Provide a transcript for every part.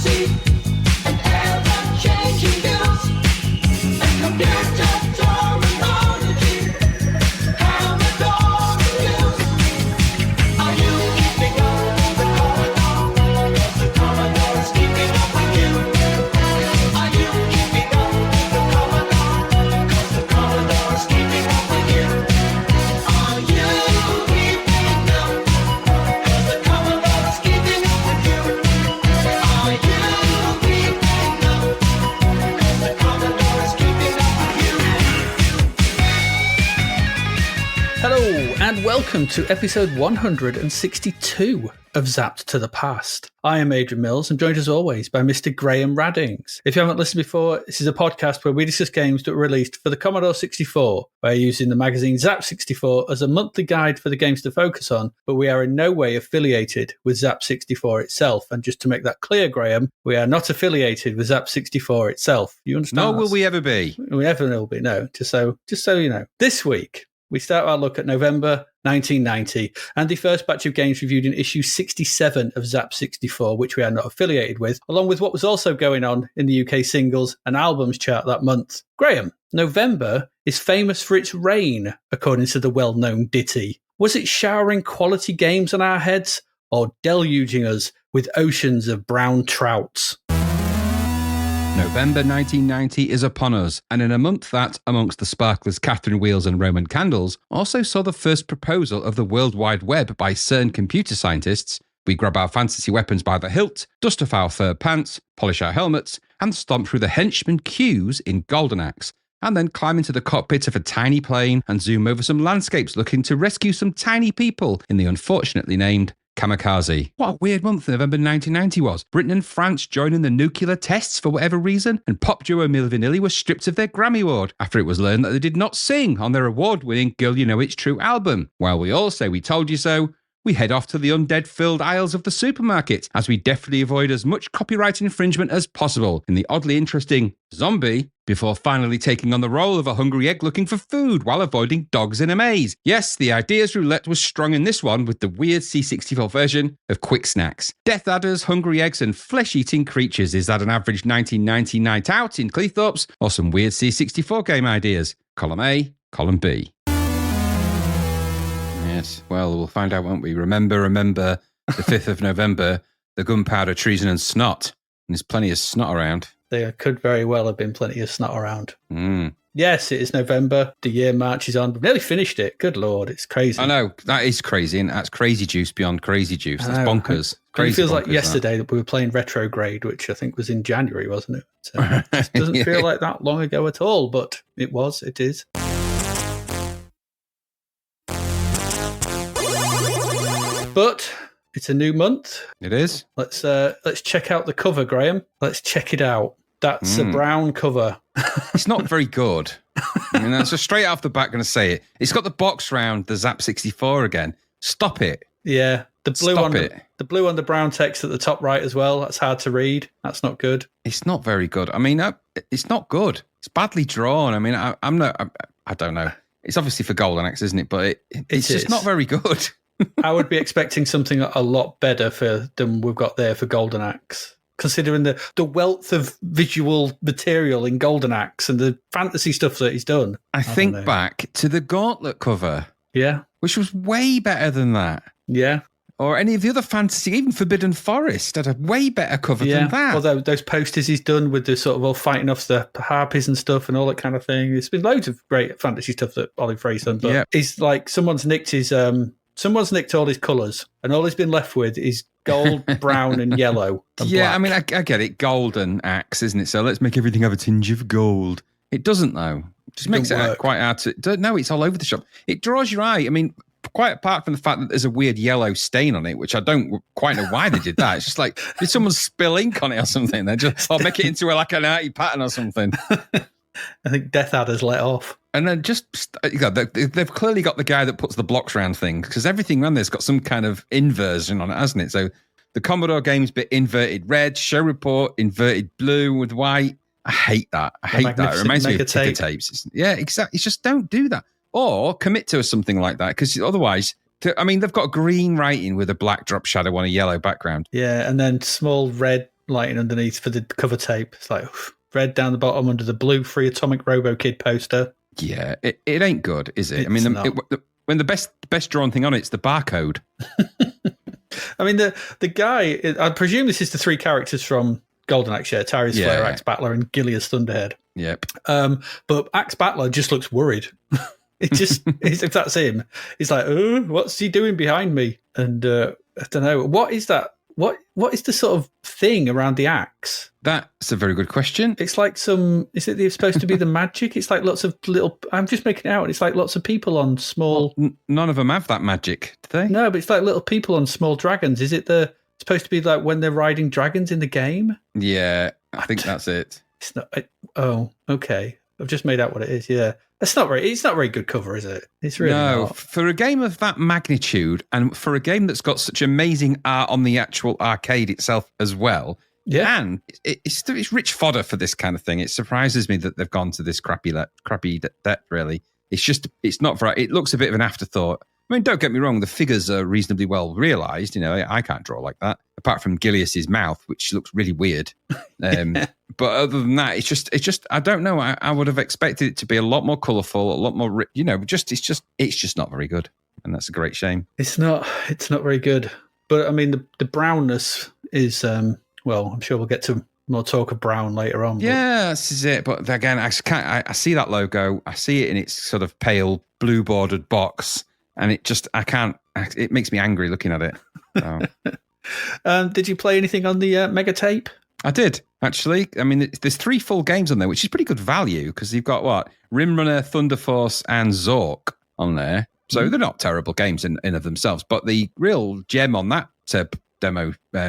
fantasy and ever-changing news and computer terminology. Commodore news. Are you keeping up with the Commodore? 'Cause the Commodore's keeping up with you. Are you keeping up with the Commodore? 'Cause the Commodore's keeping up with you. Are you keeping up? 'Cause the Commodore's keeping up with you. Are you keeping up? 'Cause the Commodore's keeping up with you. Hello, and welcome to episode 162 of Zapped to the Past. I am Adrian Mills, and joined as always by Mr. Graham Raddings. If you haven't listened before, this is a podcast where we discuss games that were released for the Commodore 64. We're using the magazine Zapped 64 as a monthly guide for the games to focus on, but we are in no way affiliated with Zapped 64 itself. And just to make that clear, Graham, we are not affiliated with Zapped 64 itself. You understand? Nor that? will we ever be. We never will be, no. Just so you know. This week, we start our look at November 1990 and the first batch of games reviewed in issue 67 of Zapped 64, which we are not affiliated with, along with what was also going on in the UK singles and albums chart that month. Graham, November is famous for its rain, according to the well-known ditty. Was it showering quality games on our heads or deluging us with oceans of brown trouts? November 1990 is upon us, and in a month that, amongst the sparklers, Catherine wheels and Roman candles, also saw the first proposal of the World Wide Web by CERN computer scientists, we grab our fantasy weapons by the hilt, dust off our fur pants, polish our helmets, and stomp through the henchman queues in Golden Axe, and then climb into the cockpit of a tiny plane and zoom over some landscapes looking to rescue some tiny people in the unfortunately named Kamikaze. What a weird month November 1990 was. Britain and France joining the nuclear tests for whatever reason, and pop duo Milli Vanilli were stripped of their Grammy Award after it was learned that they did not sing on their award-winning Girl You Know It's True album. While we all say we told you so, we head off to the undead-filled aisles of the supermarket as we deftly avoid as much copyright infringement as possible in the oddly interesting Zombi, before finally taking on the role of a hungry egg looking for food while avoiding dogs in a maze. Yes, the ideas roulette was strong in this one with the weird C64 version of Kwik Snax. Death adders, hungry eggs, and flesh-eating creatures. Is that an average 1990 night out in Cleethorpes, or some weird C64 game ideas? Column A, column B. Yes, well, we'll find out, won't we? Remember the 5th of November, the gunpowder, treason and snot. And there's plenty of snot around. There could very well have been plenty of snot around. Mm. Yes, it is November. The year marches on. We've nearly finished it. Good Lord, it's crazy. I know, that is crazy, and that's crazy juice beyond crazy juice. That's bonkers. Crazy. It feels like bonkers, yesterday that we were playing Retrograde, which I think was in January, wasn't it? So it just doesn't feel like that long ago at all, but it is. But it's a new month. It is. Let's check out the cover, Graham. Let's check it out. That's a brown cover. It's not very good. I mean, that's just straight off the bat going to say it. It's got the box round the Zapped 64 again. Stop it. Yeah, the blue Stop on it. the blue on the brown text at the top right as well. That's hard to read. That's not good. It's not very good. I mean, it's not good. It's badly drawn. I mean, I don't know. It's obviously for Golden Axe, isn't it? But it's just not very good. I would be expecting something a lot better than we've got there for Golden Axe, considering the wealth of visual material in Golden Axe and the fantasy stuff that he's done. I think back to the Gauntlet cover. Yeah. Which was way better than that. Yeah. Or any of the other fantasy, even Forbidden Forest had a way better cover than that. Although those posters he's done with the sort of all fighting off the harpies and stuff and all that kind of thing. There's been loads of great fantasy stuff that Ollie Frey's done, but it's like someone's nicked all his colours, and all he's been left with is gold, brown, and yellow. And black. I mean, I get it. Golden Axe, isn't it? So let's make everything have a tinge of gold. It doesn't, though. It just makes it quite hard to... No, it's all over the shop. It draws your eye. I mean, quite apart from the fact that there's a weird yellow stain on it, which I don't quite know why they did that. It's just like, did someone spill ink on it or something? They just make it into like an arty pattern or something. I think Death Adder's let off. And then they've clearly got the guy that puts the blocks around things, because everything around there's got some kind of inversion on it, hasn't it? So the Commodore game's bit inverted red, show report inverted blue with white. I hate that. I hate that. It reminds me of ticker tapes. Yeah, exactly. It's just don't do that. Or commit to something like that, because otherwise... I mean, they've got green writing with a black drop shadow on a yellow background. Yeah, and then small red lighting underneath for the cover tape. It's like red down the bottom under the blue Free Atomic Robo Kid poster. Yeah, it ain't good, is it? It's I mean, not. when the best drawn thing on it's the barcode. I mean, the guy, I presume this is the 3 characters from Golden Axe, Tyrus Flare, Axe Battler, and Gilius Thunderhead. Yep. But Axe Battler just looks worried. If that's him, he's like, oh, what's he doing behind me? And I don't know. What is that? What is the sort of thing around the axe? That's a very good question. It's like is it supposed to be the magic? It's like lots of little, I'm just making it out. It's like lots of people on small. Well, none of them have that magic, do they? No, but it's like little people on small dragons. Is it supposed to be like when they're riding dragons in the game? Yeah, I think that's it. It's not. Oh, okay. I've just made out what it is. Yeah, it's not very good cover, is it? It's really not. For a game of that magnitude, and for a game that's got such amazing art on the actual arcade itself as well. Yeah, and it's rich fodder for this kind of thing. It surprises me that they've gone to this crappy depth. Really, it's not right. It looks a bit of an afterthought. I mean, don't get me wrong, the figures are reasonably well realised. You know, I can't draw like that, apart from Gilius's mouth, which looks really weird. But other than that, it's just I don't know. I would have expected it to be a lot more colourful, a lot more, it's just not very good. And that's a great shame. It's not very good. But I mean, the brownness is, well, I'm sure we'll get to more talk of brown later on. Yeah, this is it. But again, I see that logo. I see it in its sort of pale blue bordered box. And it makes me angry looking at it. So. Did you play anything on the Mega Tape? I did, actually. I mean, there's 3 full games on there, which is pretty good value because you've got Rimrunner, Thunder Force, and Zork on there. So they're not terrible games in of themselves. But the real gem on that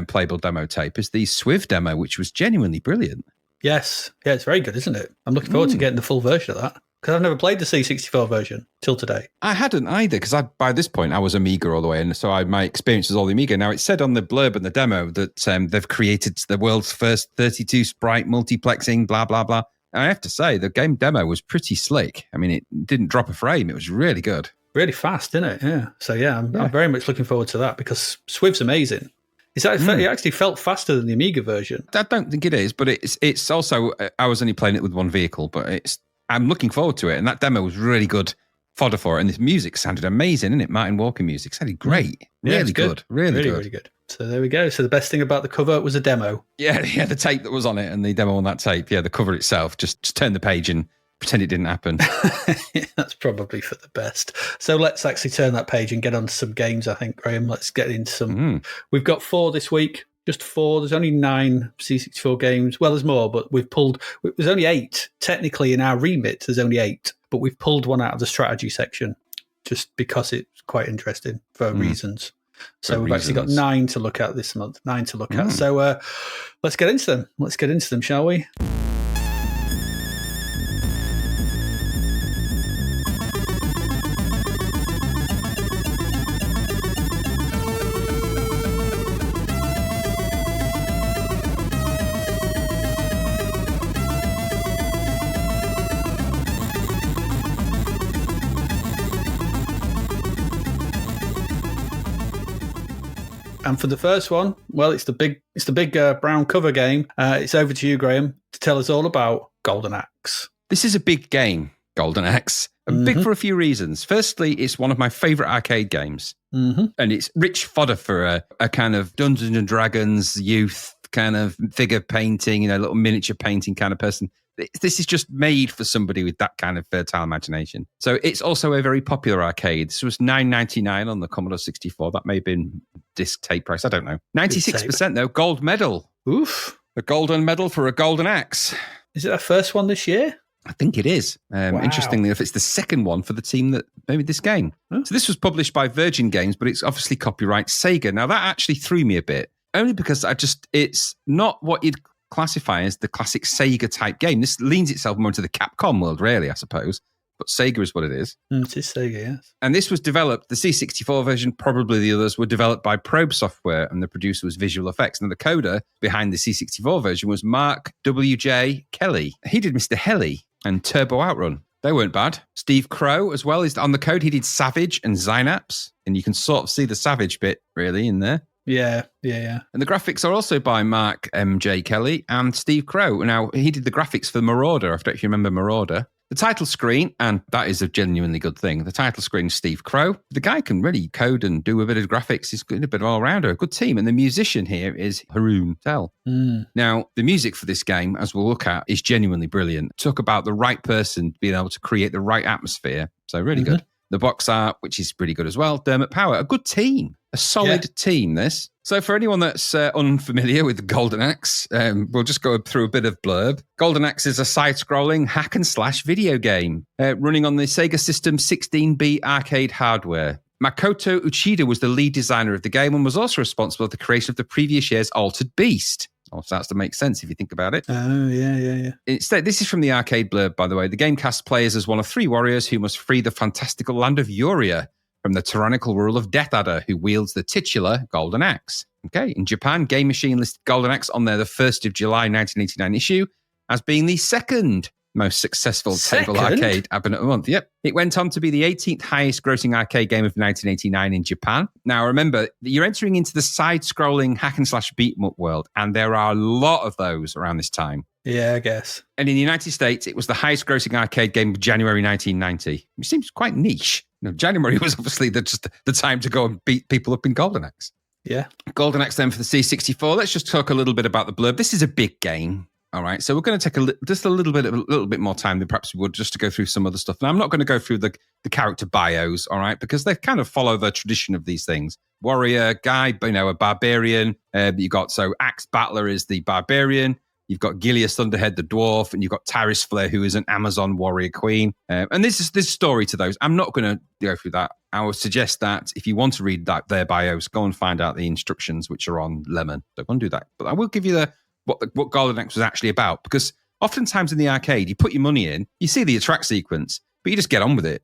playable demo tape is the Swiv demo, which was genuinely brilliant. Yes. Yeah, it's very good, isn't it? I'm looking forward to getting the full version of that. Because I've never played the C64 version till today. I hadn't either, because by this point I was Amiga all the way, and so my experience was all the Amiga. Now, it said on the blurb and the demo that they've created the world's first 32 sprite multiplexing, blah, blah, blah. And I have to say, the game demo was pretty slick. I mean, it didn't drop a frame. It was really good. Really fast, didn't it? Yeah. So, I'm very much looking forward to that, because Swiv's amazing. It actually felt faster than the Amiga version. I don't think it is, but it's also, I was only playing it with one vehicle, but I'm looking forward to it. And that demo was really good fodder for it. And this music sounded amazing, isn't it? Martin Walker music sounded great. Really good. Really good. So there we go. So the best thing about the cover was a demo. Yeah, the tape that was on it and the demo on that tape. Yeah, the cover itself. Just turn the page and pretend it didn't happen. That's probably for the best. So let's actually turn that page and get on to some games, I think, Graham. Let's get into some. We've got 4 this week. Just 4. There's only 9 C64 games. Well, there's more, but there's only 8. Technically, in our remit, there's only 8. But we've pulled one out of the strategy section just because it's quite interesting for reasons. So we've actually got 9 to look at this month. 9 to look at. So let's get into them. Let's get into them, shall we? And for the first one, well, it's the big brown cover game. It's over to you, Graham, to tell us all about Golden Axe. This is a big game, Golden Axe. Big for a few reasons. Firstly, it's one of my favourite arcade games. And it's rich fodder for a kind of Dungeons and Dragons youth kind of figure painting, little miniature painting kind of person. This is just made for somebody with that kind of fertile imagination. So it's also a very popular arcade. This was $9.99 on the Commodore 64. That may have been disc tape price. I don't know. 96% though, gold medal. Oof. A golden medal for a Golden Axe. Is it our first one this year? I think it is. Wow. Interestingly enough, it's the second one for the team that made this game. Oh. So this was published by Virgin Games, but it's obviously copyright Sega. Now that actually threw me a bit, only because it's not what you'd classify as the classic Sega type game. This leans itself more into the Capcom world, really, I suppose. But Sega is what it is. It is Sega, yes. And this was developed, the C64 version, probably the others, were developed by Probe Software, and the producer was Visual Effects. And the coder behind the C64 version was Mark W.J. Kelly. He did Mr. Helly and Turbo Outrun. They weren't bad. Steve Crow, as well, is on the code. He did Savage and Synapse, and you can sort of see the Savage bit, really, in there. Yeah. And the graphics are also by Mark M.J. Kelly and Steve Crow. Now, he did the graphics for Marauder. I don't know if you remember Marauder. The title screen, and that is a genuinely good thing, the title screen is Steve Crow. The guy can really code and do a bit of graphics. He's a bit of all-rounder, a good team. And the musician here is Haroon Tell. Now, the music for this game, as we'll look at, is genuinely brilliant. Talk about the right person being able to create the right atmosphere. So really good. The box art, which is pretty good as well. Dermot Power, a good team. A solid team, this. So for anyone that's unfamiliar with Golden Axe, we'll just go through a bit of blurb. Golden Axe is a side-scrolling hack-and-slash video game running on the Sega System 16B arcade hardware. Makoto Uchida was the lead designer of the game and was also responsible for the creation of the previous year's Altered Beast. Oh, starts to make sense if you think about it. Oh, yeah. Instead, this is from the arcade blurb, by the way. The game casts players as one of 3 warriors who must free the fantastical land of Uria from the tyrannical rule of Death Adder, who wields the titular Golden Axe. Okay, in Japan, Game Machine listed Golden Axe on their 1st of July 1989 issue as being the second most successful table arcade cabinet a month. Yep. It went on to be the 18th highest grossing arcade game of 1989 in Japan. Now, remember, you're entering into the side-scrolling hack-and-slash beat-em-up world, and there are a lot of those around this time. Yeah, I guess. And in the United States, it was the highest grossing arcade game of January 1990, which seems quite niche. January was obviously just the time to go and beat people up in Golden Axe. Yeah. Golden Axe then for the C64. Let's just talk a little bit about the blurb. This is a big game. All right, so we're going to take a little bit more time than perhaps we would just to go through some other stuff. Now, I'm not going to go through the character bios, all right, because they kind of follow the tradition of these things. Warrior, guy, a barbarian. You got Axe Battler is the barbarian. You've got Gilius Thunderhead, the dwarf, and you've got Taris Flare, who is an Amazon warrior queen. And there's story to those. I'm not going to go through that. I would suggest that if you want to read their bios, go and find out the instructions, which are on Lemon. Don't want to do that. But I will give you what Golden Axe was actually about, because oftentimes in the arcade, you put your money in, you see the attract sequence, but you just get on with it.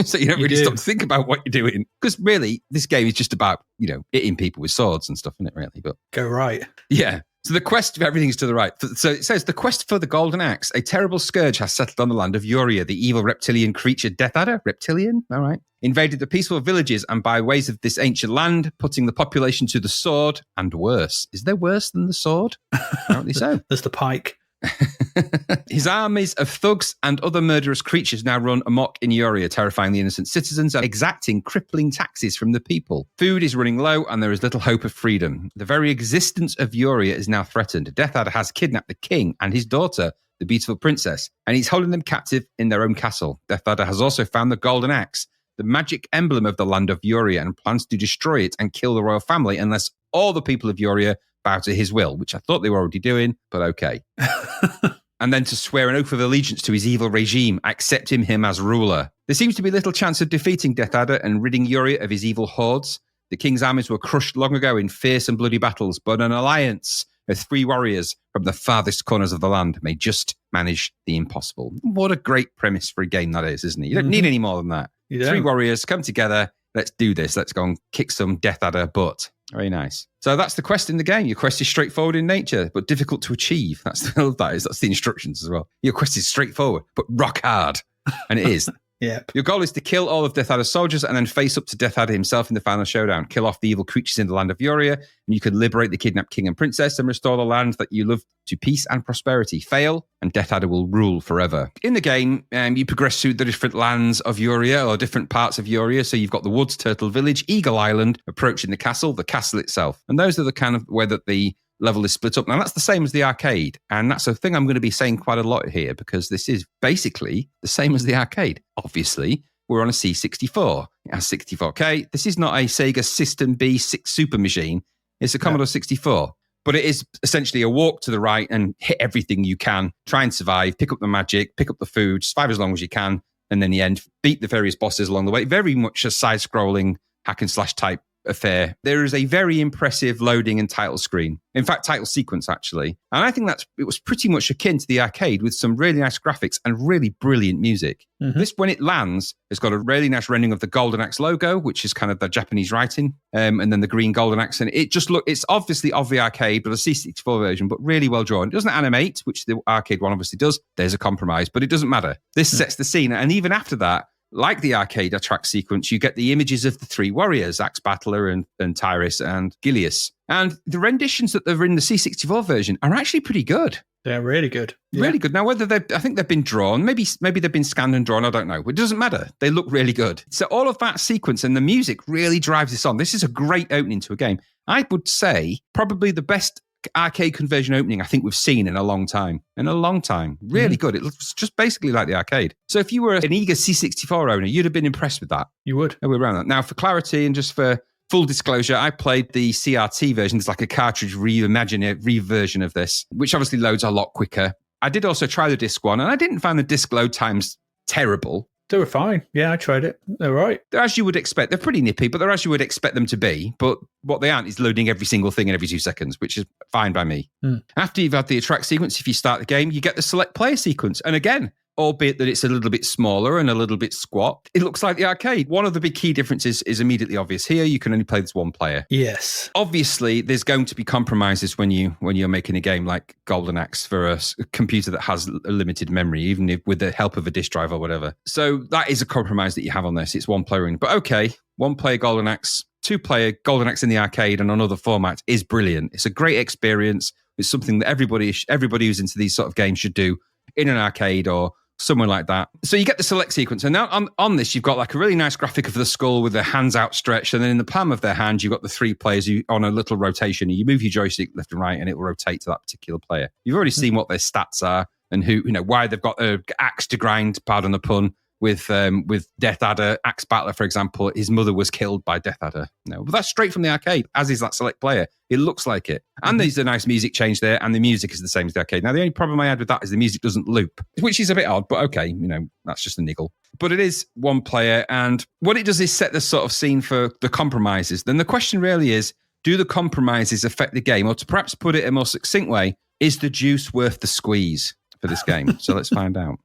So you don't really stop to think about what you're doing. Because really, this game is just about, hitting people with swords and stuff, isn't it, really? But go right. Yeah. So the quest for everything's to the right. So it says, the quest for the Golden Axe, a terrible scourge has settled on the land of Uria. The evil reptilian creature Death Adder, reptilian, all right, invaded the peaceful villages and by ways of this ancient land, putting the population to the sword and worse. Is there worse than the sword? Apparently so. There's the pike. His armies of thugs and other murderous creatures now run amok in Uria, terrifying the innocent citizens and exacting crippling taxes from the people. Food is running low and there is little hope of freedom. The very existence of Uria is now threatened. Death Adder has kidnapped the king and his daughter, the beautiful princess, and he's holding them captive in their own castle. Death Adder has also found the Golden Axe, the magic emblem of the land of Uria, and plans to destroy it and kill the royal family unless all the people of Uria bow to his will, which I thought they were already doing, but okay. And then to swear an oath of allegiance to his evil regime, accepting him as ruler. There seems to be little chance of defeating Death Adder and ridding Uria of his evil hordes. The king's armies were crushed long ago in fierce and bloody battles, but an alliance of 3 warriors from the farthest corners of the land may just manage the impossible. What a great premise for a game that is, isn't it? You don't need any more than that. 3 warriors come together. Let's do this. Let's go and kick some Death Adder butt. Very nice. So that's the quest in the game. Your quest is straightforward in nature, but difficult to achieve. That's the instructions as well. Your quest is straightforward, but rock hard. And it is. Yep. Your goal is to kill all of Death Adder's soldiers and then face up to Death Adder himself in the final showdown. Kill off the evil creatures in the land of Uria, and you can liberate the kidnapped king and princess and restore the land that you love to peace and prosperity. Fail, and Death Adder will rule forever. In the game, you progress through the different lands of Uria, or different parts of Uria. So you've got the woods, Turtle Village, Eagle Island, approaching the castle itself. And those are the kind of where that the level is split up. Now, that's the same as the arcade. And that's a thing I'm going to be saying quite a lot here, because this is basically the same as the arcade. Obviously, we're on a C64. It has 64K. This is not a Sega System B6 Super Machine. It's a Commodore 64. But it is essentially a walk to the right and hit everything you can, try and survive, pick up the magic, pick up the food, survive as long as you can, and then in the end, beat the various bosses along the way. Very much a side-scrolling hack and slash type affair. There is a very impressive loading and title screen. In fact, title sequence, actually. And I think it was pretty much akin to the arcade with some really nice graphics and really brilliant music. Mm-hmm. This, when it lands, has got a really nice rendering of the Golden Axe logo, which is kind of the Japanese writing, and then the green Golden Axe. And it just it's obviously of the arcade, but a C64 version, but really well drawn. It doesn't animate, which the arcade one obviously does. There's a compromise, but it doesn't matter. This sets the scene. And even after that, like the arcade track sequence, you get the images of the three warriors, Axe Battler and Tyrus and Gilius. And the renditions that are in the C64 version are actually pretty good. They're really good. Yeah. Really good. Now, whether I think they've been drawn, maybe they've been scanned and drawn, I don't know. It doesn't matter. They look really good. So all of that sequence and the music really drives this on. This is a great opening to a game. I would say probably the best arcade conversion opening I think we've seen in a long time. Really good. It looks just basically like the arcade. So if you were an eager C64 owner, you'd have been impressed with that. You would. We're around that. Now, for clarity and just for full disclosure, I played the CRT version. It's like a cartridge reversion of this, which obviously loads a lot quicker. I did also try the disc one, and I didn't find the disc load times terrible. They were fine. Yeah, I tried it. They're right. They're as you would expect. They're pretty nippy, but they're as you would expect them to be. But what they aren't is loading every single thing in every 2 seconds, which is fine by me. After you've had the attract sequence, if you start the game, you get the select player sequence. And again, albeit that it's a little bit smaller and a little bit squat, it looks like the arcade. One of the big key differences is immediately obvious. Here, you can only play this one player. Yes. Obviously, there's going to be compromises when you're making a game like Golden Axe for a computer that has a limited memory, even if with the help of a disk drive or whatever. So that is a compromise that you have on this. It's one player in. But okay, one player Golden Axe, 2-player Golden Axe in the arcade and on other formats is brilliant. It's a great experience. It's something that everybody who's into these sort of games should do in an arcade or somewhere like that. So you get the select sequence. And now on this, you've got like a really nice graphic of the skull with their hands outstretched. And then in the palm of their hand, you've got the 3 players on a little rotation. You move your joystick left and right, and it will rotate to that particular player. You've already seen what their stats are and why they've got an axe to grind, pardon the pun, with Death Adder. Axe Battler, for example, his mother was killed by Death Adder. No, but that's straight from the arcade, as is that select player. It looks like it. And there's a nice music change there, and the music is the same as the arcade. Now, the only problem I had with that is the music doesn't loop, which is a bit odd, but okay, that's just a niggle. But it is one player, and what it does is set the sort of scene for the compromises. Then the question really is, do the compromises affect the game? Or to perhaps put it in a more succinct way, is the juice worth the squeeze for this game? So let's find out.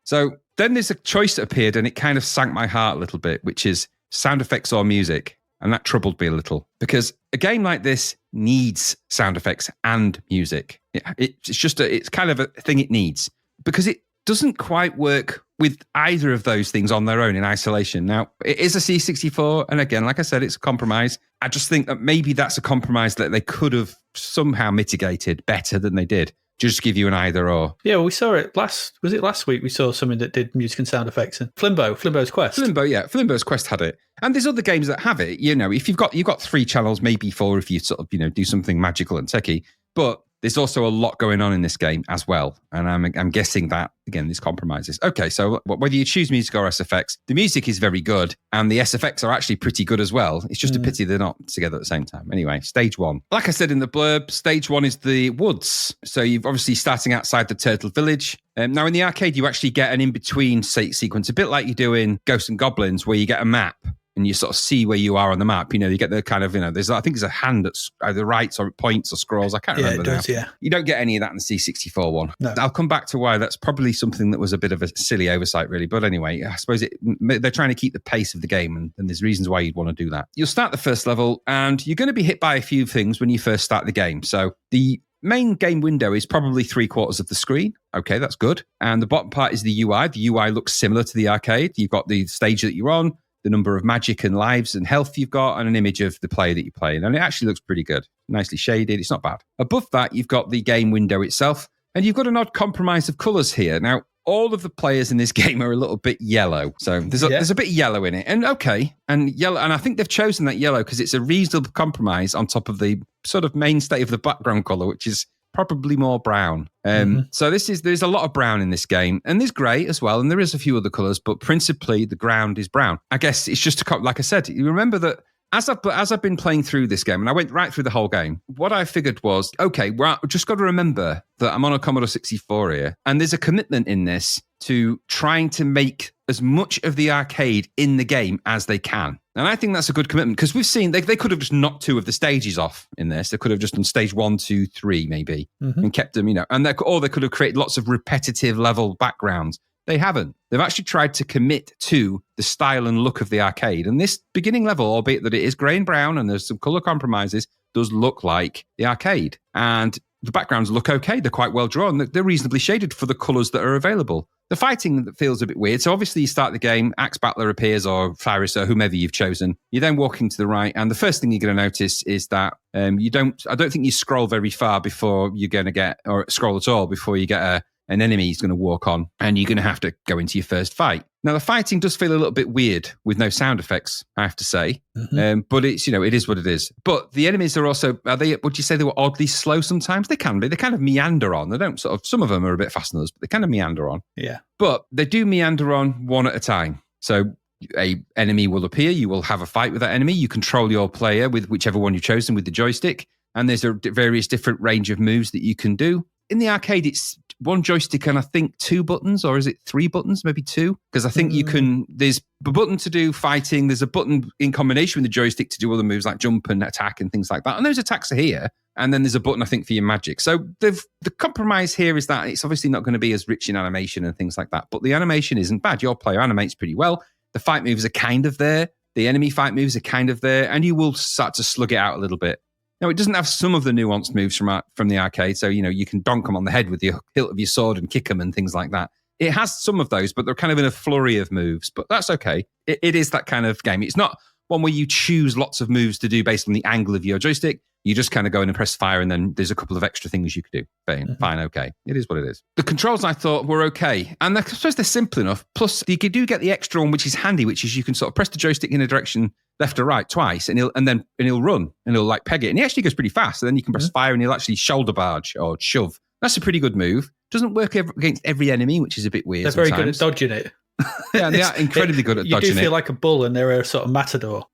So then there's a choice that appeared, and it kind of sank my heart a little bit, which is sound effects or music. And that troubled me a little, because a game like this needs sound effects and music. It's kind of a thing it needs, because it doesn't quite work with either of those things on their own in isolation. Now, it is a C64, and again, like I said, it's a compromise. I just think that maybe that's a compromise that they could have somehow mitigated better than they did. Just give you an either or. Yeah, well, we saw it last week? We saw something that did music and sound effects. And Flimbo's Quest. Flimbo's Quest had it. And there's other games that have it. If you've got 3 channels, maybe 4 if you sort of, do something magical and techie. But there's also a lot going on in this game as well. And I'm guessing that, again, there's compromises. Okay, so whether you choose music or SFX, the music is very good. And the SFX are actually pretty good as well. It's just a pity they're not together at the same time. Anyway, stage 1. Like I said in the blurb, stage 1 is the woods. So you've obviously starting outside the Turtle Village. Now, in the arcade, you actually get an in-between sequence, a bit like you do in Ghosts and Goblins, where you get a map. And you sort of see where you are on the map. You get the kind of, I think there's a hand that either writes or points or scrolls. I can't remember. Yeah, it does, yeah. You don't get any of that in the C64 one. No. I'll come back to why that's probably something that was a bit of a silly oversight, really. But anyway, I suppose they're trying to keep the pace of the game, and there's reasons why you'd want to do that. You'll start the first level, and you're going to be hit by a few things when you first start the game. So the main game window is probably 3/4 of the screen. Okay, that's good. And the bottom part is the UI. The UI looks similar to the arcade. You've got the stage that you're on, the number of magic and lives and health you've got, and an image of the player that you're playing. And it actually looks pretty good. Nicely shaded. It's not bad. Above that, you've got the game window itself, and you've got an odd compromise of colours here. Now, all of the players in this game are a little bit yellow. So there's a bit of yellow in it. And okay, and yellow, and I think they've chosen that yellow because it's a reasonable compromise on top of the sort of mainstay of the background colour, which is probably more brown. So there's a lot of brown in this game, and there's grey as well, and there is a few other colours, but principally the ground is brown. I guess it's just like I said, you remember that as I've been playing through this game, and I went right through the whole game, what I figured was, okay, we've just got to remember that I'm on a Commodore 64 here, and there's a commitment in this to trying to make as much of the arcade in the game as they can. And I think that's a good commitment, because we've seen they could have just knocked 2 of the stages off in this. They could have just done stage 1, 2, 3 maybe, and kept them, and they could have created lots of repetitive level backgrounds. They haven't. They've actually tried to commit to the style and look of the arcade. And this beginning level, albeit that it is grey and brown and there's some colour compromises, does look like the arcade. And the backgrounds look okay. They're quite well drawn. They're reasonably shaded for the colours that are available. The fighting feels a bit weird. So obviously you start the game, Axe Battler appears or Faris or whomever you've chosen. You then walk into the right, and the first thing you're going to notice is that I don't think you scroll very far before you're going to get, or scroll at all before you get an enemy he's going to walk on, and you're going to have to go into your first fight. Now, the fighting does feel a little bit weird with no sound effects, I have to say. But it's, it is what it is. But the enemies are also, would you say they were oddly slow sometimes? They can be. They kind of meander on. They don't some of them are a bit faster than others, but they kind of meander on. Yeah. But they do meander on one at a time. So a enemy will appear. You will have a fight with that enemy. You control your player with whichever one you've chosen with the joystick. And there's a various different range of moves that you can do. In the arcade, it's one joystick and I think 2 buttons, or is it 3 buttons? Maybe 2? Because I think there's a button to do fighting. There's a button in combination with the joystick to do other moves like jump and attack and things like that. And those attacks are here. And then there's a button, I think, for your magic. So the compromise here is that it's obviously not going to be as rich in animation and things like that. But the animation isn't bad. Your player animates pretty well. The fight moves are kind of there. The enemy fight moves are kind of there. And you will start to slug it out a little bit. Now, it doesn't have some of the nuanced moves from the arcade. So, you can donk them on the head with the hilt of your sword and kick them and things like that. It has some of those, but they're kind of in a flurry of moves. But that's okay. It is that kind of game. It's not one where you choose lots of moves to do based on the angle of your joystick. You just kind of go in and press fire, and then there's a couple of extra things you could do. Fine, okay. It is what it is. The controls, I thought, were okay. And I suppose they're simple enough. Plus, you do get the extra one, which is handy, which is you can sort of press the joystick in a direction left or right twice, and he'll run, and he'll like peg it. And he actually goes pretty fast. And then you can press fire, and he'll actually shoulder barge or shove. That's a pretty good move. Doesn't work against every enemy, which is a bit weird. They're very good at dodging it. Yeah, they are incredibly good at dodging it. You do feel like a bull, and they're a sort of matador.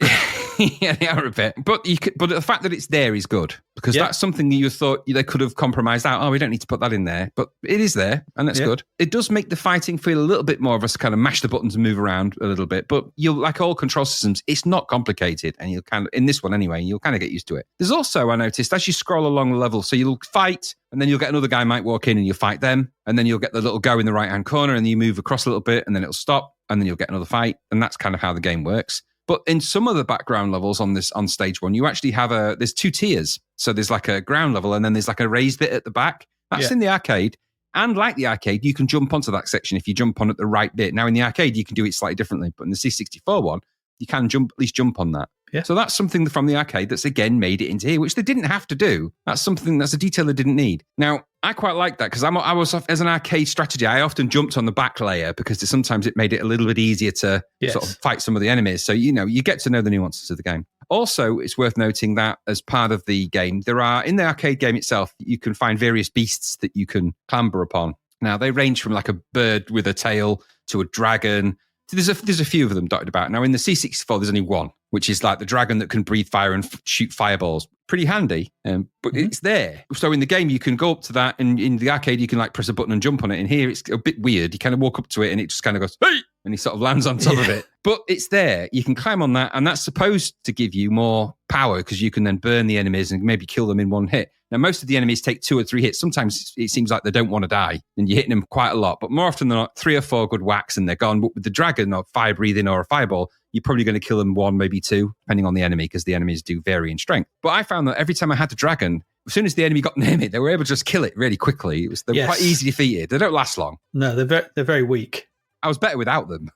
Yeah, they are a bit. But the fact that it's there is good, because that's something you thought they could have compromised out. Oh, we don't need to put that in there. But it is there, and that's good. It does make the fighting feel a little bit more of us kind of mash the buttons and move around a little bit. But you'll, like all control systems, it's not complicated. And you'll kind of, in this one anyway, you'll kind of get used to it. There's also, I noticed, as you scroll along the level, so you'll fight, and then you'll get another guy might walk in and you'll fight them. And then you'll get the little go in the right-hand corner, and you move across a little bit, and then it'll stop, and then you'll get another fight. And that's kind of how the game works. But in some of the background levels on stage 1, you actually have there's 2 tiers. So there's like a ground level, and then there's like a raised bit at the back. That's in the arcade. And like the arcade, you can jump onto that section if you jump on at the right bit. Now in the arcade, you can do it slightly differently, but in the C64 one, you can at least jump on that. Yeah. So that's something from the arcade that's again made it into here, which they didn't have to do. That's a detail they didn't need. Now, I quite like that because I was, as an arcade strategy, I often jumped on the back layer because sometimes it made it a little bit easier to sort of fight some of the enemies. So, you get to know the nuances of the game. Also, it's worth noting that as part of the game, in the arcade game itself, you can find various beasts that you can clamber upon. Now, they range from like a bird with a tail to a dragon. There's a few of them dotted about. Now, in the C64, there's only one, which is like the dragon that can breathe fire and shoot fireballs. Pretty handy, but it's there. So in the game, you can go up to that, and in the arcade, you can like press a button and jump on it. And here, it's a bit weird. You kind of walk up to it, and it just kind of goes, hey! And he sort of lands on top of it. But it's there. You can climb on that, and that's supposed to give you more power because you can then burn the enemies and maybe kill them in one hit. Now, most of the enemies take 2 or 3 hits. Sometimes it seems like they don't want to die, and you're hitting them quite a lot. But more often than not, 3 or 4 good whacks, and they're gone. But with the dragon or fire breathing or a fireball, you're probably going to kill them 1, maybe 2, depending on the enemy, because the enemies do vary in strength. But I found that every time I had the dragon, as soon as the enemy got near me, they were able to just kill it really quickly. They were quite easy defeated. They don't last long. No, they're very weak. I was better without them.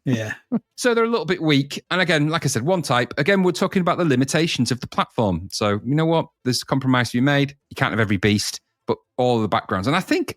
Yeah. So they're a little bit weak. And again, like I said, one type. Again, we're talking about the limitations of the platform. So you know what? There's a compromise to be made. You can't have every beast, but all the backgrounds. And I think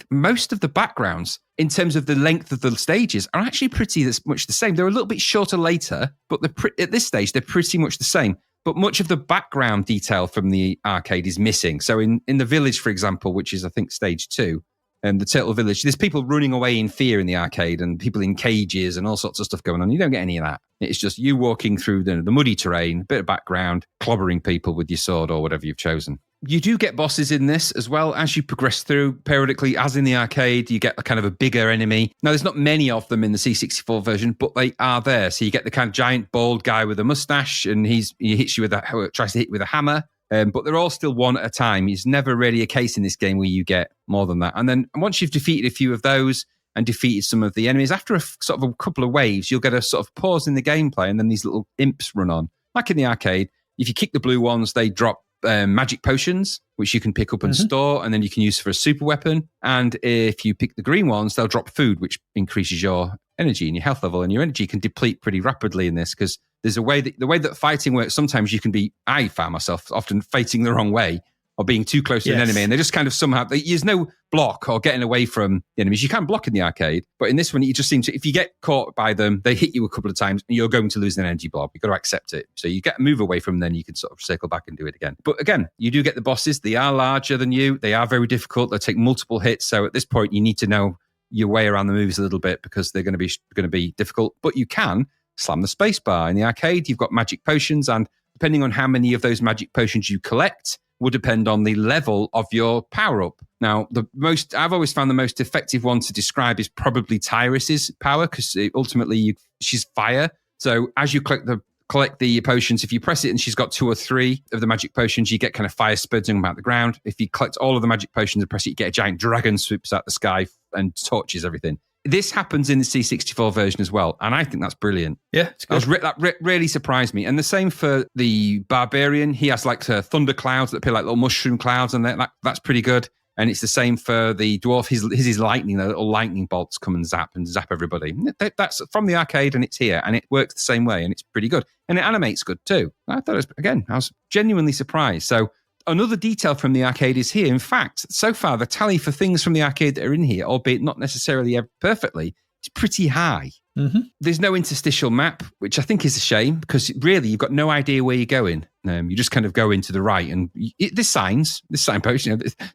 most of the backgrounds, in terms of the length of the stages, are actually pretty much the same. They're a little bit shorter later, but at this stage, they're pretty much the same. But much of the background detail from the arcade is missing. So in the village, for example, which is, I think, stage 2, the Turtle Village, there's people running away in fear in the arcade and people in cages and all sorts of stuff going on. You don't get any of that. It's just you walking through the muddy terrain, bit of background, clobbering people with your sword or whatever you've chosen. You do get bosses in this as well as you progress through. Periodically, as in the arcade, you get a kind of a bigger enemy. Now, there's not many of them in the C64 version, but they are there. So you get the kind of giant bald guy with a mustache, and he hits you tries to hit you with a hammer. But they're all still one at a time. It's never really a case in this game where you get more than that. And then once you've defeated a few of those and defeated some of the enemies, after a couple of waves, you'll get a sort of pause in the gameplay, and then these little imps run on. Like in the arcade, if you kick the blue ones, they drop magic potions, which you can pick up and store, and then you can use for a super weapon. And if you pick the green ones, they'll drop food, which increases your energy and your health level. And your energy can deplete pretty rapidly in this because there's the way that fighting works. Sometimes you can I found myself often fighting the wrong way or being too close to an enemy, and they just kind of somehow, there's no block or getting away from the enemies. You can block in the arcade, but in this one, you just seem to, if you get caught by them, they hit you a couple of times and you're going to lose an energy blob. You've got to accept it. So you move away from them, then you can sort of circle back and do it again. But again, you do get the bosses. They are larger than you. They are very difficult. They take multiple hits. So at this point, you need to know your way around the moves a little bit because they're going to be difficult, but you can slam the space bar. In the arcade, you've got magic potions, and depending on how many of those magic potions you collect will depend on the level of your power-up. Now, I've always found the most effective one to describe is probably Tyrus's power, because ultimately she's fire. So as you collect the potions, if you press it and she's got 2 or 3 of the magic potions, you get kind of fire spurting about the ground. If you collect all of the magic potions and press it, you get a giant dragon swoops out the sky and torches everything. This happens in the C64 version as well, and I think that's brilliant. Yeah, it's good. That really surprised me. And the same for the Barbarian. He has like thunder clouds that appear like little mushroom clouds, and that's pretty good. And it's the same for the Dwarf. His lightning, the little lightning bolts come and zap everybody. That's from the arcade, and it's here, and it works the same way, and it's pretty good. And it animates good too. I was genuinely surprised. So another detail from the arcade is here. In fact, so far, the tally for things from the arcade that are in here, albeit not necessarily perfectly, is pretty high. Mm-hmm. There's no interstitial map, which I think is a shame, because really, you've got no idea where you're going. You just kind of go into the right, and this signpost,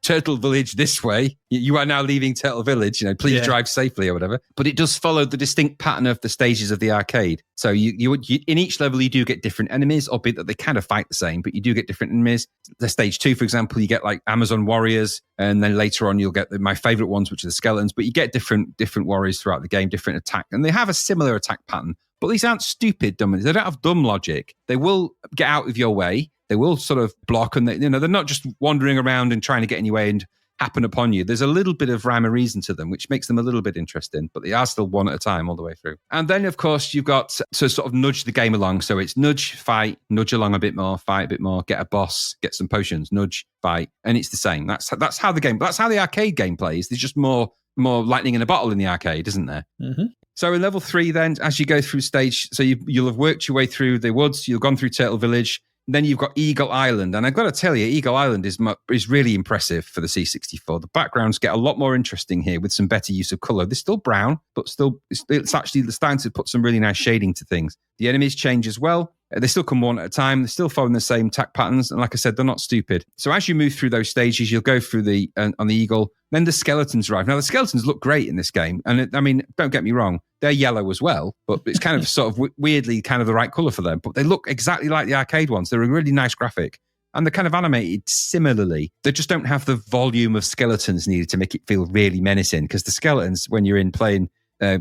Turtle Village this way. You are now leaving Turtle Village. Please drive safely or whatever. But it does follow the distinct pattern of the stages of the arcade. So you in each level you do get different enemies, albeit that they kind of fight the same, but you do get different enemies. The stage 2, for example, you get like Amazon warriors, and then later on you'll get my favorite ones, which are the skeletons. But you get different warriors throughout the game, different attack, and they have a similar attack pattern. But these aren't stupid dumb. They don't have dumb logic. They will get out of your way. They will sort of block, and they're not just wandering around and trying to get in your way and happen upon you. There's a little bit of rhyme or reason to them, which makes them a little bit interesting, but they are still one at a time all the way through. And then, of course, you've got to sort of nudge the game along. So it's nudge, fight, nudge along a bit more, fight a bit more, get a boss, get some potions, nudge, fight, and it's the same. That's how the arcade game plays. There's just more lightning in a bottle in the arcade, isn't there? Mm-hmm. So in level 3, then, as you go through stage, so you'll have worked your way through the woods, you've gone through Turtle Village, then you've got Eagle Island. And I've got to tell you, Eagle Island is really impressive for the C64. The backgrounds get a lot more interesting here with some better use of colour. They're still brown, but it's actually starting to put some really nice shading to things. The enemies change as well. They still come one at a time. They're still following the same attack patterns. And like I said, they're not stupid. So as you move through those stages, you'll go through on the Eagle. Then the skeletons arrive. Now, the skeletons look great in this game. And don't get me wrong, they're yellow as well. But it's kind of sort of weirdly kind of the right colour for them. But they look exactly like the arcade ones. They're a really nice graphic. And they're kind of animated similarly. They just don't have the volume of skeletons needed to make it feel really menacing. Because the skeletons, when you're in playing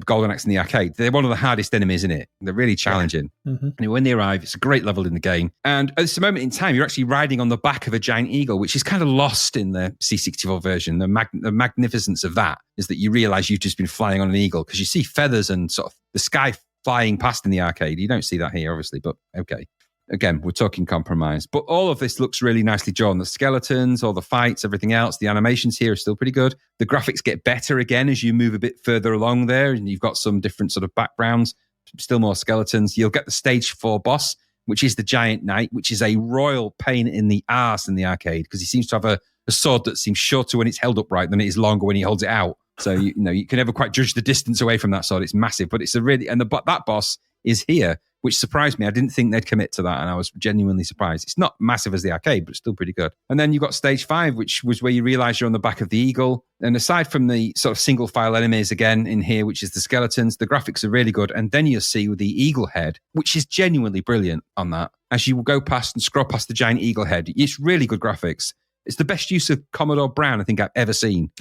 Golden Axe in the arcade, they're one of the hardest enemies in it. They're really challenging. Yeah. Mm-hmm. And when they arrive, it's a great level in the game. And at this moment in time, you're actually riding on the back of a giant eagle, which is kind of lost in the C64 version. The magnificence of that is that you realize you've just been flying on an eagle, because you see feathers and sort of the sky flying past in the arcade. You don't see that here, obviously, but okay. Again, we're talking compromise. But all of this looks really nicely drawn. The skeletons, all the fights, everything else. The animations here are still pretty good. The graphics get better again as you move a bit further along there, and you've got some different sort of backgrounds, still more skeletons. You'll get the stage 4 boss, which is the Giant Knight, which is a royal pain in the arse in the arcade, because he seems to have a sword that seems shorter when it's held upright than it is longer when he holds it out. So, you can never quite judge the distance away from that sword. It's massive, but it's that boss is here, which surprised me. I didn't think they'd commit to that, and I was genuinely surprised. It's not massive as the arcade, but it's still pretty good. And then you've got stage 5, which was where you realize you're on the back of the eagle. And aside from the sort of single file enemies again in here, which is the skeletons, the graphics are really good. And then you'll see with the eagle head, which is genuinely brilliant on that. As you go past and scroll past the giant eagle head, it's really good graphics. It's the best use of Commodore Brown I think I've ever seen.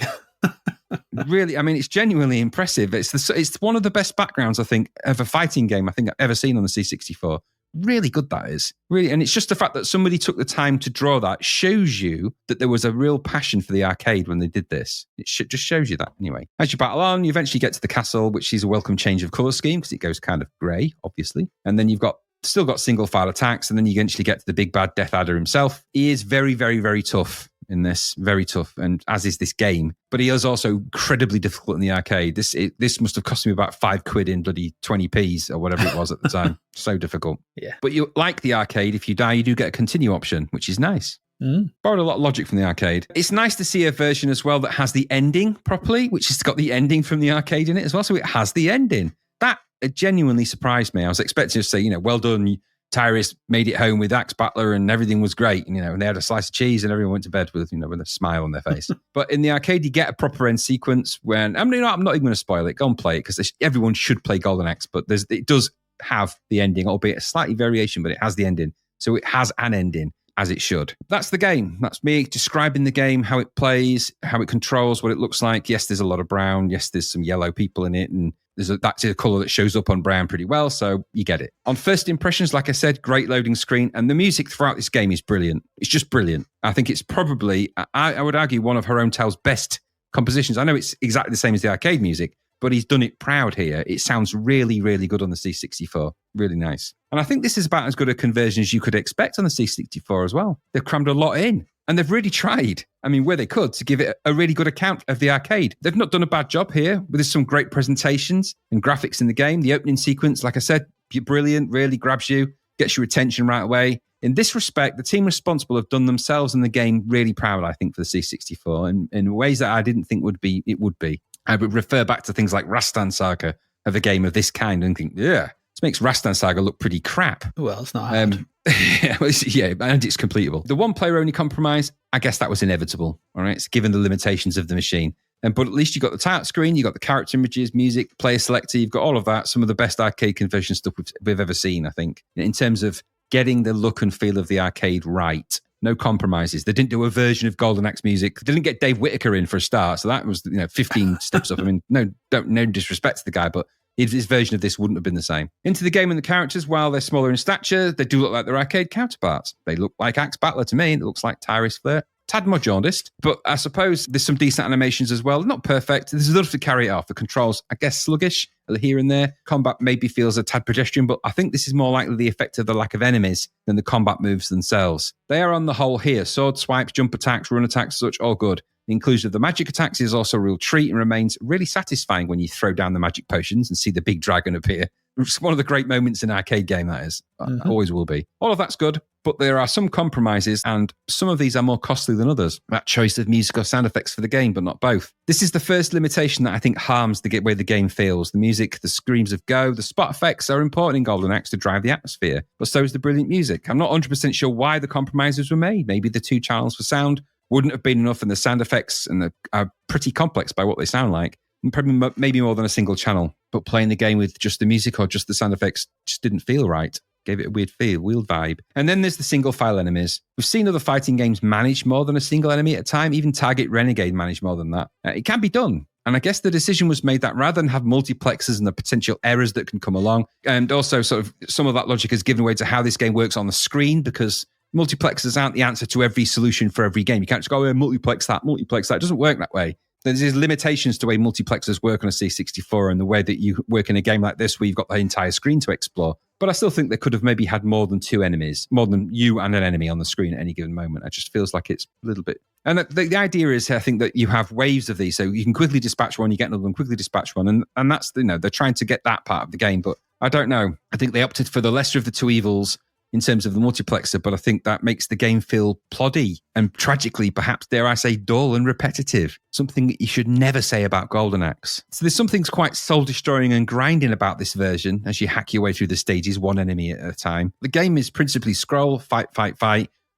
Really, it's genuinely impressive. It's one of the best backgrounds I think of a fighting game I think I've ever seen on the C64. Really good, that is. Really, and it's just the fact that somebody took the time to draw that shows you that there was a real passion for the arcade when they did this. It just shows you that anyway. As you battle on, you eventually get to the castle, which is a welcome change of colour scheme because it goes kind of grey, obviously. And then you've got Still got single file attacks, and then you eventually get to the big bad Death Adder himself. He is very, very, very tough in this, very tough, and as is this game. But he is also incredibly difficult in the arcade. This must have cost me about £5 in bloody 20p's or whatever it was at the time. So difficult. Yeah. But you like the arcade, if you die, you do get a continue option, which is nice. Borrowed a lot of logic from the arcade. It's nice to see a version as well that has the ending properly, which has got the ending from the arcade in it as well. So it has the ending. That genuinely surprised me. I was expecting to say, well done, Tyrus made it home with Axe Battler and everything was great, and they had a slice of cheese and everyone went to bed with, with a smile on their face. But in the arcade, you get a proper end sequence when, I'm not even going to spoil it. Go and play it because everyone should play Golden Axe, but it does have the ending, albeit a slightly variation, but it has the ending. So it has an ending, as it should. That's the game. That's me describing the game, how it plays, how it controls, what it looks like. Yes, there's a lot of brown. Yes, there's some yellow people in it, and that's a colour that shows up on brown pretty well, so you get it. On first impressions, like I said, great loading screen, and the music throughout this game is brilliant. It's just brilliant. I think it's probably, I would argue, one of Hiromu Tell's best compositions. I know it's exactly the same as the arcade music, but he's done it proud here. It sounds really, really good on the C64. Really nice. And I think this is about as good a conversion as you could expect on the C64 as well. They've crammed a lot in. And they've really tried, where they could, to give it a really good account of the arcade. They've not done a bad job here. There's some great presentations and graphics in the game. The opening sequence, like I said, brilliant, really grabs you, gets your attention right away. In this respect, the team responsible have done themselves and the game really proud, I think, for the C64, and in ways that I didn't think it would be. I would refer back to things like Rastan Saga of a game of this kind and think, yeah, this makes Rastan Saga look pretty crap. Well, it's not hard. Yeah, and it's completable. The one player only compromise, I guess that was inevitable. All right, it's given the limitations of the machine. But at least you got the title screen, you got the character images, music, player selector, you've got all of that. Some of the best arcade conversion stuff we've ever seen, I think, in terms of getting the look and feel of the arcade right. No compromises. They didn't do a version of Golden Axe music. They didn't get Dave Whittaker in for a start, so that was 15 steps up. No disrespect to the guy, but his version of this wouldn't have been the same. Into the game and the characters, while they're smaller in stature, they do look like their arcade counterparts. They look like Axe Battler to me. It looks like Tyrus Flair. Tad more jaundiced, but I suppose there's some decent animations as well. Not perfect. There's enough to carry it off. The controls, I guess, sluggish here and there. Combat maybe feels a tad pedestrian, but I think this is more likely the effect of the lack of enemies than the combat moves themselves. They are on the whole here. Sword swipes, jump attacks, run attacks, such, all good. The inclusion of the magic attacks is also a real treat and remains really satisfying when you throw down the magic potions and see the big dragon appear. It's one of the great moments in an arcade game, that is. Always will be. All of that's good, but there are some compromises, and some of these are more costly than others. That choice of music or sound effects for the game, but not both. This is the first limitation that I think harms the way the game feels. The music, the screams of go, the spot effects are important in Golden Axe to drive the atmosphere, but so is the brilliant music. I'm not 100% sure why the compromises were made. Maybe the 2 channels for sound wouldn't have been enough, and the sound effects are pretty complex by what they sound like. And probably maybe more than a single channel, but playing the game with just the music or just the sound effects just didn't feel right. Gave it a weird vibe. And then there's the single file enemies. We've seen other fighting games manage more than a single enemy at a time. Even Target Renegade managed more than that. It can be done. And I guess the decision was made that rather than have multiplexes and the potential errors that can come along, and also sort of some of that logic is given way to how this game works on the screen, because multiplexes aren't the answer to every solution for every game. You can't just go, multiplex that. It doesn't work that way. There's limitations to the way multiplexers work on a C64 and the way that you work in a game like this where you've got the entire screen to explore. But I still think they could have maybe had more than 2 enemies, more than you and an enemy on the screen at any given moment. It just feels like it's a little bit... And the idea is, I think, that you have waves of these, so you can quickly dispatch one, you get another one, quickly dispatch one, and that's, they're trying to get that part of the game, but I don't know. I think they opted for the lesser of the 2 evils in terms of the multiplexer, but I think that makes the game feel ploddy and tragically, perhaps, dare I say, dull and repetitive. Something that you should never say about Golden Axe. So there's some things quite soul-destroying and grinding about this version as you hack your way through the stages, 1 enemy at a time. The game is principally scroll, fight,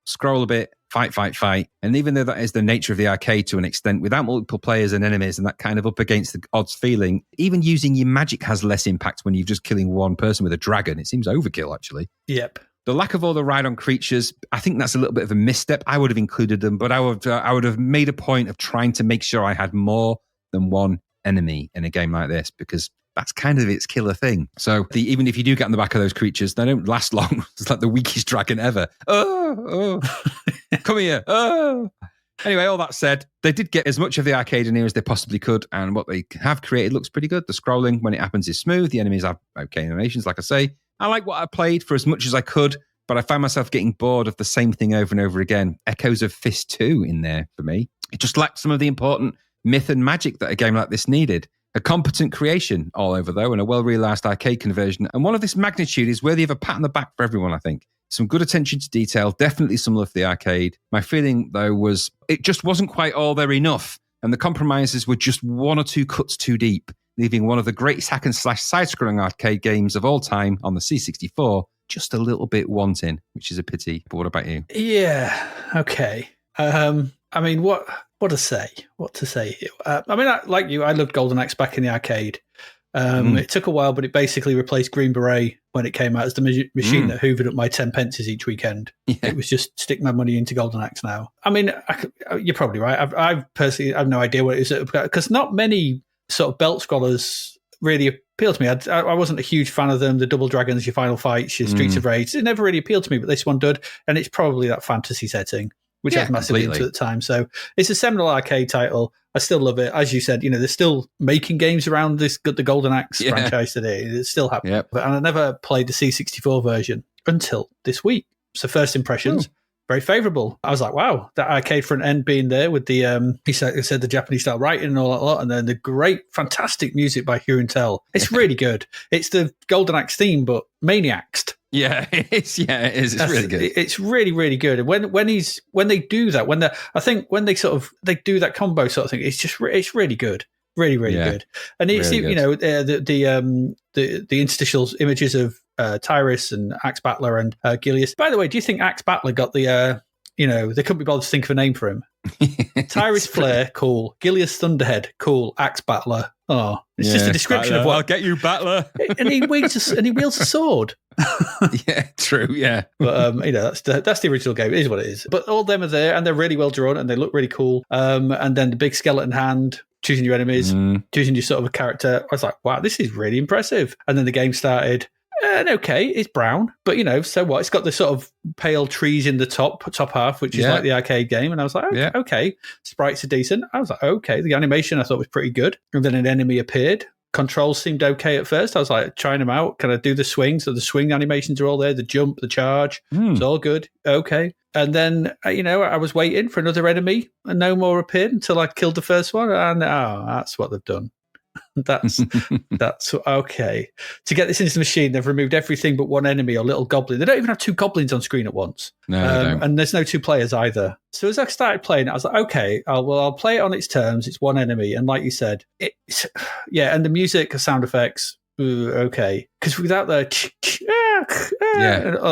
scroll a bit, fight. And even though that is the nature of the arcade to an extent, without multiple players and enemies and that kind of up against the odds feeling, even using your magic has less impact when you're just killing one person with a dragon. It seems overkill, actually. Yep. The lack of all the ride-on creatures, I think that's a little bit of a misstep. I would have included them, but I would have made a point of trying to make sure I had more than 1 enemy in a game like this, because that's kind of its killer thing. So even if you do get on the back of those creatures, they don't last long. It's like the weakest dragon ever. Oh, come here. Oh. Anyway, all that said, they did get as much of the arcade in here as they possibly could, and what they have created looks pretty good. The scrolling, when it happens, is smooth. The enemies have okay animations, like I say. I like what I played for as much as I could, but I found myself getting bored of the same thing over and over again. Echoes of Fist 2 in there for me. It just lacked some of the important myth and magic that a game like this needed. A competent creation all over, though, and a well-realised arcade conversion. And one of this magnitude is worthy of a pat on the back for everyone, I think. Some good attention to detail, definitely some love for the arcade. My feeling, though, was it just wasn't quite all there enough, and the compromises were just one or two cuts too deep, leaving one of the greatest hack-and-slash side-scrolling arcade games of all time on the C64 just a little bit wanting, which is a pity. But what about you? Yeah, okay. I mean, what to say? What to say here? I mean, like you, I loved Golden Axe back in the arcade. It took a while, but it basically replaced Green Beret when it came out as the machine that hoovered up my 10 pences each weekend. Yeah. It was just stick my money into Golden Axe now. I mean, you're probably right. I personally have no idea what it is because not many sort of belt scrollers really appealed to me. I wasn't a huge fan of them. The Double Dragons, your Final Fights, your Streets of Rage, it never really appealed to me, but this one did. And it's probably that fantasy setting, which I was massively into at the time. So it's a seminal arcade title. I still love it. As you said, they're still making games around the Golden Axe franchise today. It's still happening. Yep. And I never played the C64 version until this week. So first impressions, very favourable. I was like, wow, that arcade front end being there with the, he said the Japanese style writing and all that lot, and then the great, fantastic music by Hugh and Tell. It's really good. It's the Golden Axe theme, but maniaxed. Yeah, it is. Yeah, it is. It's really good. It's really, really good. And when they do that, when they do that combo sort of thing, it's really good. Really, really good. And it's really the interstitial images of Tyrus and Axe Battler and Gilius. By the way, do you think Axe Battler got the they couldn't be bothered to think of a name for him? Tyrus Flare, cool. Gilius Thunderhead, cool. Axe Battler. Oh, it's just a description Battler, of what I'll get you, Battler. and he wields a sword. Yeah, true. Yeah, but that's the original game. It is what it is. But all of them are there, and they're really well drawn, and they look really cool. And then the big skeleton hand, choosing your enemies, choosing your sort of a character. I was like, wow, this is really impressive. And then the game started. And okay, it's brown, but so what? It's got the sort of pale trees in the top half, which is like the arcade game. And I was like, okay, sprites are decent. I was like, okay, the animation I thought was pretty good. And then an enemy appeared. Controls seemed okay at first. I was like trying them out. Can I do the swing? So the swing animations are all there. The jump, the charge, it's all good. Okay. And then, I was waiting for another enemy and no more appeared until I killed the first one. And that's what they've done. That's okay. To get this into the machine, they've removed everything but one enemy or little goblin. They don't even have two goblins on screen at once. No, they don't. And there's no two players either. So as I started playing it, I was like, okay, I'll play it on its terms. It's one enemy, and like you said, and the music, the sound effects, okay, because without the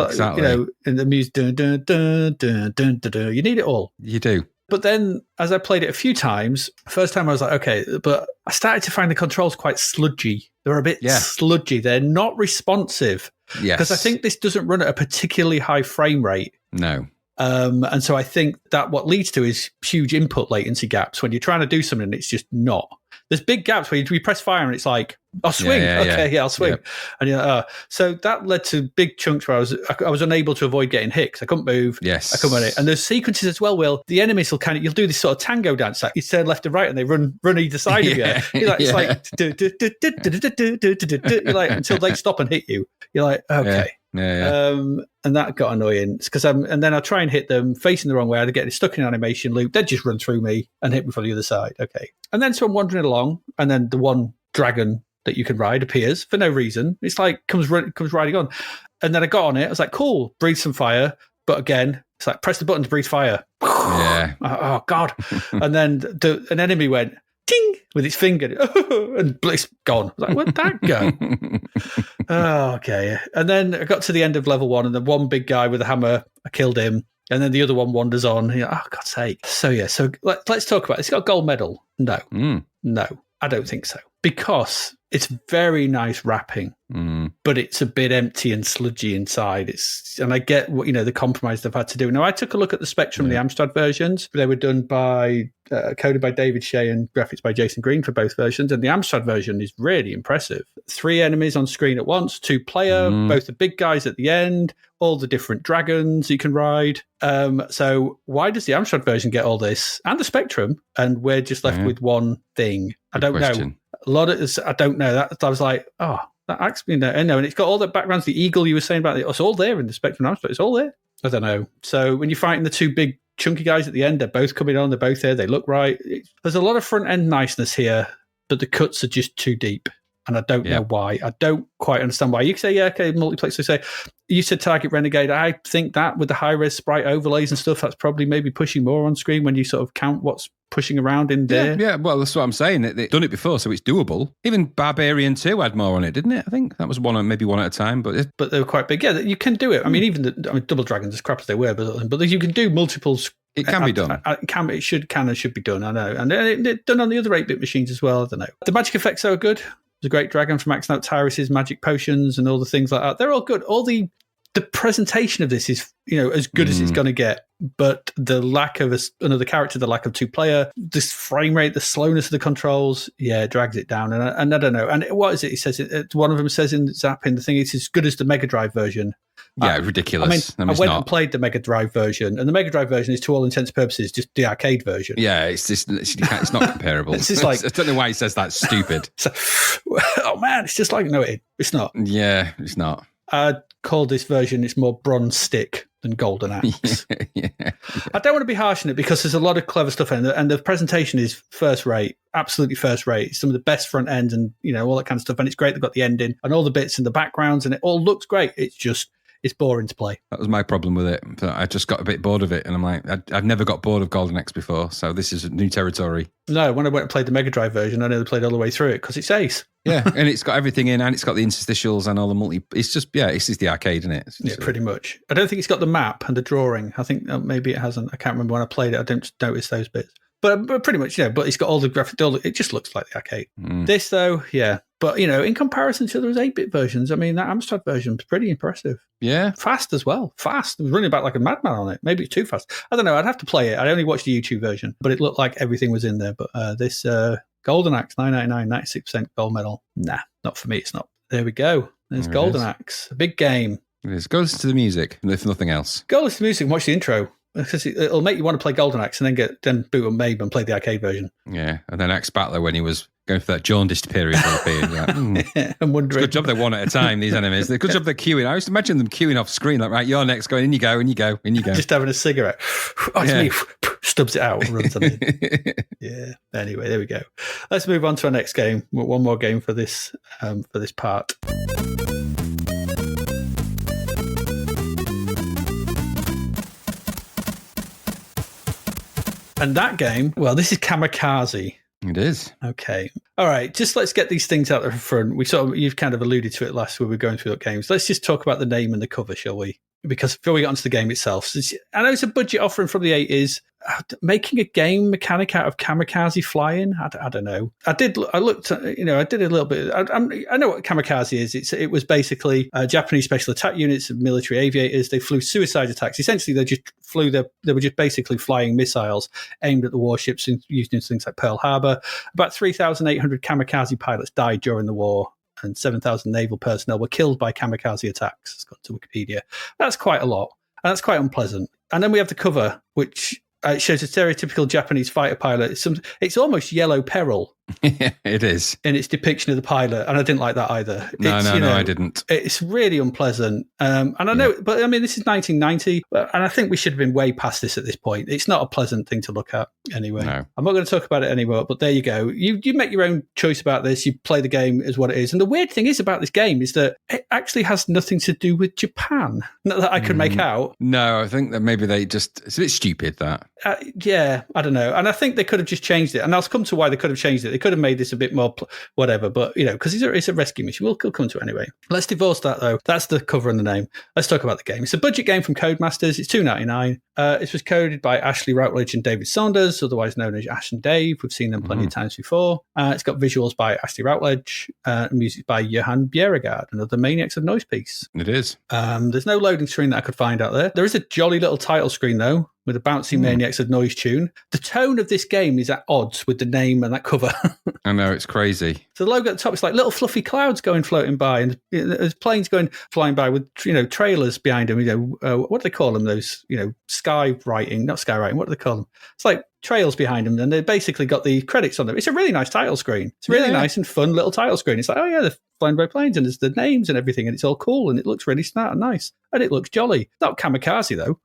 exactly. And the music, dun, dun, dun, dun, dun, dun, dun, you need it all. You do. But then, as I played it a few times, first time I was like, okay, but I started to find the controls quite sludgy. They're a bit sludgy. They're not responsive. Yes. Because I think this doesn't run at a particularly high frame rate. No. And so I think that what leads to is huge input latency gaps. When you're trying to do something, it's just not. There's big gaps where you press fire and it's like, I'll swing. I'll swing. Yep. And so that led to big chunks where I was unable to avoid getting hit because I couldn't move. Yes. I couldn't run it. And there's sequences as well where the enemies will you'll do this sort of tango dance. Like you turn left and right and they run either side of you. You're like, it's like, you're like, until they stop and hit you. You're like, okay. And that got annoying because and then I try and hit them facing the wrong way. I'd get stuck in an animation loop. They'd just run through me and hit me from the other side. Okay. And then so I'm wandering along, and then the one dragon that you can ride appears for no reason. It's like comes riding on, and then I got on it. I was like, cool, breathe some fire. But again, it's like press the button to breathe fire. Yeah. Oh God. And then an enemy went ting with its finger and it's gone. I was like, where'd that go? Okay. And then I got to the end of level 1, and the one big guy with a hammer, I killed him. And then the other one wanders on. You're like, oh, God's sake. So, so let's talk about it. It's got a gold medal. No. No, I don't think so. Because it's very nice wrapping, but it's a bit empty and sludgy inside. And I get what the compromise they've had to do. Now, I took a look at the Spectrum, the Amstrad versions. They were done by coded by David Shea and graphics by Jason Green for both versions. And the Amstrad version is really impressive. 3 enemies on screen at once, 2 player, both the big guys at the end, all the different dragons you can ride. So why does the Amstrad version get all this and the Spectrum, and we're just left with one thing? I don't know. A lot of this, I don't know. That I was like, oh, That actually, and it's got all the backgrounds. The eagle you were saying about it's all there in the Spectrum Arms, but it's all there. I don't know. So when you're fighting the two big chunky guys at the end, they're both coming on. They're both there. They look right. There's a lot of front end niceness here, but the cuts are just too deep. And I don't know why. I don't quite understand why. You can say, yeah, okay, multiplex. So you said Target Renegade. I think that with the high-res sprite overlays and stuff, that's probably maybe pushing more on screen when you sort of count what's pushing around in there. Yeah, well, that's what I'm saying. They've done it before, so it's doable. Even Barbarian 2 had more on it, didn't it? I think that was maybe one at a time. But they were quite big. Yeah, you can do it. I mean, even Double Dragons, as crap as they were, but you can do multiples. It can be done. It should be done, I know. And it's done on the other 8-bit machines as well, I don't know. The magic effects are good. The Great Dragon from maxing out Tyrus's magic potions and all the things like that. They're all good. All the presentation of this is, as good as it's going to get. But the lack of another character, the lack of 2-player, this frame rate, the slowness of the controls, it drags it down. And I don't know. And what is it? He says one of them says in Zapping, the thing is as good as the Mega Drive version. Yeah, ridiculous. I went and played the Mega Drive version, and the Mega Drive version is, to all intents and purposes, just the arcade version. Yeah, it's not comparable. It's just like, I don't know why he says that's stupid. Oh man, it's just like, no, it's not. Yeah, it's not. I'd call this version, it's more bronze stick than golden axe. Yeah. I don't want to be harsh on it because there's a lot of clever stuff in it, and the presentation is first rate, absolutely first rate. Some of the best front ends and all that kind of stuff, and it's great. They've got the ending and all the bits and the backgrounds, and it all looks great. It's boring to play. That was my problem with it. I just got a bit bored of it, and I'm like, I've never got bored of Golden Axe before, so this is new territory. No, when I went and played the Mega Drive version, I nearly played all the way through it because it's ace. Yeah, and it's got everything in, and it's got the interstitials and all the multi. It's just, it's just the arcade, isn't it? Yeah, pretty much. I don't think it's got the map and the drawing. I think maybe it hasn't. I can't remember when I played it. I don't notice those bits. But pretty much, but it's got all the graphics. It just looks like the arcade. This, though, yeah. But, in comparison to those 8-bit versions, I mean, that Amstrad version was pretty impressive. Yeah. Fast as well. Fast. It was running about like a madman on it. Maybe it's too fast. I don't know. I'd have to play it. I only watched the YouTube version, but it looked like everything was in there. But this Golden Axe, $9.99, 96% gold medal. Nah, not for me. It's not. There we go. There's Golden Axe. A big game. It is. Go listen to the music, if nothing else. Go listen to the music and watch the intro. Because it'll make you want to play Golden Axe and then boot on Mabe and play the arcade version. Yeah, and then Axe Battler when he was going for that jaundiced period. I'm wondering. It's a good job they're one at a time, these enemies. Good job they're queuing. I used to imagine them queuing off screen, like, right, you're next, going, in you go, in you go, in you go. Just having a cigarette. Oh, it's me. Stubs it out and runs on it. Yeah. Anyway, there we go. Let's move on to our next game. One more game for this part. And that game, well, this is Kamikaze. It is. Okay. All right. Just let's get these things out there front. You've kind of alluded to it last when we were going through the games. Let's just talk about the name and the cover, shall we? Because before we get onto the game itself, I know it's a budget offering from the 80s. Making a game mechanic out of kamikaze flying, I don't know. I did a little bit. I know what kamikaze is. It was basically Japanese special attack units of military aviators. They flew suicide attacks. Essentially, they were just basically flying missiles aimed at the warships and used in things like Pearl Harbor. About 3,800 kamikaze pilots died during the war, and 7,000 naval personnel were killed by kamikaze attacks. It's got to Wikipedia. That's quite a lot, and that's quite unpleasant. And then we have the cover, which it shows a stereotypical Japanese fighter pilot. It's almost Yellow Peril. It is. In its depiction of the pilot. And I didn't like that either. No, I didn't. It's really unpleasant. And I know, but I mean, this is 1990, and I think we should have been way past this at this point. It's not a pleasant thing to look at anyway. No. I'm not going to talk about it anymore, but there you go. You make your own choice about this. You play the game as what it is. And the weird thing is about this game is that it actually has nothing to do with Japan. Not that I could make out. No, I think that maybe it's a bit stupid, that. Yeah, I don't know. And I think they could have just changed it. And I'll come to why they could have changed it. They could have made this a bit more whatever, but because it's a rescue mission. We'll come to it anyway. Let's divorce that though. That's the cover and the name. Let's talk about the game. It's a budget game from Codemasters. It's $2.99. It was coded by Ashley Routledge and David Saunders, otherwise known as Ash and Dave. We've seen them plenty of times before. It's got visuals by Ashley Routledge, music by Johan Bjerregaard, another Maniacs of Noise piece. It is. There's no loading screen that I could find out there. There is a jolly little title screen though, with a bouncy Maniacs of Noise tune. The tone of this game is at odds with the name and that cover. I know, it's crazy. So the logo at the top is like little fluffy clouds floating by, and there's planes flying by with trailers behind them. What do they call them? Those not skywriting. What do they call them? It's like trails behind them, and they've basically got the credits on them. It's a really nice title screen. It's a really nice and fun little title screen. It's like, oh yeah, they're flying by planes, and there's the names and everything, and it's all cool, and it looks really smart and nice, and it looks jolly. Not Kamikaze though.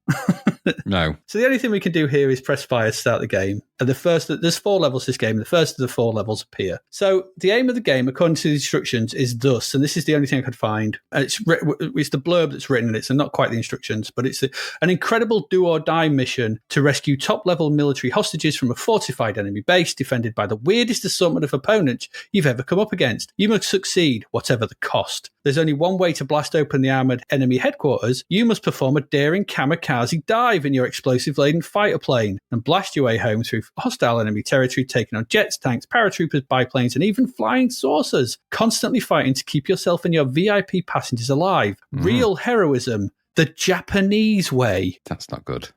No. So the only thing we can do here is press fire to start the game. And there's 4 levels to this game. The first of the 4 levels appear. So the aim of the game, according to the instructions, is thus, and this is the only thing I could find. It's the blurb that's written in it, so not quite the instructions, but it's an incredible do-or-die mission to rescue top-level military hostages from a fortified enemy base defended by the weirdest assortment of opponents you've ever come up against. You must succeed, whatever the cost. There's only one way to blast open the armoured enemy headquarters. You must perform a daring kamikaze dive in your explosive-laden fighter plane and blast your way home through hostile enemy territory, taking on jets, tanks, paratroopers, biplanes, and even flying saucers, constantly fighting to keep yourself and your VIP passengers alive. Real heroism, the Japanese way. That's not good.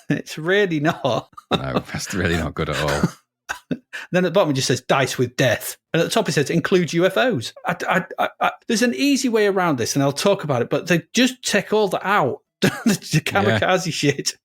It's really not. No, that's really not good at all. Then at the bottom it just says dice with death. And at the top it says include UFOs. There's an easy way around this, and I'll talk about it, but they just take all that out. The kamikaze shit.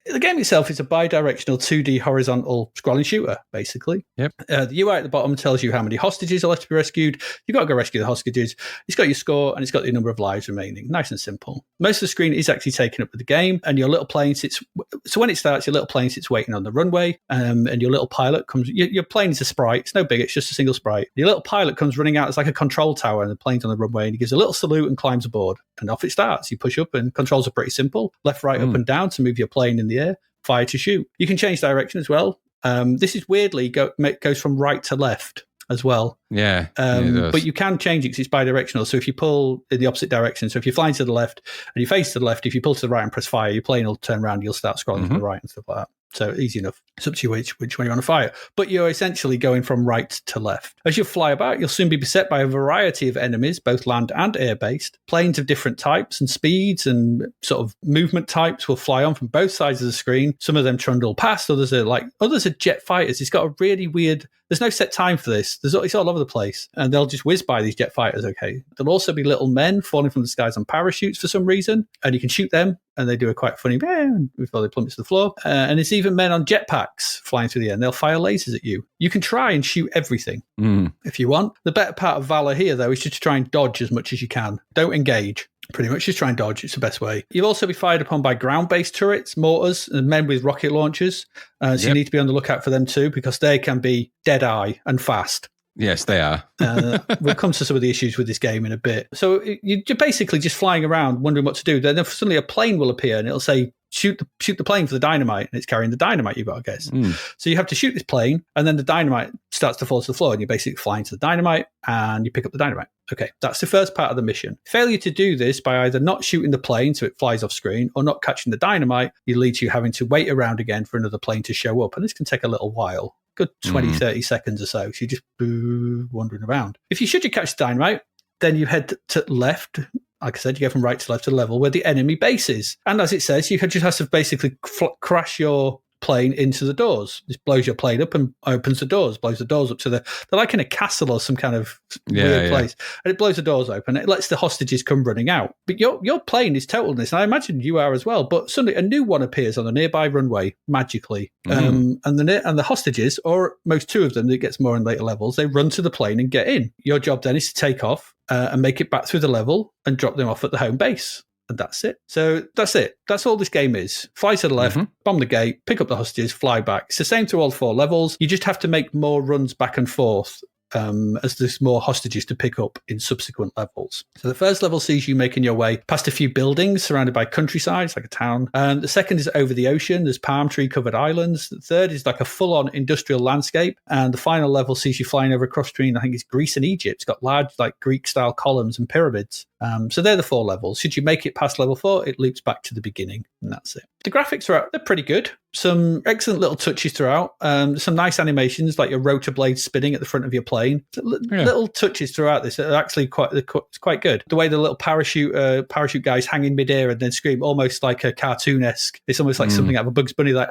The game itself is a bi-directional 2D horizontal scrolling shooter, basically. Yep. The UI at the bottom tells you how many hostages are left to be rescued. You've got to go rescue the hostages. It's got your score, and it's got the number of lives remaining. Nice and simple. Most of the screen is actually taken up with the game, and your little plane sits... So when it starts, your little plane sits waiting on the runway, and your little pilot comes... Your plane is a sprite. It's no big. It's just a single sprite. Your little pilot comes running out. It's like a control tower, and the plane's on the runway, and he gives a little salute and climbs aboard. And off it starts. You push up, and controls are pretty simple. Left, right, up, and down to move your plane in the air. Fire to shoot. You can change direction as well. This is weirdly goes from right to left as well. Yeah, it does. But you can change it because it's bi-directional. So if you pull in the opposite direction, so if you're flying to the left and you face to the left, if you pull to the right and press fire, your plane will turn around. You'll start scrolling to the right and stuff like that. So easy enough. It's up to you which way you want to fire. But you're essentially going from right to left. As you fly about, you'll soon be beset by a variety of enemies, both land and air-based. Planes of different types and speeds and sort of movement types will fly on from both sides of the screen. Some of them trundle past, others are jet fighters. It's got a really weird... There's no set time for this. It's all over the place. And they'll just whiz by these jet fighters, okay? There'll also be little men falling from the skies on parachutes for some reason. And you can shoot them. And they do a quite funny before they plummet to the floor. And it's even men on jetpacks flying through the air. And they'll fire lasers at you. You can try and shoot everything if you want. The better part of Valor here, though, is just to try and dodge as much as you can. Don't engage. Pretty much just try and dodge. It's the best way. You'll also be fired upon by ground-based turrets, mortars, and men with rocket launchers. So you need to be on the lookout for them too, because they can be dead-eye and fast. Yes, they are. We'll come to some of the issues with this game in a bit. So you're basically just flying around wondering what to do. Then suddenly a plane will appear and it'll say, shoot the plane for the dynamite, and it's carrying the dynamite, you've got to guess. So you have to shoot this plane, and then the dynamite starts to fall to the floor, and you're basically flying to the dynamite, and you pick up the dynamite. Okay, that's the first part of the mission. Failure to do this by either not shooting the plane so it flies off screen or not catching the dynamite, you lead to you having to wait around again for another plane to show up, and this can take a little while. Good 20, 30 seconds or so. So you're just wandering around. If you catch the dynamite, then you head to left. Like I said, you go from right to left to the level where the enemy base is. And as it says, you just have to basically crash your plane into the doors. This blows your plane up and opens the doors, blows the doors up to they're like in a castle or some kind of weird place. And it blows the doors open. It lets the hostages come running out. But your plane is total in this, and I imagine you are as well. But suddenly a new one appears on the nearby runway magically. And the hostages, or most two of them, that gets more in later levels, they run to the plane and get in. Your job then is to take off and make it back through the level and drop them off at the home base. And that's it. So that's it. That's all this game is. Fly to the left, bomb the gate, pick up the hostages, fly back. It's the same through all 4 levels. You just have to make more runs back and forth as there's more hostages to pick up in subsequent levels. So the first level sees you making your way past a few buildings surrounded by countryside, it's like a town. The second is over the ocean. There's palm tree covered islands. The third is like a full-on industrial landscape. And the final level sees you flying over a cross between, I think it's Greece and Egypt. It's got large like Greek-style columns and pyramids. So they're the 4 levels. Should you make it past level 4, it loops back to the beginning, and that's it. The graphics they're pretty good. Some excellent little touches throughout. Some nice animations, like your rotor blades spinning at the front of your plane. Little touches throughout this are actually quite good. The way the little parachute guys hang in midair and then scream, almost like a cartoon-esque. It's almost like something out of a Bugs Bunny, like,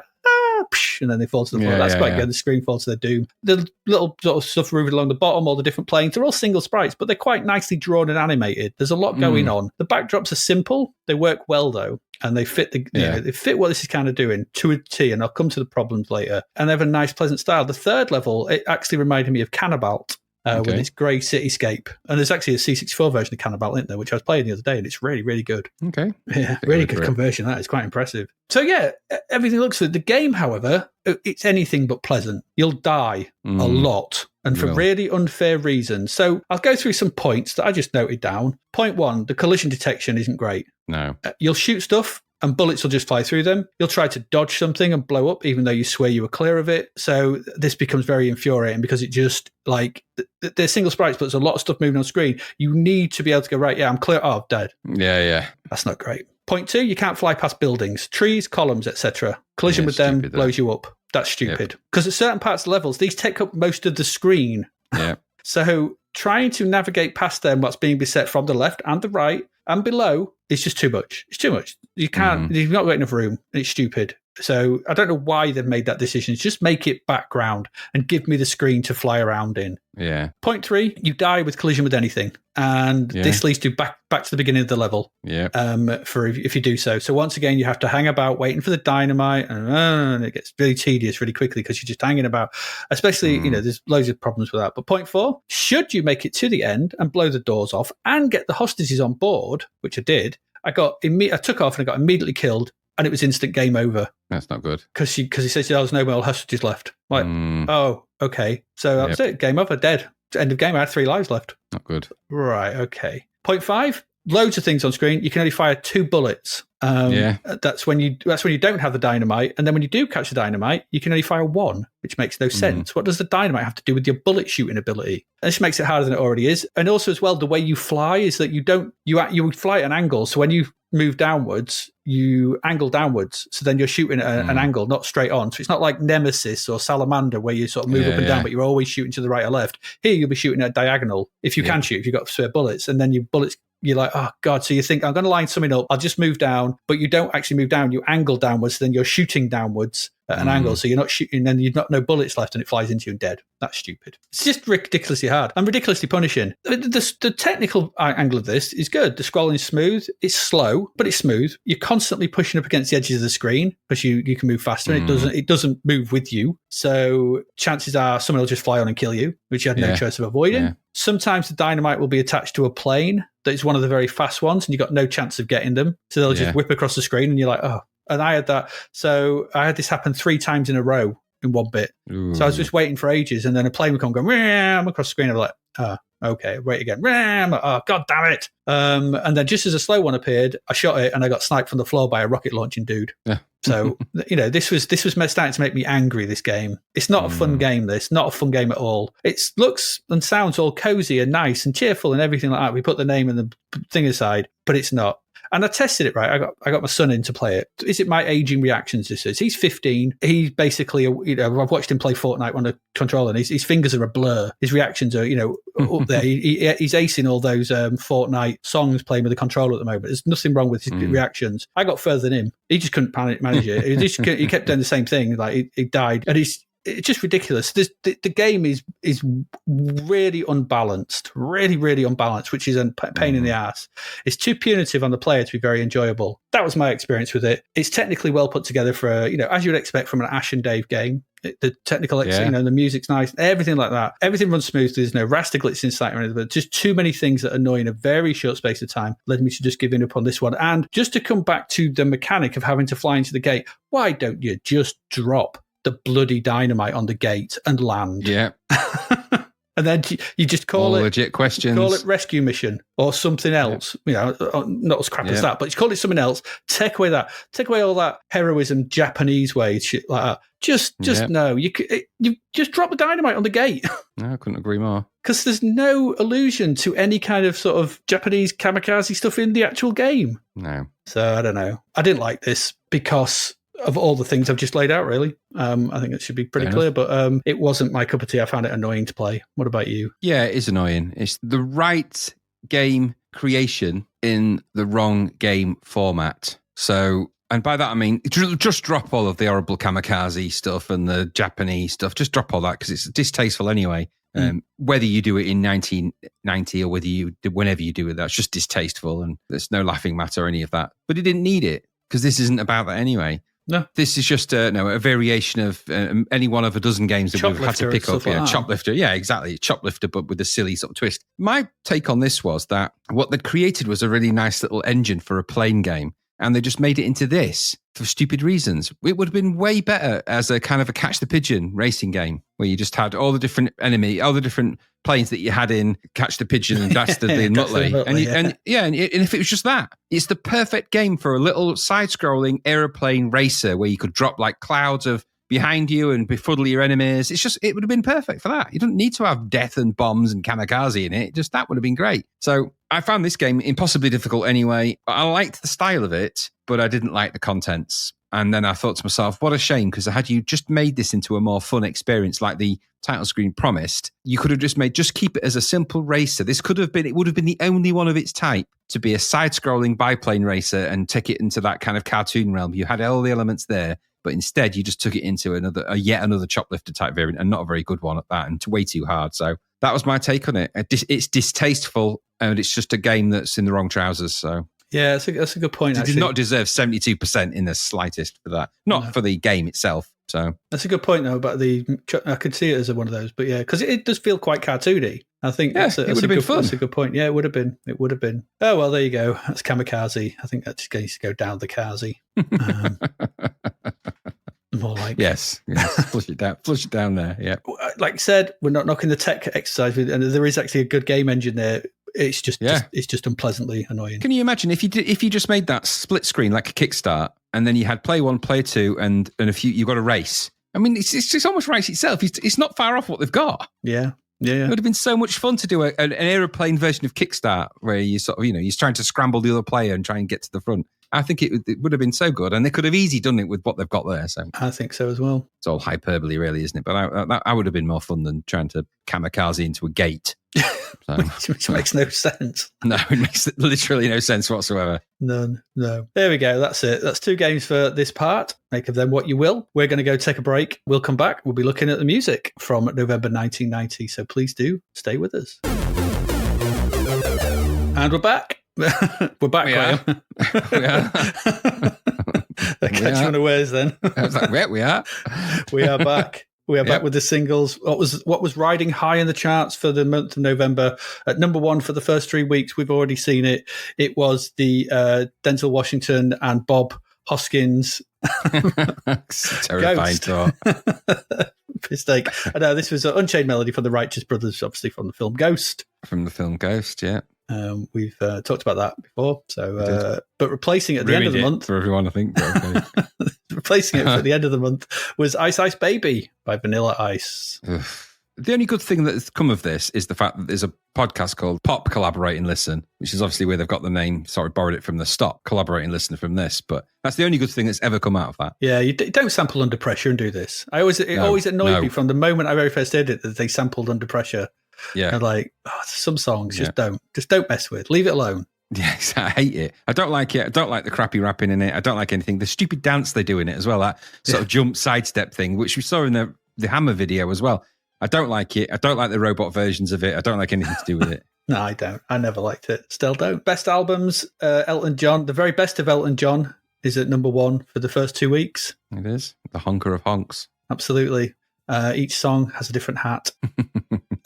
psh, and then they fall to the floor. Yeah, That's yeah, quite yeah. good. The screen falls to their doom. The little sort of stuff moving along the bottom, all the different planes, they're all single sprites, but they're quite nicely drawn and animated. There's a lot going on. The backdrops are simple. They work well, though. And they fit they fit what this is kind of doing to a T, and I'll come to the problems later. And they have a nice, pleasant style. The third level, it actually reminded me of Cannibalt. With its grey cityscape. And there's actually a C64 version of Cannibal, isn't there, which I was playing the other day, and it's really, really good. Okay. Yeah, really good conversion. That is quite impressive. So, yeah, everything looks good. The game, however, it's anything but pleasant. You'll die a lot, and for really unfair reasons. So I'll go through some points that I just noted down. Point 1, the collision detection isn't great. No. You'll shoot stuff, and bullets will just fly through them. You'll try to dodge something and blow up, even though you swear you were clear of it. So this becomes very infuriating because it just, like, they're single sprites, but there's a lot of stuff moving on screen. You need to be able to go, right, yeah, I'm clear. Oh, I'm dead. Yeah. That's not great. Point 2, you can't fly past buildings, trees, columns, etc. Collision with them blows you up. That's stupid. Because at certain parts of the levels, these take up most of the screen. Yeah. So trying to navigate past them, what's being beset from the left and the right and below, is just too much. It's too much. You can't, you've not got enough room. It's stupid. So I don't know why they've made that decision. Just make it background and give me the screen to fly around in. Yeah. Point 3, you die with collision with anything. And this leads to back to the beginning of the level. Yeah. For if you do so. So once again, you have to hang about waiting for the dynamite, and it gets really tedious really quickly because you're just hanging about. Especially, there's loads of problems with that. But point 4, should you make it to the end and blow the doors off and get the hostages on board, which I did, I took off and I got immediately killed, and it was instant game over. That's not good. Because he says there was no more hostages left. Like, oh, okay. So that was it. Game over. Dead. End of game. I had 3 lives left. Not good. Right. Okay. Point 5. Loads of things on screen. You can only fire 2 bullets. That's when you don't have the dynamite, and then when you do catch the dynamite, you can only fire 1, which makes no sense. What does the dynamite have to do with your bullet shooting ability? And this makes it harder than it already is. And also, as well, the way you fly is that you fly at an angle. So when you move downwards, you angle downwards. So then you're shooting at an angle, not straight on. So it's not like Nemesis or Salamander where you sort of move up and down, but you're always shooting to the right or left. Here, you'll be shooting at a diagonal if you can shoot, if you've got spare bullets, and then your bullets. You're like, oh, God. So you think, I'm going to line something up. I'll just move down. But you don't actually move down. You angle downwards. So then you're shooting downwards at an angle. So you're not shooting. Then you've got no bullets left and it flies into you and dead. That's stupid. It's just ridiculously hard and ridiculously punishing. The technical angle of this is good. The scrolling is smooth. It's slow, but it's smooth. You're constantly pushing up against the edges of the screen because you can move faster. And it doesn't move with you. So chances are someone will just fly on and kill you, which you had no choice of avoiding. Yeah. Sometimes the dynamite will be attached to a plane that is one of the very fast ones, and you've got no chance of getting them. So they'll just whip across the screen, and you're like, oh. And I had that. So I had this happen 3 times in a row in one bit. Ooh. So I was just waiting for ages, and then a plane would come going, ram, across the screen. I'm like, oh, okay, wait again. Ram, oh, God damn it. And then just as a slow one appeared, I shot it, and I got sniped from the floor by a rocket launching dude. Yeah. So, this was starting to make me angry, this game. It's not a fun game, this. Not a fun game at all. It looks and sounds all cozy and nice and cheerful and everything like that. We put the name and the thing aside, but it's not. And I tested it, right? I got my son in to play it. Is it my aging reactions this is? He's 15. He's basically, I've watched him play Fortnite on the controller, and his fingers are a blur. His reactions are, up there. He's acing all those Fortnite songs playing with the controller at the moment. There's nothing wrong with his reactions. I got further than him. He just couldn't manage it. He kept doing the same thing. Like he died. And it's just ridiculous. The game is really unbalanced, really, really unbalanced, which is a pain in the ass. It's too punitive on the player to be very enjoyable. That was my experience with it. It's technically well put together for, as you would expect from an Ash and Dave game. The technical, the music's nice, everything like that. Everything runs smoothly. There's no raster glitch in sight or anything, but just too many things that annoy in a very short space of time led me to just giving up on this one. And just to come back to the mechanic of having to fly into the gate, why don't you just drop the bloody dynamite on the gate and land? Yeah. And then you just call it legit questions. Call it rescue mission or something else. Not as crap as that, but you call it something else. Take away all that heroism Japanese way, shit like that. Just no. You just drop the dynamite on the gate. No, I couldn't agree more. Because there's no allusion to any kind of sort of Japanese kamikaze stuff in the actual game. No. So I don't know. I didn't like this because of all the things I've just laid out, really. I think it should be pretty clear, but it wasn't my cup of tea. I found it annoying to play. What about you? Yeah, it is annoying. It's the right game creation in the wrong game format. So And by that, I mean, just drop all of the horrible Kamikaze stuff and the Japanese stuff. Just drop all that because it's distasteful anyway. Whether you do it in 1990 or whenever you do it, that's just distasteful and there's no laughing matter or any of that. But it didn't need it because this isn't about that anyway. No. This is just a variation of any one of a dozen games that we've had to pick up. Yeah, Choplifter. Yeah, exactly. Choplifter, but with a silly sort of twist. My take on this was that what they'd created was a really nice little engine for a plane game. And they just made it into this for stupid reasons. It would have been way better as a kind of a catch the pigeon racing game where you just had all the different all the different planes that you had in Catch the Pigeon and Dastardly and Muttley. And if it was just that, it's the perfect game for a little side-scrolling aeroplane racer where you could drop like clouds of behind you and befuddle your enemies. It would have been perfect for that. You don't need to have death and bombs and Kamikaze in it. Just that would have been great. So I found this game impossibly difficult anyway. I liked the style of it, but I didn't like the contents. And then I thought to myself, what a shame, because had you just made this into a more fun experience like the title screen promised, you could have just keep it as a simple racer. It would have been the only one of its type to be a side-scrolling biplane racer and take it into that kind of cartoon realm. You had all the elements there, but instead you just took it into yet another Choplifter type variant, and not a very good one at that, and way too hard. So that was my take on it. It's distasteful, and it's just a game that's in the wrong trousers. So yeah, that's a good point. It did not deserve 72% in the slightest for that. Not for the game itself. So that's a good point though about I could see it as one of those, but yeah, because it does feel quite cartoony. I think it would have been fun. That's a good point. Yeah, it would have been. It would have been. Oh well, there you go. That's Kamikaze. I think that just needs to go down the Kazi. More like yes, flush it down there. Yeah, like I said, we're not knocking the tech exercise, and there is actually a good game engine there. It's just unpleasantly annoying. Can you imagine if you just made that split screen like a Kickstart, and then you had play 1, play 2, and a few, you got a race. I mean, it's almost race itself. It's not far off what they've got. Yeah. It would have been so much fun to do an aeroplane version of Kickstart where you sort of, you're trying to scramble the other player and try and get to the front. I think it would have been so good, and they could have easily done it with what they've got there. So I think so as well. It's all hyperbole, really, isn't it? But I would have been more fun than trying to Kamikaze into a gate. So, which makes no sense. No, it makes literally no sense whatsoever. None. No. There we go. That's it. That's 2 games for this part. Make of them what you will. We're going to go take a break. We'll come back. We'll be looking at the music from November 1990. So please do stay with us. And we're back. We're back, Graham. We are. They catch you unawares then. I was like, we are. We are back. We are back with the singles. What was riding high in the charts for the month of November? At number 1 for the first 3 weeks, we've already seen it. It was the Denzel Washington and Bob Hoskins. Terrifying thought. Mistake. I know this was an Unchained Melody from the Righteous Brothers, obviously from the film Ghost. From the film Ghost, yeah. We've talked about that before. So, but replacing it at the end of the month for everyone, I think. But okay. Replacing it at the end of the month was Ice Ice Baby by Vanilla Ice. The only good thing that's come of this is the fact that there's a podcast called Pop Collaborate and Listen, which is obviously where they've got the name, borrowed it from the Stop Collaborate and Listen from this. But that's the only good thing that's ever come out of that. Yeah, you don't sample under pressure and do this. It always annoyed me from the moment I very first did it that they sampled under pressure. Yeah. And some songs just don't mess with. Leave it alone. Yes, I hate it. I don't like it. I don't like the crappy rapping in it. I don't like anything. The stupid dance they do in it as well, that sort of jump sidestep thing, which we saw in the Hammer video as well. I don't like it. I don't like the robot versions of it. I don't like anything to do with it. No, I don't. I never liked it. Still don't. Best albums, Elton John. The very best of Elton John is at number 1 for the first 2 weeks. It is. The honker of honks. Absolutely. Each song has a different hat.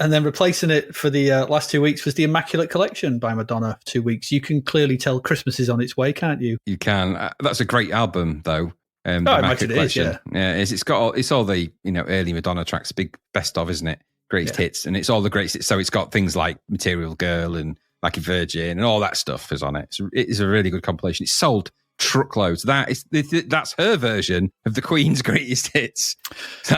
And then replacing it for the last 2 weeks was the Immaculate Collection by Madonna for 2 weeks. You can clearly tell Christmas is on its way, can't you? You can. That's a great album, though. I imagine it is, yeah. It's all the early Madonna tracks, big best of, isn't it? Greatest hits, and it's all the great hits. So it's got things like Material Girl and Like a Virgin and all that stuff is on it. It is a really good compilation. It's sold truckloads. That's her version of the Queen's greatest hits.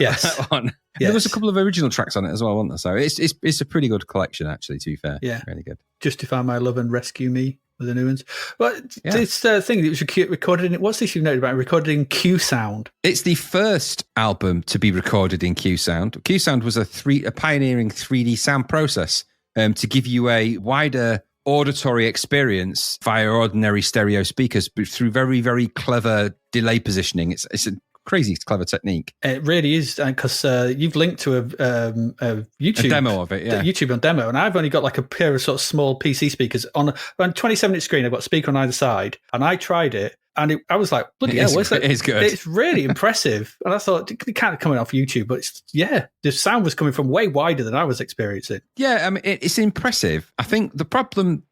Yes. That one. Yes. There was a couple of original tracks on it as well, wasn't there? So it's a pretty good collection, actually, to be fair. Yeah. Really good. Justify My Love and Rescue Me were the new ones. But this thing that was recorded in, what's this you've noted about? Recorded in Q Sound. It's the first album to be recorded in Q Sound. Q Sound was a pioneering 3D sound process to give you a wider auditory experience via ordinary stereo speakers, but through very, very clever delay positioning. It's a crazy clever technique. It really is, because you've linked to a YouTube A demo of it, yeah. YouTube on demo, and I've only got like a pair of sort of small PC speakers on a 27-inch screen. I've got a speaker on either side, and I tried it, and I was like, bloody hell, what's that? It is good. It's really impressive. And I thought, it can't come off YouTube, but the sound was coming from way wider than I was experiencing. Yeah, I mean, it's impressive. I think the problem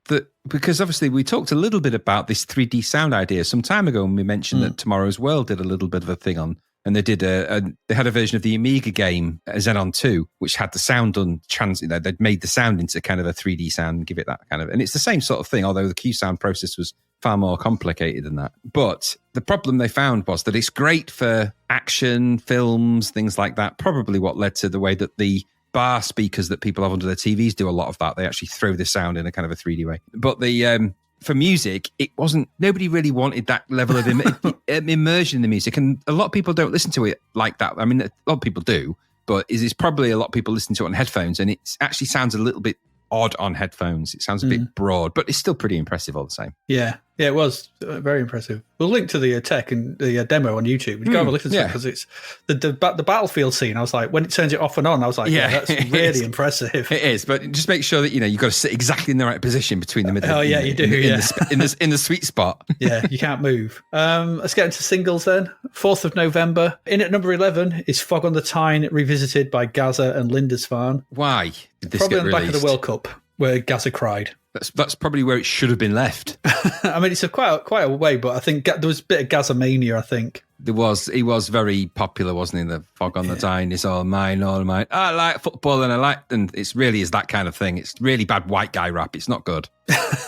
because obviously we talked a little bit about this 3D sound idea some time ago, and we mentioned that Tomorrow's World did a little bit of a thing on, and they did they had a version of the Amiga game, Xenon 2, which had the sound on they'd made the sound into kind of a 3D sound and give it that kind of, and it's the same sort of thing, although the Q sound process was far more complicated than that. But the problem they found was that it's great for action, films, things like that. Probably what led to the way that the bar speakers that people have under their TVs do a lot of that. They actually throw the sound in a kind of a 3D way. But the for music, it wasn't, nobody really wanted that level of immersion in the music. And a lot of people don't listen to it like that. I mean, a lot of people do, but it's probably a lot of people listen to it on headphones, and it actually sounds a little bit odd on headphones. It sounds a bit broad, but it's still pretty impressive all the same. Yeah, it was very impressive. We'll link to the tech and the demo on YouTube. You go have a listen to it, because it's the battlefield scene. I was like, when it turns it off and on, I was like, yeah, that's really impressive. It is, but just make sure that you've got to sit exactly in the right position between the middle. Oh yeah, you do. In the sweet spot. Yeah, you can't move. Let's get into singles then. 4th of November. In at number 11 is Fog on the Tyne, revisited by Gaza and Lindisfarne. Why did this probably get on the back released? of the World Cup, where Gaza cried. That's probably where it should have been left. I mean, it's quite a way, but I think there was a bit of Gaza mania, I think. He was very popular, wasn't he? The Fog on the Tyne is all mine, all mine. I like football, and it's really is that kind of thing. It's really bad white guy rap. It's not good.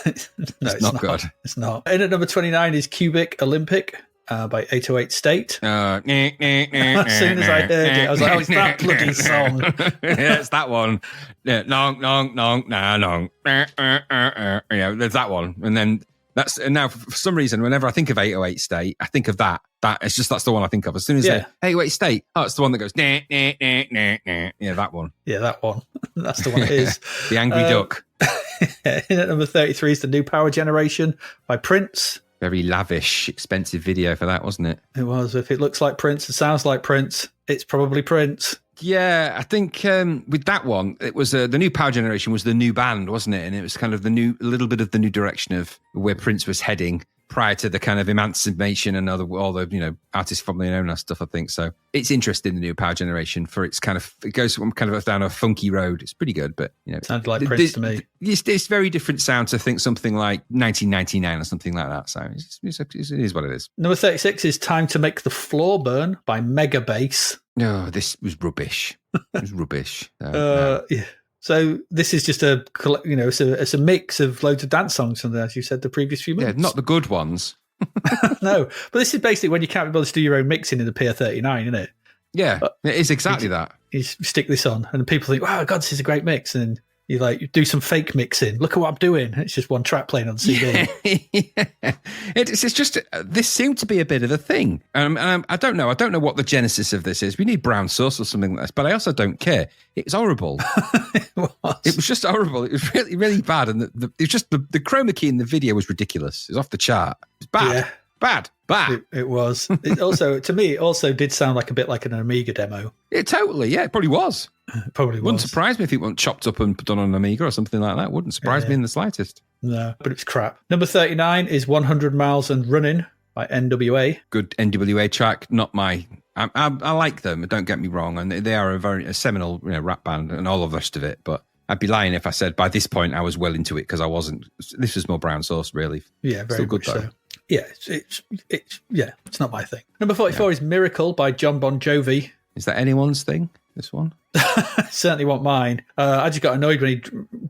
It's not good. It's not. In at number 29 is Cubic Olympic by 808 State. As soon as I heard it, I was like, oh, it's that bloody song. Yeah, it's that one. Yeah, nong, nong, nong, nah, nong. Yeah, there's that one. And then and now for some reason, whenever I think of 808 State, I think of that. That's the one I think of. As soon as 808 State, it's the one that goes, nah, nah, nah, nah, nah. Yeah, that one. Yeah, that one. That's the one it is. The Angry Duck. In at number 33 is The New Power Generation by Prince. Very lavish, expensive video for that, wasn't it? It was. If it looks like Prince, it sounds like Prince, it's probably Prince. Yeah, I think with that one, it was the New Power Generation was the new band, wasn't it? And it was kind of a little bit of the new direction of where Prince was heading prior to the kind of emancipation and all the artists formerly known as stuff, I think. So it's interesting, the New Power Generation, for it goes kind of down a funky road. It's pretty good, but sounds like Prince to me. It's very different sound to think something like 1999 or something like that. So it is what it is. Number 36 is Time to Make the Floor Burn by Mega Bass. No, this was rubbish. It was rubbish. No. Yeah. So this is just it's a mix of loads of dance songs, and as you said, the previous few months. Yeah, not the good ones. No, but this is basically when you can't be bothered to do your own mixing in the PR39, isn't it? Yeah, it is exactly that. You stick this on, and people think, "Wow, God, this is a great mix," and you do some fake mixing. Look at what I'm doing. It's just one track playing on the CD. Yeah. It's just, this seemed to be a bit of a thing. And I don't know. I don't know what the genesis of this is. We need brown sauce or something like this, but I also don't care. It's horrible. It was just horrible. It was really, really bad. And it was just the chroma key in the video was ridiculous. It was off the chart. It was bad. Yeah. Bad. It was. It also, to me, it also did sound like a bit like an Amiga demo. It probably was. It probably was. Wouldn't surprise me if it wasn't chopped up and done on an Amiga or something like that. Wouldn't surprise me in the slightest. No, but it's crap. Number 39 is 100 Miles and Running by NWA. Good NWA track. Not my... I like them, don't get me wrong, and they are a seminal rap band and all of the rest of it, but I'd be lying if I said by this point I was well into it, because I wasn't. This was more brown sauce, really. Yeah, very Still good though. So. Yeah, it's not my thing. Number 44 is Miracle by John Bon Jovi. Is that anyone's thing, this one? Certainly want mine. I just got annoyed when he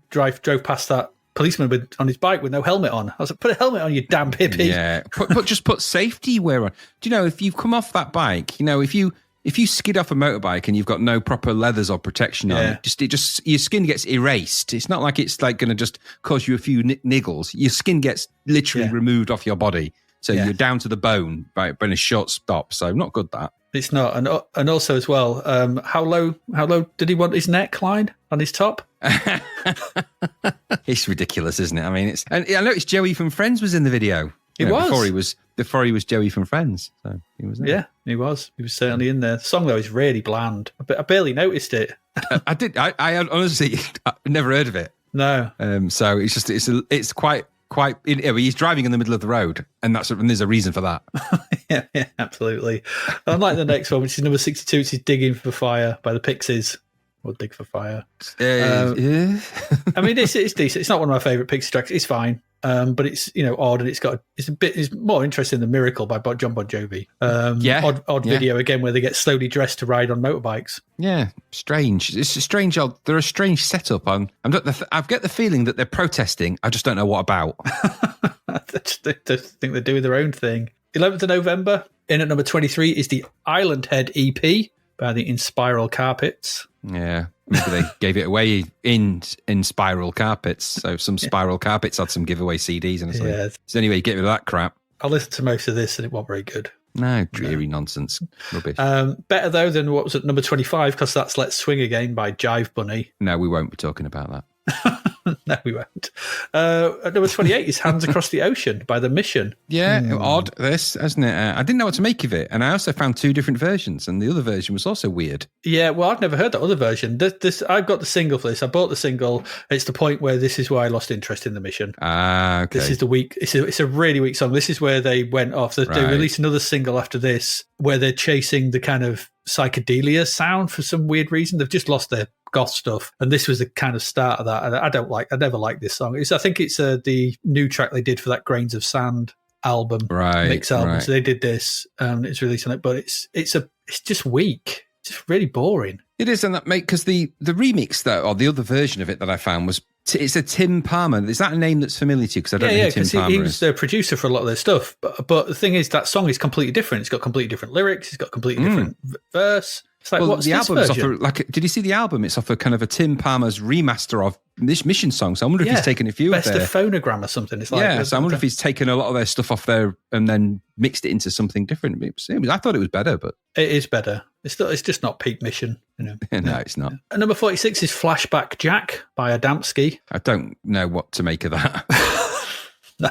drove past that policeman on his bike with no helmet on. I was like, put a helmet on, you damn hippie. Yeah, just put safety wear on. Do you know, if you've come off that bike, if you skid off a motorbike and you've got no proper leathers or protection on, it just your skin gets erased. It's not like it's like going to just cause you a few niggles. Your skin gets literally removed off your body. So Yeah. you're down to the bone by in a short stop. So not good, that. It's not. And also as well, how low did he want his neckline on his top? It's ridiculous, isn't it? I mean, and I noticed Joey from Friends was in the video. He was. Before he was Joey from Friends. So he was there. Yeah, he was. He was certainly in there. The song, though, is really bland. I barely noticed it. I did. I honestly I never heard of it. No. So it's quite. He's driving in the middle of the road, and there's a reason for that. yeah, absolutely. Unlike the next one, which is number 62, which is Digging for Fire by the Pixies. Or Dig for Fire. Yeah. I mean, it's decent. It's not one of my favourite Pixie tracks. It's fine. But it's odd, and it's more interesting than Miracle by John Bon Jovi. Odd video again where they get slowly dressed to ride on motorbikes. Yeah, strange. It's a strange. They're a strange setup. I get the feeling that they're protesting. I just don't know what about. I just think they're doing their own thing. 11th of November, in at number 23 is the Island Head EP by the In Spiral Carpets. Yeah, maybe they gave it away in Spiral Carpets. So some Spiral Carpets had some giveaway CDs and it's like, so anyway, get rid of that crap. I listened to most of this and it wasn't very good. No, dreary nonsense. Rubbish. Better though than what was at number 25 because that's Let's Swing Again by Jive Bunny. No, we won't be talking about that. No, we won't. At number 28 is Hands Across the Ocean by The Mission. Yeah, odd, this, isn't it? I didn't know what to make of it. And I also found two different versions, and the other version was also weird. Yeah, well, I've never heard that other version. I've got the single for this. I bought the single. It's the point where this is why I lost interest in The Mission. Ah, okay. This is the week. It's a really weak song. This is where they went off. They released another single after this where they're chasing the kind of psychedelia sound for some weird reason. They've just lost their goth stuff, and this was the kind of start of that. And I never liked this song. I think it's the new track they did for that Grains of Sand album, mix album. Right. So they did this, and it's released on it, but it's just weak. It's just really boring. It is, and that because the remix or the other version of it that I found was it's a Tim Palmer. Is that a name that's familiar to you? Because I don't know who Tim Palmer he was the producer for a lot of their stuff. But the thing is, that song is completely different. It's got completely different lyrics. It's got completely different verse. It's like, what's the this album's version? off did you see the album? It's off a kind of a Tim Palmer's remaster of this Mission song. So I wonder if he's taken a few Best of their... of Phonogram or something. It's like, so I wonder if he's taken a lot of their stuff off there and then mixed it into something different. I thought it was better, but... It is better. It's just not peak Mission. No, it's not. And number 46 is Flashback Jack by Adamski. I don't know what to make of that. No,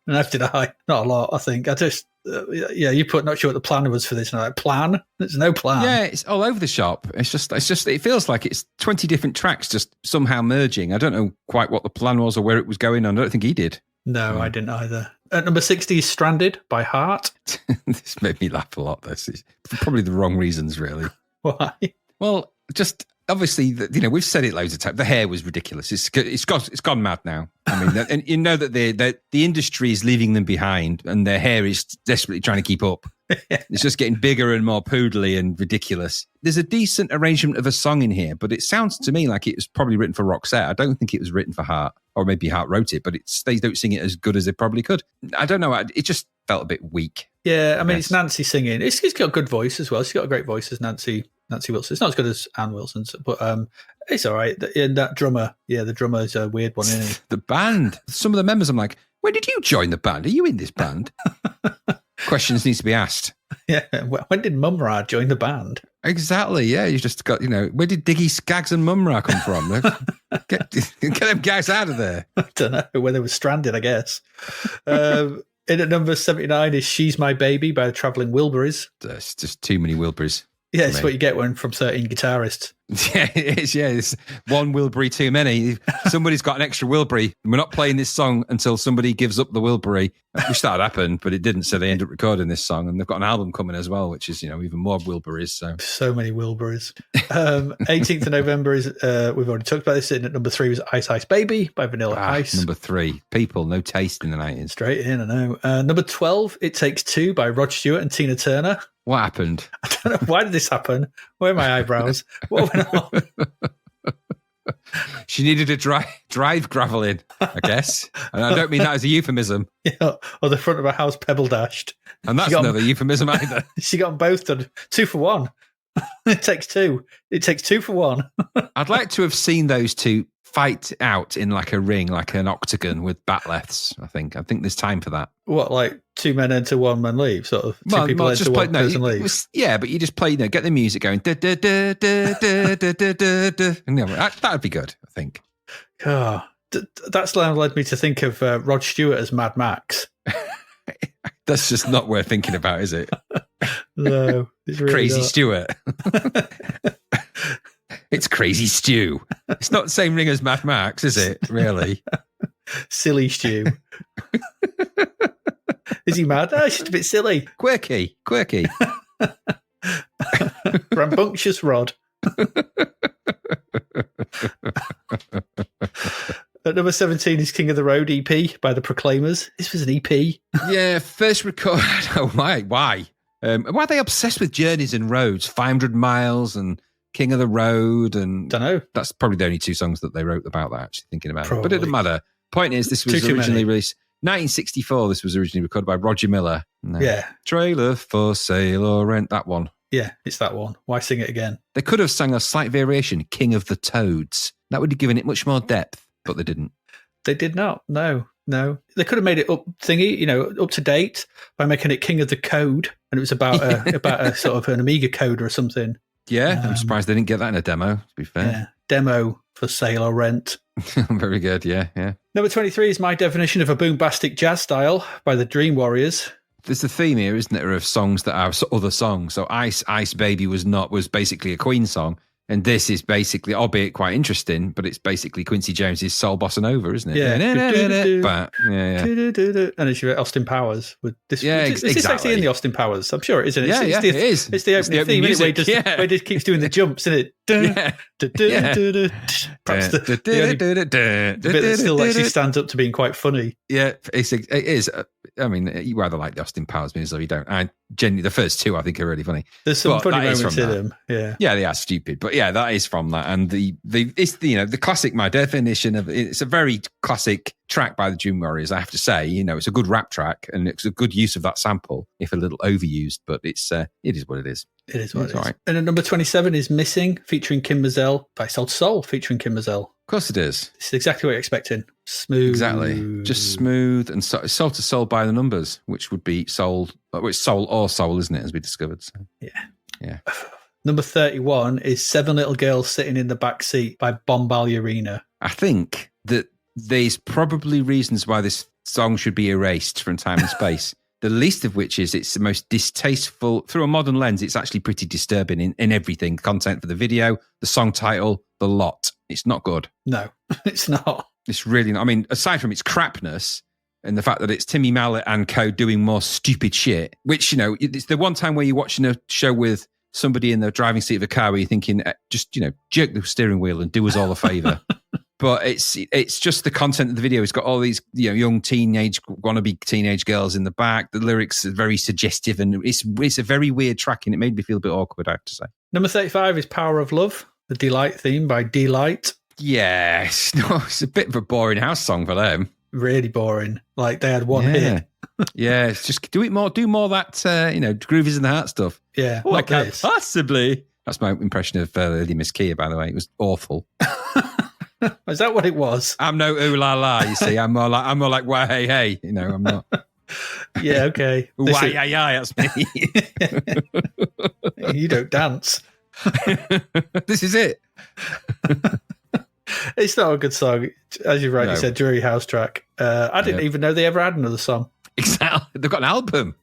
neither did I. Not a lot, I think. I just... you put not sure what the plan was for this. And I'm like, plan? There's no plan. Yeah, it's all over the shop. It's just. It feels like it's 20 different tracks just somehow merging. I don't know quite what the plan was or where it was going on. I don't think he did. No, I didn't either. At number 60 is Stranded by Heart. This made me laugh a lot. This is for probably the wrong reasons, really. Why? Well, just obviously, we've said it loads of times. The hair was ridiculous. It's gone mad now. I mean, and you know that the industry is leaving them behind, and their hair is desperately trying to keep up. It's just getting bigger and more poodly and ridiculous. There's a decent arrangement of a song in here, but it sounds to me like it was probably written for Roxette. I don't think it was written for Hart, or maybe Hart wrote it, but they don't sing it as good as they probably could. I don't know. It just felt a bit weak. Yeah, I mean, it's Nancy singing. She's got a good voice as well. She's got a great voice as Nancy Wilson. It's not as good as Ann Wilson's, but it's all right. And that drummer, the drummer is a weird one, isn't he? The band. Some of the members, I'm like, when did you join the band? Are you in this band? Questions need to be asked. Yeah. When did Mumra join the band? Exactly. Yeah. You just got, where did Diggy, Skaggs and Mumra come from? Get them guys out of there. I don't know. Where they were stranded, I guess. In at number 79 is She's My Baby by the Travelling Wilburys. There's just too many Wilburys. Yeah, it's what you get from 13 guitarists. Yeah, it is. Yeah, it's one Wilbury too many. Somebody's got an extra Wilbury. We're not playing this song until somebody gives up the Wilbury. Which that happened, but it didn't. So they ended up recording this song, and they've got an album coming as well, which is even more Wilburys. So many Wilburys. 18th of November is we've already talked about this. In at number 3 was Ice Ice Baby by Vanilla Ice. Number 3, people, no taste in the 90s. Straight in, I know. Number 12, It Takes Two by Rod Stewart and Tina Turner. What happened? I don't know. Why did this happen? Where are my eyebrows? What went on? She needed a drive gravel in, I guess. And I don't mean that as a euphemism. Yeah, or the front of her house pebble dashed. And that's another euphemism either. She got them both done. 2 for 1. It takes two. It takes 2 for 1. I'd like to have seen those two fight out in like a ring, like an octagon with batleths. I think there's time for that. What, like 2 men enter, 1 man leave, sort of? Two people enter, just play, one person leave. Yeah, but you just play, get the music going. Da, da, da, da, da, da, da, da, da. And, that would be good, I think. Oh, that's led me to think of Rod Stewart as Mad Max. That's just not worth thinking about, is it? No, it's really Crazy not. Stewart. It's Crazy Stew. It's not the same ring as Mad Max, is it? Really? Silly Stew. Is he mad? Oh, it's just a bit silly. Quirky. Rambunctious Rod. At number 17 is King of the Road EP by the Proclaimers. This was an EP. Yeah, first record. Oh, why? Why are they obsessed with journeys and roads? 500 miles and King of the Road, and Don't know. that's probably the only 2 songs that they wrote about that. Actually, thinking about it, Probably. but it doesn't matter. Point is, this was Too originally many. released 1964. This was originally recorded by Roger Miller. No. Yeah. Trailer for sale or rent. That one. Yeah, it's that one. Why sing it again? They could have sang a slight variation, King of the Toads. That would have given it much more depth, but they didn't. They did not. No. They could have made it up to date by making it King of the Code, and it was about a sort of an Amiga code or something. Yeah, I'm surprised they didn't get that in a demo, to be fair. Yeah, demo for sale or rent. Very good, yeah. Number 23 is my definition of a boombastic jazz style by the Dream Warriors. There's a theme here, isn't there, of songs that are other songs. So Ice Baby was basically a Queen song. And this is basically, albeit quite interesting, but it's basically Quincy Jones's Soul Bossa Nova, isn't it? Yeah. Yeah. And it's Austin Powers. With this, Yeah, is this actually in the Austin Powers? I'm sure it is. Isn't it? Yeah, It's it is. It's the opening theme, isn't it? Where he just keeps doing the jumps, isn't it? Yeah. Perhaps the only bit that still actually stands up to being quite funny. Yeah, it is. I mean, you either like the Austin Powers movies or you don't. And genuinely, the first 2 I think are really funny. There's some But funny that is moments from in that. them. Yeah. Yeah, they are stupid, but yeah, that is from that. And the classic. My definition of it's a very classic track by the Dream Warriors. I have to say, it's a good rap track and it's a good use of that sample, if a little overused. But it is what it is. It is what It's it is. all right. And at number 27 is Missing, featuring Kim Mazel by Soul to Soul, featuring Kim Mazel. Of course, it is. This is exactly what you're expecting. Smooth. Exactly, just smooth and soul to soul by the numbers, which would be soul. It's soul or soul, isn't it? As we discovered. So. Yeah. Number 31 is Seven Little Girls Sitting in the Back Seat by Bombalurina. I think that there's probably reasons why this song should be erased from time and space. The least of which is it's the most distasteful, through a modern lens, it's actually pretty disturbing in everything. Content for the video, the song title, the lot. It's not good. No, it's not. It's really not. I mean, aside from its crapness and the fact that it's Timmy Mallet and co doing more stupid shit, which, it's the one time where you're watching a show with somebody in the driving seat of a car where you're thinking, just, jerk the steering wheel and do us all a favour. But it's just the content of the video. It's got all these young wannabe teenage girls in the back. The lyrics are very suggestive, and it's a very weird track, and it made me feel a bit awkward, I have to say. Number 35 is Power of Love, the Delight theme by Delight. Yes, no, it's a bit of a boring house song for them. Really boring. Like they had one hit. Yeah, it's just do more of that, Groove is in the Heart stuff. Yeah, Oh, I like can't this. possibly. That's my impression of Lady Miss Kia, by the way. It was awful. Is that what it was? I'm no ooh la la, you see. I'm more like why hey hey. I'm not. Yeah, okay. Why yeah yeah, that's me. You don't dance. This is it. It's not a good song. As you rightly No. said, Drury House track. I didn't even know they ever had another song. Exactly. They've got an album.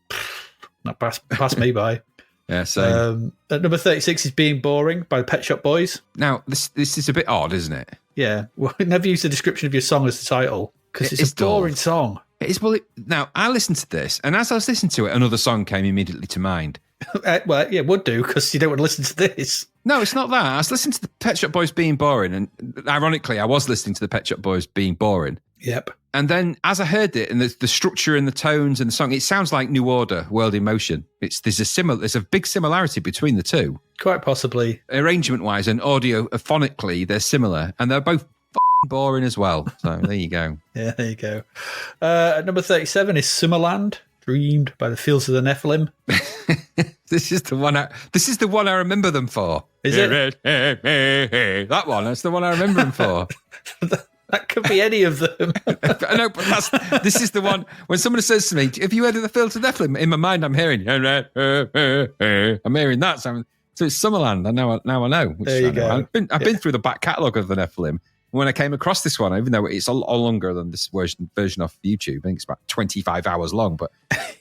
Not passed me by. Yeah, so At number 36 is Being Boring by the Pet Shop Boys. now this is a bit odd, isn't it? Yeah. Well, never use the description of your song as the title because It it's is a boring dull. song. It is now I listened to this, and as I was listening to it, another song came immediately to mind. Well, yeah, it would do because you don't want to listen to this. No, it's not that. I was listening to the Pet Shop Boys Being Boring, and ironically, I was listening to the Pet Shop Boys Being Boring. Yep. And then as I heard it, and the structure and the tones and the song, it sounds like New Order, World in Motion. There's a big similarity between the two. Quite possibly. Arrangement-wise and phonically, they're similar, and they're both f***ing boring as well. So there you go. Yeah, there you go. At number 37 is Summerland, Dreamed by the Fields of the Nephilim. This is the one. This is the one I remember them for. Is it? That one. That's the one I remember them for. That could be any of them. I know, but this is the one. When someone says to me, "Have you heard of the Filter Nephilim?" In my mind, I'm hearing that sound. So it's Summerland. Now I know. There you go. I've been through the back catalogue of the Nephilim. When I came across this one, even though it's a lot longer than this version off YouTube, I think it's about 25 hours long, but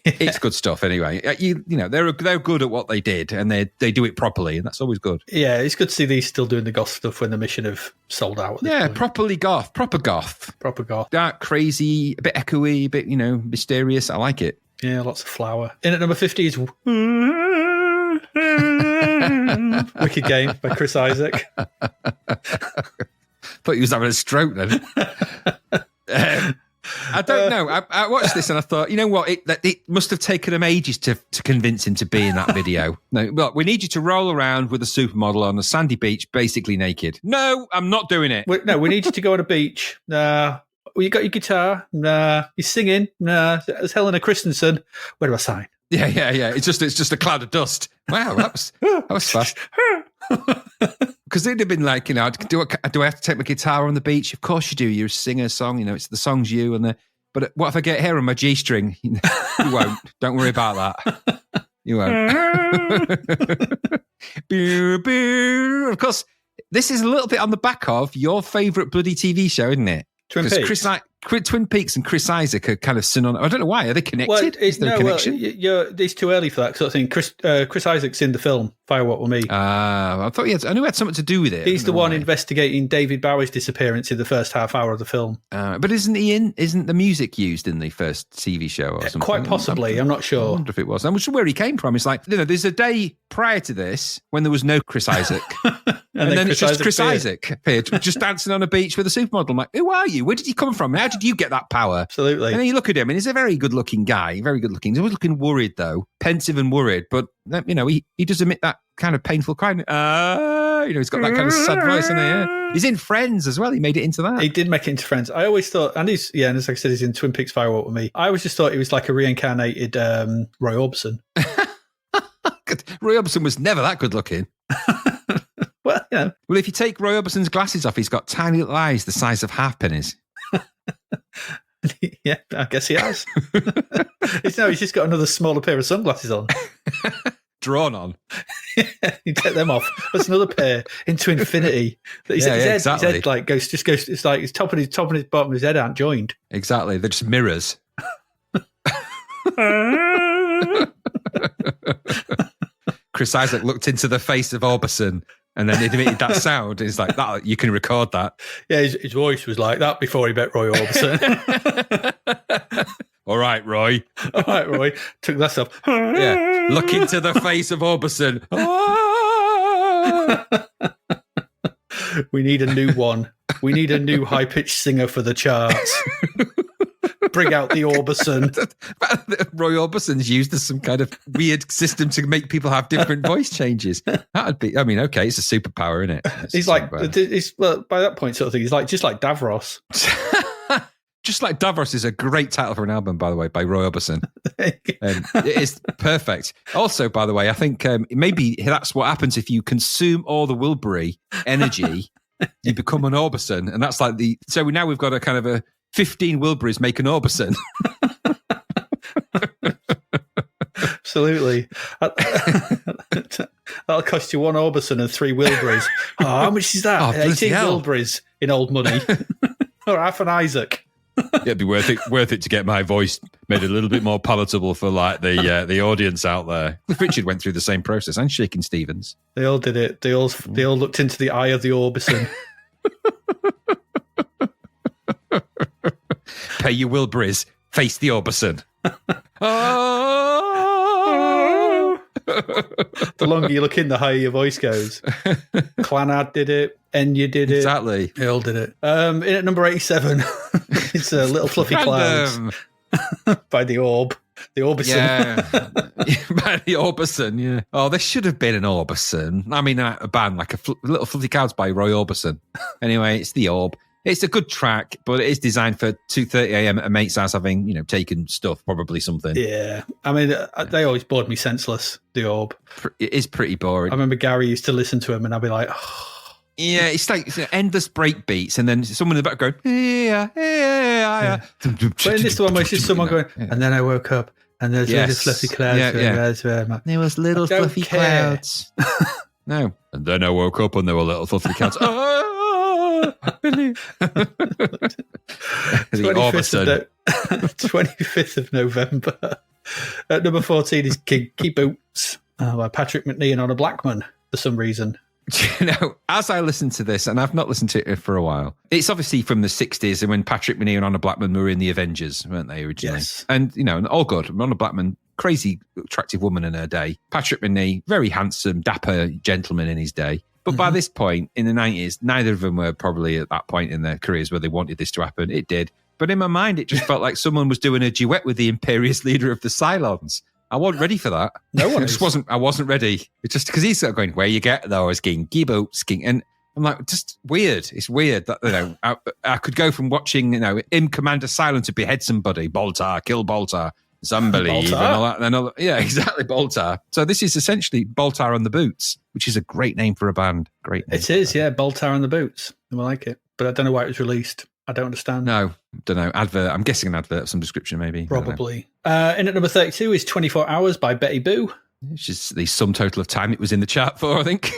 it's good stuff anyway. You know, they're good at what they did, and they do it properly, and that's always good. Yeah, it's good to see these still doing the goth stuff when the Mission have sold out. Yeah, point. proper goth. Proper goth. Dark, crazy, a bit echoey, a bit, mysterious. I like it. Yeah, lots of flower. In at number 50 is Wicked Game by Chris Isaac. Thought he was having a stroke then. I don't know. I watched this and I thought, you know what? It must have taken him ages to convince him to be in that video. No, well, we need you to roll around with a supermodel on a sandy beach, basically naked. No, I'm not doing it. We need you to go on a beach. Well, you got your guitar. You're singing. It's Helena Christensen. Where do I sign? Yeah. It's just a cloud of dust. Wow, that was fast. Because they'd have been like, do I have to take my guitar on the beach? Of course you do. You're a singer song, it's the song's you. But what if I get here on my G-string? You won't. Don't worry about that. You won't. Of course, this is a little bit on the back of your favourite bloody TV show, isn't it? Twin Peaks. Twin Peaks and Chris Isaac are kind of synonymous. I don't know why. Are they connected? Well, is there a connection? It's too early for that sort of thing. Chris Isaac's in the film Fire What With Me. I thought I knew it had something to do with it. He's the one investigating David Bowie's disappearance in the first half hour of the film. But isn't the music used in the first TV show or something? Quite possibly. I'm not sure. I wonder if it was. I'm not sure where he came from. It's like, there's a day prior to this when there was no Chris Isaac. and then it's just Chris Isaac appeared, just dancing on a beach with a supermodel. I'm like, who are you? Where did you come from? How did you get that power? Absolutely. And then you look at him, and he's a very good-looking guy. Very good-looking. He's always looking worried, though. Pensive and worried. But, he does emit that kind of painful crying. He's got that kind of sad voice, isn't he? Yeah. He's in Friends as well. He made it into that. He did make it into Friends. I always thought, and as like I said, he's in Twin Peaks Fire What With Me. I always just thought he was like a reincarnated Roy Orbison. Roy Orbison was never that good-looking. Well, Well, if you take Roy Orbison's glasses off, he's got tiny little eyes the size of half pennies. Yeah, I guess he has. He's just got another smaller pair of sunglasses on. Drawn on. You take them off. That's another pair into infinity. His head like goes. It's like his top and his bottom of his head aren't joined. Exactly. They're just mirrors. Chris Isaac looked into the face of Orbison and then emitted that sound. It's like that. You can record that. Yeah, his voice was like that before he met Roy Orbison. All right, Roy. Took that off. Yeah. Look into the face of Orbison. We need a new one. We need a new high-pitched singer for the charts. Bring out the Orbison. Roy Orbison's used as some kind of weird system to make people have different voice changes. That'd be, okay, it's a superpower, isn't it? He's like, by that point, sort of thing, he's like just like Davros. Just Like Davros is a great title for an album, by the way, by Roy Orbison. It is perfect. Also, by the way, I think maybe that's what happens if you consume all the Wilbury energy. You become an Orbison, and that's like so now we've got a kind of a 15 Wilburys make an Orbison. Absolutely. That'll cost you one Orbison and 3 Wilburys. Oh, how much is that? 18 Wilburys in old money. Or half an Isaac. It'd be worth it to get my voice made a little bit more palatable for like the audience out there. Cliff Richard went through the same process, and Shakin' Stevens. They all did it. They all looked into the eye of the Orbison. Pay your Wilburys, face the Orbison. The longer you look in, the higher your voice goes. Clanad did it. Enya did it. Exactly. They all did it. In at number 87, it's Little Fluffy Clouds by the Orb. The Orbison. Yeah. By the Orbison, yeah. Oh, there should have been an Orbison. I mean, a band like Little Fluffy Clouds by Roy Orbison. Anyway, it's the Orb. It's a good track, but it is designed for 2:30 a.m. at a mate's house, having taken stuff, probably something. Yeah, I mean, they always bored me senseless. The Orb. It is pretty boring. I remember Gary used to listen to him, and I'd be like, oh. Yeah, it's like endless break beats, and then someone in the back going, yeah. But in this one, where it's just someone going, and then I woke up, and there's little fluffy clouds. There was little fluffy clouds. No. And then I woke up, and there were little fluffy clouds. 25th of November. At number 14 is Kinky Boots by Patrick McNee and Honor Blackman for some reason. As I listen to this, and I've not listened to it for a while, it's obviously from the 60s and when Patrick McNee and Honor Blackman were in the Avengers, weren't they, originally? Yes. And, all good. Honor Blackman, crazy attractive woman in her day. Patrick McNee, very handsome, dapper gentleman in his day. But by this point, in the 90s, neither of them were probably at that point in their careers where they wanted this to happen. It did. But in my mind, it just felt like someone was doing a duet with the imperious leader of the Cylons. I wasn't ready for that. No one I wasn't ready. It's just because he's sort of going, where you get those kinky boots, and I'm like, just weird. It's weird that I could go from watching in Commander Silent to behead somebody, Boltar, kill Boltar, Zombie, and all that. And all, yeah, exactly, Boltar. So this is essentially Boltar on the Boots, which is a great name for a band. Great. Name it is, yeah, Boltar on the Boots. I like it, but I don't know why it was released. I don't understand. No, don't know. Advert. I'm guessing an advert of some description, maybe. Probably. In at number 32 is 24 Hours by Betty Boo. Which is the sum total of time it was in the chart for, I think.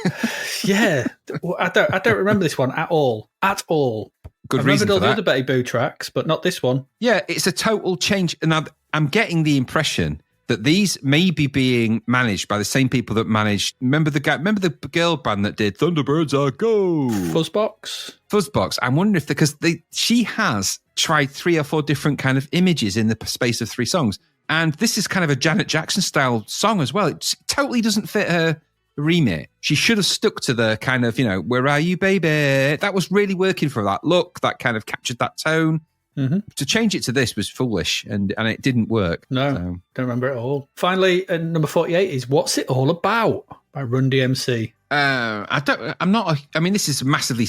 Yeah. Well, I don't remember this one at all. At all. Good I reason remembered for all that. the other Betty Boo tracks, but not this one. Yeah, it's a total change. And I'm getting the impression that these may be being managed by the same people that managed. Remember the girl band that did Thunderbirds Are Go? Fuzzbox. I'm wondering if because she has tried 3 or 4 different kind of images in the space of 3 songs, and this is kind of a Janet Jackson style song as well. It totally doesn't fit her remit. She should have stuck to the kind of where are you, baby? That was really working for that look. That kind of captured that tone. Mm-hmm. To change it to this was foolish, and it didn't work. No, don't remember it all. Finally, at number 48 is What's It All About by Run DMC. This is massively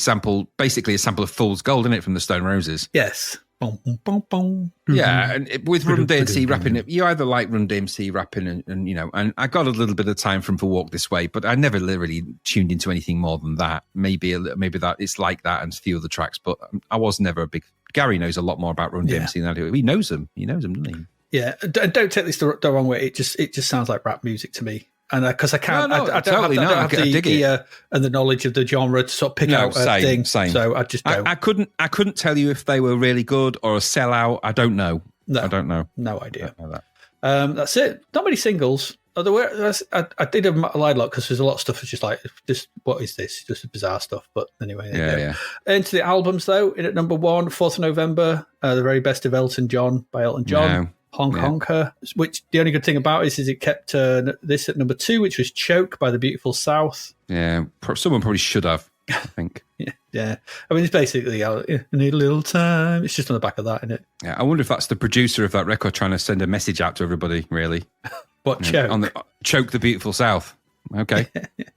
basically a sample of Fool's Gold, isn't it, from the Stone Roses? Yes. Boom, boom, boom, boom. Yeah, and with Run DMC rapping, you either like Run DMC rapping and I got a little bit of time from For Walk This Way, but I never really tuned into anything more than that. Maybe that it's like that and a few other tracks, but I was never a big... Gary knows a lot more about Run DMC than I do. He knows them, doesn't he? Yeah, don't take this the wrong way. It just sounds like rap music to me. And because I can't, I don't have the ear and the knowledge of the genre to sort of pick out a thing. Same. So I just don't. I couldn't tell you if they were really good or a sellout. I don't know. No, I don't know. No idea. I don't know that. That's it. Not many singles. Although I did a lot because there's a lot of stuff that's just like, what is this? Just bizarre stuff. But anyway, yeah. Into the albums though, in at number 1, 4th of November, The Very Best of Elton John by Elton John. No. Honker, which the only good thing about it is it kept this at number 2, which was Choke by The Beautiful South. Yeah, someone probably should have, I think. yeah. I mean, it's basically, I need a little time. It's just on the back of that, isn't it? Yeah, I wonder if that's the producer of that record trying to send a message out to everybody, really. What, Choke? Choke the Beautiful South. Okay.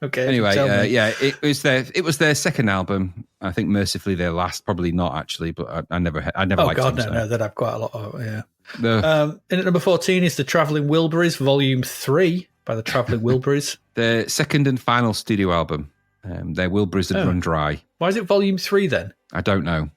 Okay. Anyway, it was their second album. I think mercifully their last, probably not actually, but I never liked them. Oh God, no, they'd have quite a lot of In at number 14 is The Travelling Wilburys, Volume 3 by The Travelling Wilburys. Their second and final studio album. Their Wilburys had run dry. Why is it Volume 3 then? I don't know.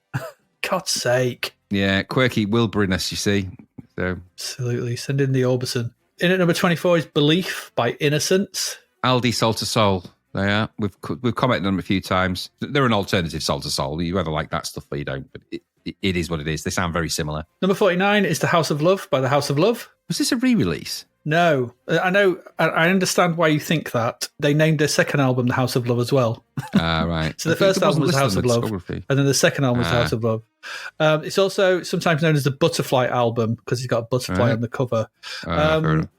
God's sake. Yeah, quirky Wilburyness, you see. So absolutely. Send in the Orbison. In at number 24 is Belief by Innocence. Aldi Soul to Soul. They are. We've commented on them a few times. They're an alternative Soul to Soul. You either like that stuff or you don't. But it is what it is. They sound very similar. Number 49 is The House of Love by The House of Love. Was this a re-release? No. I know. I understand why you think that. They named their second album The House of Love as well. Right. So the first album was The House of Love, and then the second album was The House of Love. It's also sometimes known as the Butterfly album because it's got a butterfly on the cover.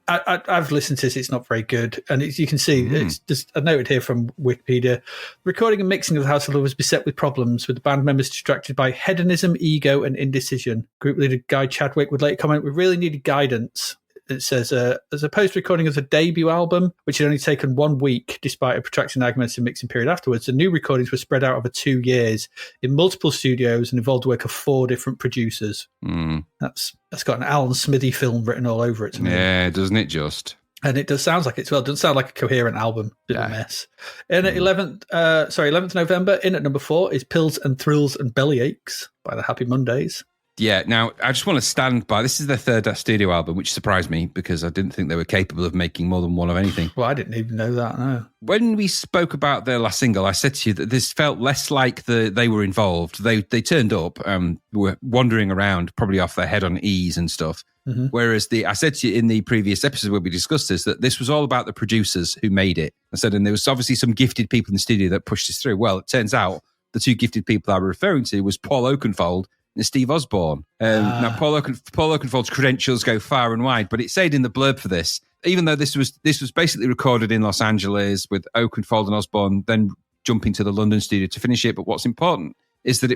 I've listened to this. It's not very good. And you can see, it's just I noted here from Wikipedia, recording and mixing of The House of Love was beset with problems, with the band members distracted by hedonism, ego, and indecision. Group leader Guy Chadwick would later comment, we really needed guidance. it says, as a post-recording of the debut album, which had only taken 1 week despite a protracted and augmented mixing period afterwards, the new recordings were spread out over 2 years in multiple studios and involved the work of 4 different producers. That's got an Alan Smithy film written all over it to me. Yeah, doesn't it just? And it does sound like it doesn't sound like a coherent album. Bit of a mess. And at 11th November, in at number 4 is Pills and Thrills and Bellyaches by the Happy Mondays. Yeah, now I just want to stand by. This is their third studio album, which surprised me because I didn't think they were capable of making more than one of anything. Well, I didn't even know that, no. When we spoke about their last single, I said to you that this felt less like they were involved. They turned up, were wandering around, probably off their head on ease and stuff. Mm-hmm. Whereas I said to you in the previous episode where we discussed this, that this was all about the producers who made it. I said, and there was obviously some gifted people in the studio that pushed this through. Well, it turns out the 2 gifted people I were referring to was Paul Oakenfold and Steve Osborne. Now, Paul Oakenfold's credentials go far and wide, but it said in the blurb for this, even though this was basically recorded in Los Angeles with Oakenfold and Osborne, then jumping to the London studio to finish it. But what's important is that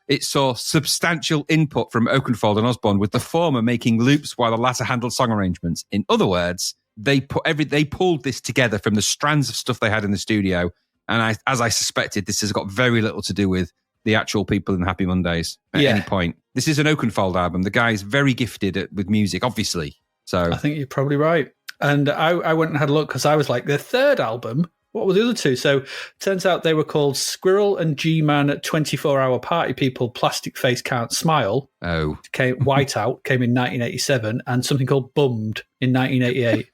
it saw substantial input from Oakenfold and Osborne, with the former making loops while the latter handled song arrangements. In other words, they pulled this together from the strands of stuff they had in the studio. And as I suspected, this has got very little to do with the actual people in Happy Mondays at any point. This is an Oakenfold album. The guy's very gifted with music, obviously. So I think you're probably right. And I went and had a look because I was like, their third album, what were the other 2? So turns out they were called Squirrel and G-Man at 24-Hour Party People, Plastic Face Can't Smile. Oh. Whiteout came in 1987, and something called Bummed in 1988.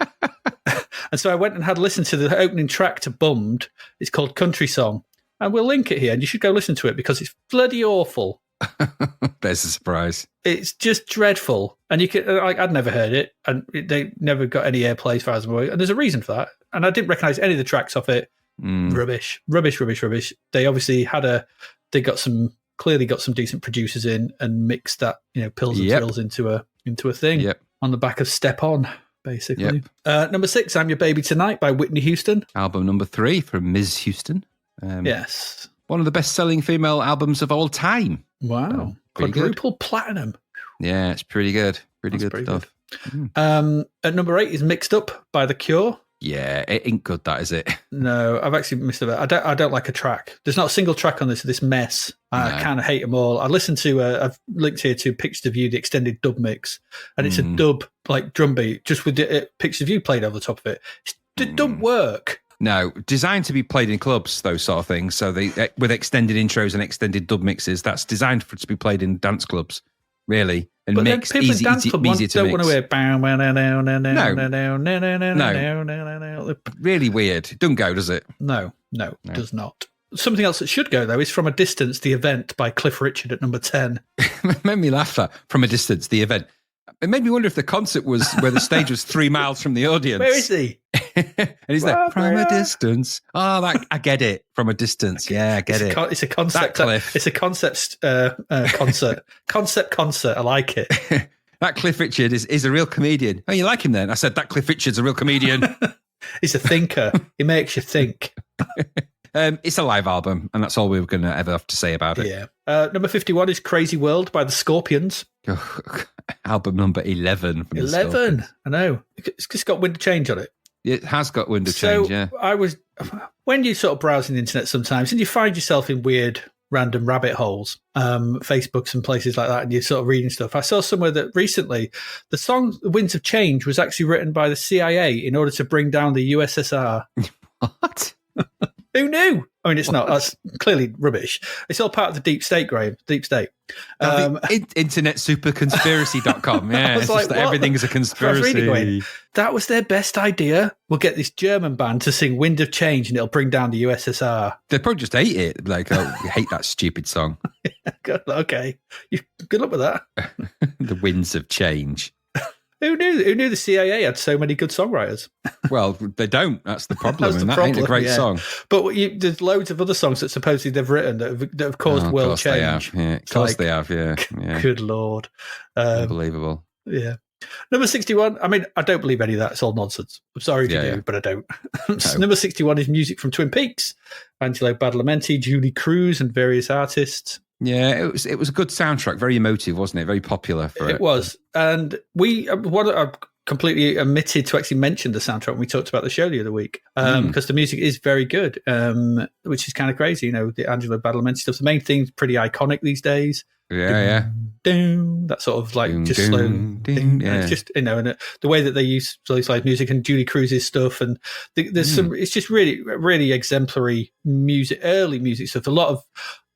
And so I went and had a listen to the opening track to Bummed. It's called Country Song. And we'll link it here, and you should go listen to it because it's bloody awful. There's a surprise. It's just dreadful. And you can, I'd never heard it, and they never got any airplay as far as I'm aware. And there's a reason for that. And I didn't recognise any of the tracks off it. Rubbish. They obviously clearly got some decent producers in and mixed that, Pills and Thrills into a thing on the back of Step On, basically. Number 6, I'm Your Baby Tonight by Whitney Houston. Album number 3 from Ms. Houston. Yes. One of the best-selling female albums of all time. Wow. Quadruple platinum. Yeah, it's pretty good. Pretty good stuff. At number 8 is Mixed Up by The Cure. Yeah, it ain't good, that, is it? No, I've actually missed it. I don't like a track. There's not a single track on this mess. I kind of hate them all. I listened to, I've linked here to Pictures of You, the extended dub mix, and it's a dub, like drum beat, just with the Pictures of You played over the top of it. It don't work. No, designed to be played in clubs, those sort of things. So they, with extended intros and extended dub mixes, that's designed for it to be played in dance clubs, really. And but mix then people in dance club easy to don't mix. want to hear No. Really weird. It doesn't go, does it? No, it does not. Something else that should go, though, is From a Distance, The Event by Cliff Richard at number 10. It made me laugh, that. From a Distance, The Event. It made me wonder if the concert was where the stage was 3 miles from the audience. Where is he? And he's like, from a distance. Oh, I get it. From a distance. Yeah, I get it. It's a concept. It's a concept concert. Concept. I like it. That Cliff Richard is a real comedian. Oh, you like him then? I said, that Cliff Richard's a real comedian. He's a thinker. He makes you think. It's a live album, and that's all we're going to ever have to say about it. Yeah. Number 51 is Crazy World by the Scorpions. Album number 11 from the Scorpions. I know. It's just got Wind of Change on it. It has got Wind of Change, yeah. When you sort of browsing the internet sometimes, and you find yourself in weird random rabbit holes, Facebooks and places like that, and you're sort of reading stuff. I saw somewhere that recently the song Winds of Change was actually written by the CIA in order to bring down the USSR. What? Who knew? I mean, it's not. That's clearly rubbish. It's all part of the deep state, Graham. Deep state. Internetsuperconspiracy.com. Yeah, it's like, just that everything is a conspiracy. I was reading going, that was their best idea. We'll get this German band to sing Wind of Change and it'll bring down the USSR. They probably just hate it. Like, oh, we hate that stupid song. Okay. Good luck with that. The Winds of Change. Who knew the CIA had so many good songwriters? Well, they don't. That's the problem. That's and the that problem, ain't a great song. But there's loads of other songs that supposedly they've written that have caused world change. Of course they have, yeah. Good Lord. Unbelievable. Yeah. Number 61, I mean, I don't believe any of that. It's all nonsense. I'm sorry to do, but I don't. No. Number 61 is music from Twin Peaks. Angelo Badalamenti, Julie Cruz, and various artists. Yeah, it was a good soundtrack. Very emotive, wasn't it? Very popular for it. It was. And completely omitted to actually mention the soundtrack when we talked about the show the other week, because the music is very good, which is kind of crazy. The Angelo Badalamenti stuff. The main theme's pretty iconic these days. Yeah. Doom, that sort of like Doom, just doom, slow. doom, yeah. It's just and the way that they use slowly slide music and Julie Cruz's stuff, and there's some. It's just really, really exemplary music, early music stuff.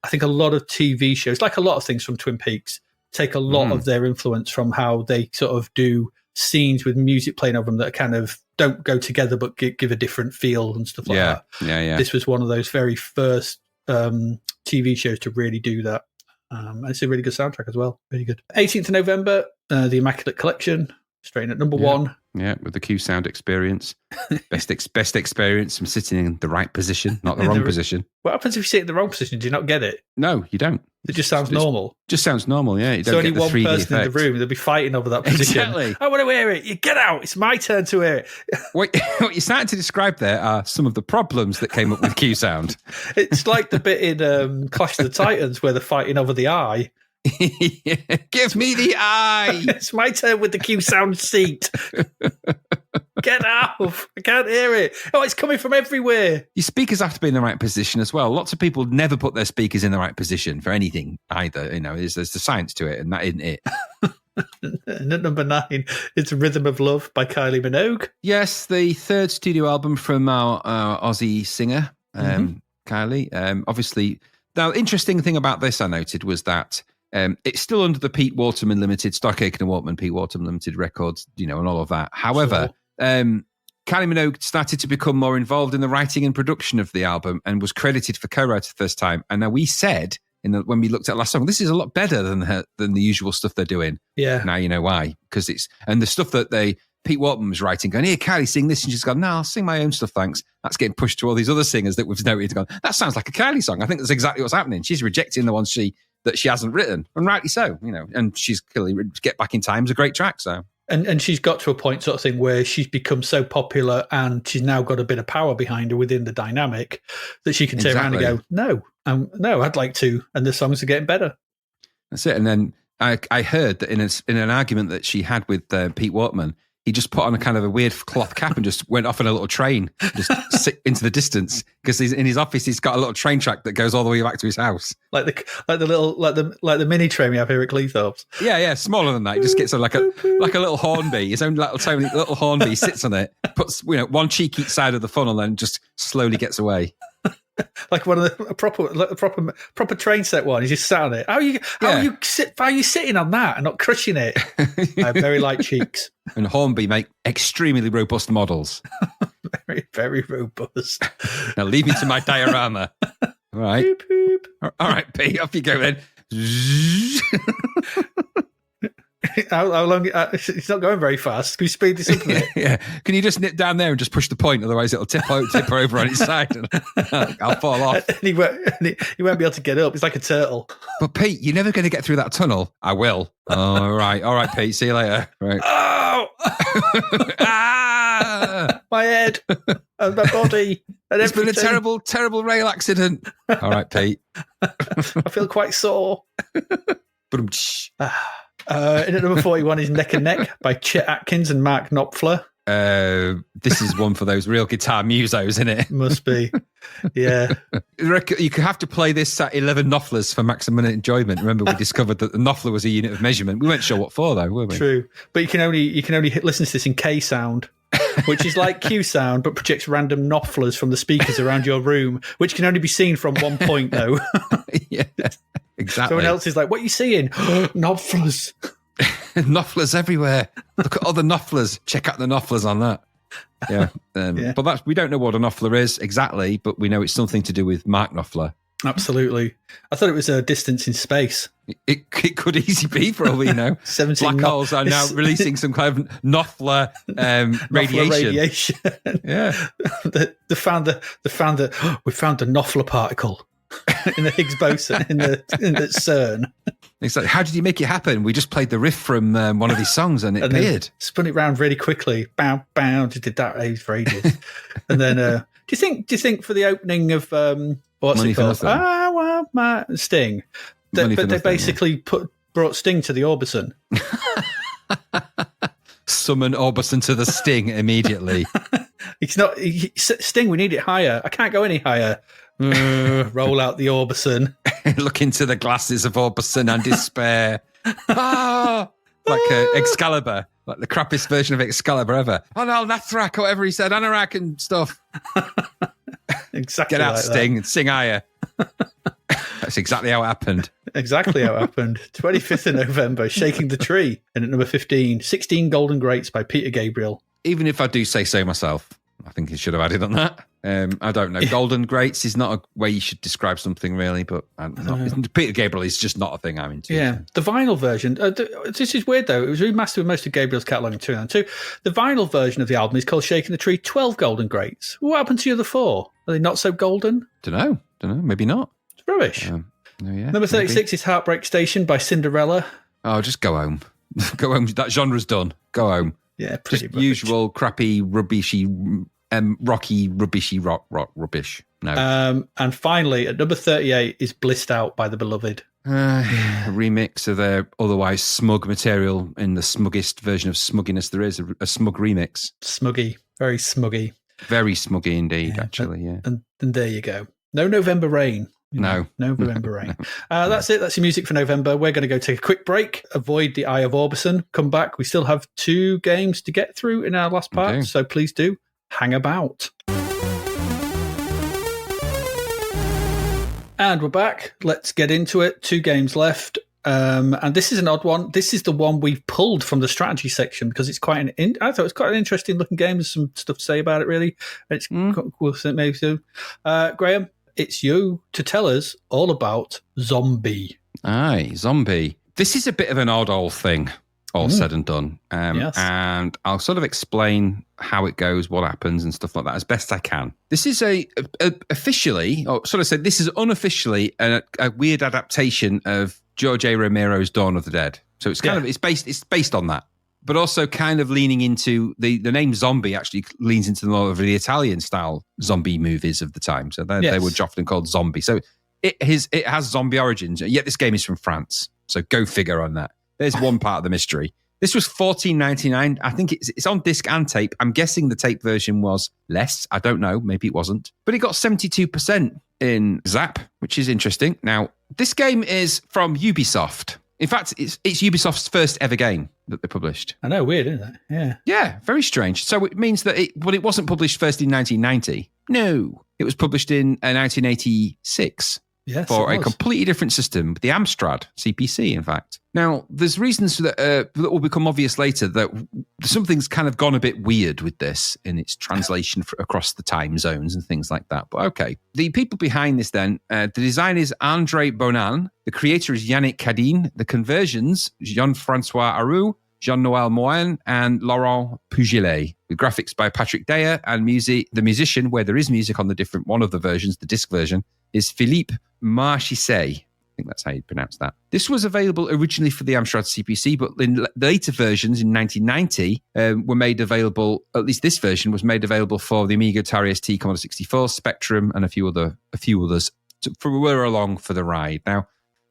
I think a lot of TV shows, like a lot of things from Twin Peaks, take a lot of their influence from how they sort of do scenes with music playing over them that kind of don't go together but give a different feel and stuff like that. Yeah. This was one of those very first TV shows to really do that. And it's a really good soundtrack as well. Really good. 18th of November, The Immaculate Collection, straight in at number 1. Yeah, with the Q Sound experience. Best experience from sitting in the right position, not the wrong position. What happens if you sit in the wrong position? Do you not get it? No, you don't. It just sounds normal. Just sounds normal, yeah. You don't so only get the one 3D person effect. in the room, they'll be fighting over that position. Exactly. I want to hear it. You get out. It's my turn to hear it. What you're starting to describe there are some of the problems that came up with Q Sound. It's like the bit in Clash of the Titans where they're fighting over the eye. Give me the eye. It's my turn with the Q Sound seat. Get out. I can't hear it. Oh, it's coming from everywhere. Your speakers have to be in the right position as well. Lots of people never put their speakers in the right position for anything either. There's the science to it, and that isn't it. And at number 9, it's Rhythm of Love by Kylie Minogue. Yes, the third studio album from our Aussie singer, Kylie. Obviously, now, interesting thing about this I noted was that it's still under the Pete Waterman Limited, Stock Aitken and Waterman, Pete Waterman Limited Records, and all of that. However, Kylie Minogue started to become more involved in the writing and production of the album and was credited for co-writer this time. And now we said, when we looked at last song, this is a lot better than the usual stuff they're doing. Yeah. Now you know why. Because the stuff that Pete Waterman was writing, going, here, Kylie, sing this. And she's gone, no, I'll sing my own stuff, thanks. That's getting pushed to all these other singers that we've noted. Gone, that sounds like a Kylie song. I think that's exactly what's happening. She's rejecting the ones that she hasn't written, and rightly so, and she's clearly Get Back in Time is a great track, so. And she's got to a point sort of thing where she's become so popular and she's now got a bit of power behind her within the dynamic that she can turn around and go, no, I'd like to, and the songs are getting better. That's it. And then I heard that in an argument that she had with Pete Waterman, he just put on a kind of a weird cloth cap and just went off on a little train, just sit into the distance, because he's in his office. He's got a little train track that goes all the way back to his house, like the mini train we have here at Cleethorpes. Yeah, smaller than that. He just gets like a little Hornby, his own little Hornby, sits on it, puts one cheek each side of the funnel, and just slowly gets away. Like one of the proper train set one. He's just sat on it. How are you sitting on that and not crushing it? I have very light cheeks. And Hornby make extremely robust models. Very, very robust. Now leave me to my diorama. All right. Boop, boop. All right, Pete, off you go then. How long? It's not going very fast. Can we speed this up a bit? Yeah. Can you just nip down there and just push the point? Otherwise, it'll tip over on its side. And I'll fall off. And he won't be able to get up. It's like a turtle. But Pete, you're never going to get through that tunnel. I will. All right, Pete. See you later. Right. Oh! My head and my body. And it's been a everything. terrible rail accident. All right, Pete. I feel quite sore. Ba-dum-tsh. In at number 41 is Neck and Neck by Chet Atkins and Mark Knopfler. This is one for those real guitar musos, isn't it? Must be. Yeah. You could have to play this at 11 Knopflers for maximum enjoyment. Remember, we discovered that the Knopfler was a unit of measurement. We weren't sure what for, though, were we? True. But you can only listen to this in K sound, which is like Q sound, but projects random Knopflers from the speakers around your room, which can only be seen from one point, though. Yeah, exactly. Someone else is like, what are you seeing? Knopflers. Knopflers everywhere. Look at all the Knopflers. Check out the Knopflers on that. Yeah. Yeah. But we don't know what a Knopfler is exactly, but we know it's something to do with Mark Knopfler. Absolutely. I thought it was a distance in space. It could easily be, for all we know. 17 Black holes are now releasing some kind of Knopfler radiation. Yeah. We found the Knopfler particle in the Higgs boson in the CERN. Exactly. How did you make it happen? We just played the riff from one of these songs and it appeared. Spun it round really quickly. Bow, bow. Just did that for ages. And then, do you think for the opening of what's Money it for called? Nothing. Sting. They basically brought Sting to the Orbison. summon Orbison to the Sting immediately. It's not Sting. We need it higher. I can't go any higher. Roll out the Orbison. Look into the glasses of Orbison and despair. Like Excalibur, like the crappiest version of Excalibur ever. Oh no, Nathrak, or whatever he said, Anorak and stuff. Exactly. Get out, like Sting, and sing higher. That's exactly how it happened. Exactly how it happened. 25th of November, Shaking the Tree. And at number 15, 16 Golden Greats by Peter Gabriel. Even if I do say so myself, I think he should have added on that. I don't know. Golden Greats is not a way you should describe something, really, but Peter Gabriel is just not a thing I'm into. Yeah, the vinyl version. This is weird, though. It was remastered with most of Gabriel's catalogue in 2002. The vinyl version of the album is called Shaking the Tree 12 Golden Greats. What happened to the other 4? Are they not so golden? Don't know. Maybe not. It's rubbish. Number 36 is Heartbreak Station by Cinderella. Oh, just go home. Go home. That genre's done. Go home. Yeah, pretty just usual crappy, rubbishy, rocky, rubbishy rock rubbish. No. And finally, at number 38 is Blissed Out by The Beloved. A remix of their otherwise smug material in the smuggest version of smugginess there is. A smug remix. Smuggy. Very smuggy. Very smuggy indeed, actually, yeah. And there you go. No November Rain. No November Rain. That's it. That's your music for November. We're going to go take a quick break, avoid the Eye of Orbison, come back. We still have 2 games to get through in our last part, so please do hang about. And we're back. Let's get into it. 2 games left. And this is an odd one. This is the one we've pulled from the strategy section because it's quite I thought it was quite an interesting looking game. There's some stuff to say about it, really. It's cool, maybe too. Graham, it's you to tell us all about Zombi. Aye, Zombi. This is a bit of an odd old thing, all said and done. Yes. And I'll sort of explain how it goes, what happens and stuff like that as best I can. This is officially, or sort of say, this is unofficially a weird adaptation of George A. Romero's Dawn of the Dead. So it's kind of, it's based on that. But also kind of leaning into the name Zombie actually leans into the more of the Italian style zombie movies of the time. So they were often called Zombie. So it has zombie origins. Yet this game is from France. So go figure on that. There's one part of the mystery. This was $14.99. I think it's on disc and tape. I'm guessing the tape version was less. I don't know. Maybe it wasn't. But it got 72% in Zap, which is interesting. Now, this game is from Ubisoft. In fact, it's Ubisoft's first ever game that they published. I know, weird, isn't it? Yeah. Yeah, very strange. So it means that it wasn't published first in 1990. No, it was published in 1986. Yes, for a completely different system, the Amstrad CPC, in fact. Now, there's reasons that will become obvious later that something's kind of gone a bit weird with this in its translation across the time zones and things like that. But okay. The people behind this then, the design is André Bonan, the creator is Yannick Cadine, the conversions, Jean-Francois Aroux, Jean-Noël Moine, and Laurent Pugilet. The graphics by Patrick Deyer, and music, the musician, where there is music on the different one of the versions, the disc version, is Philippe Marchissé. I think that's how you pronounce that. This was available originally for the Amstrad CPC, but in the later versions in 1990 were made available, at least this version was made available for the Amiga, Atari ST, Commodore 64, Spectrum, and a few others were along for the ride. Now,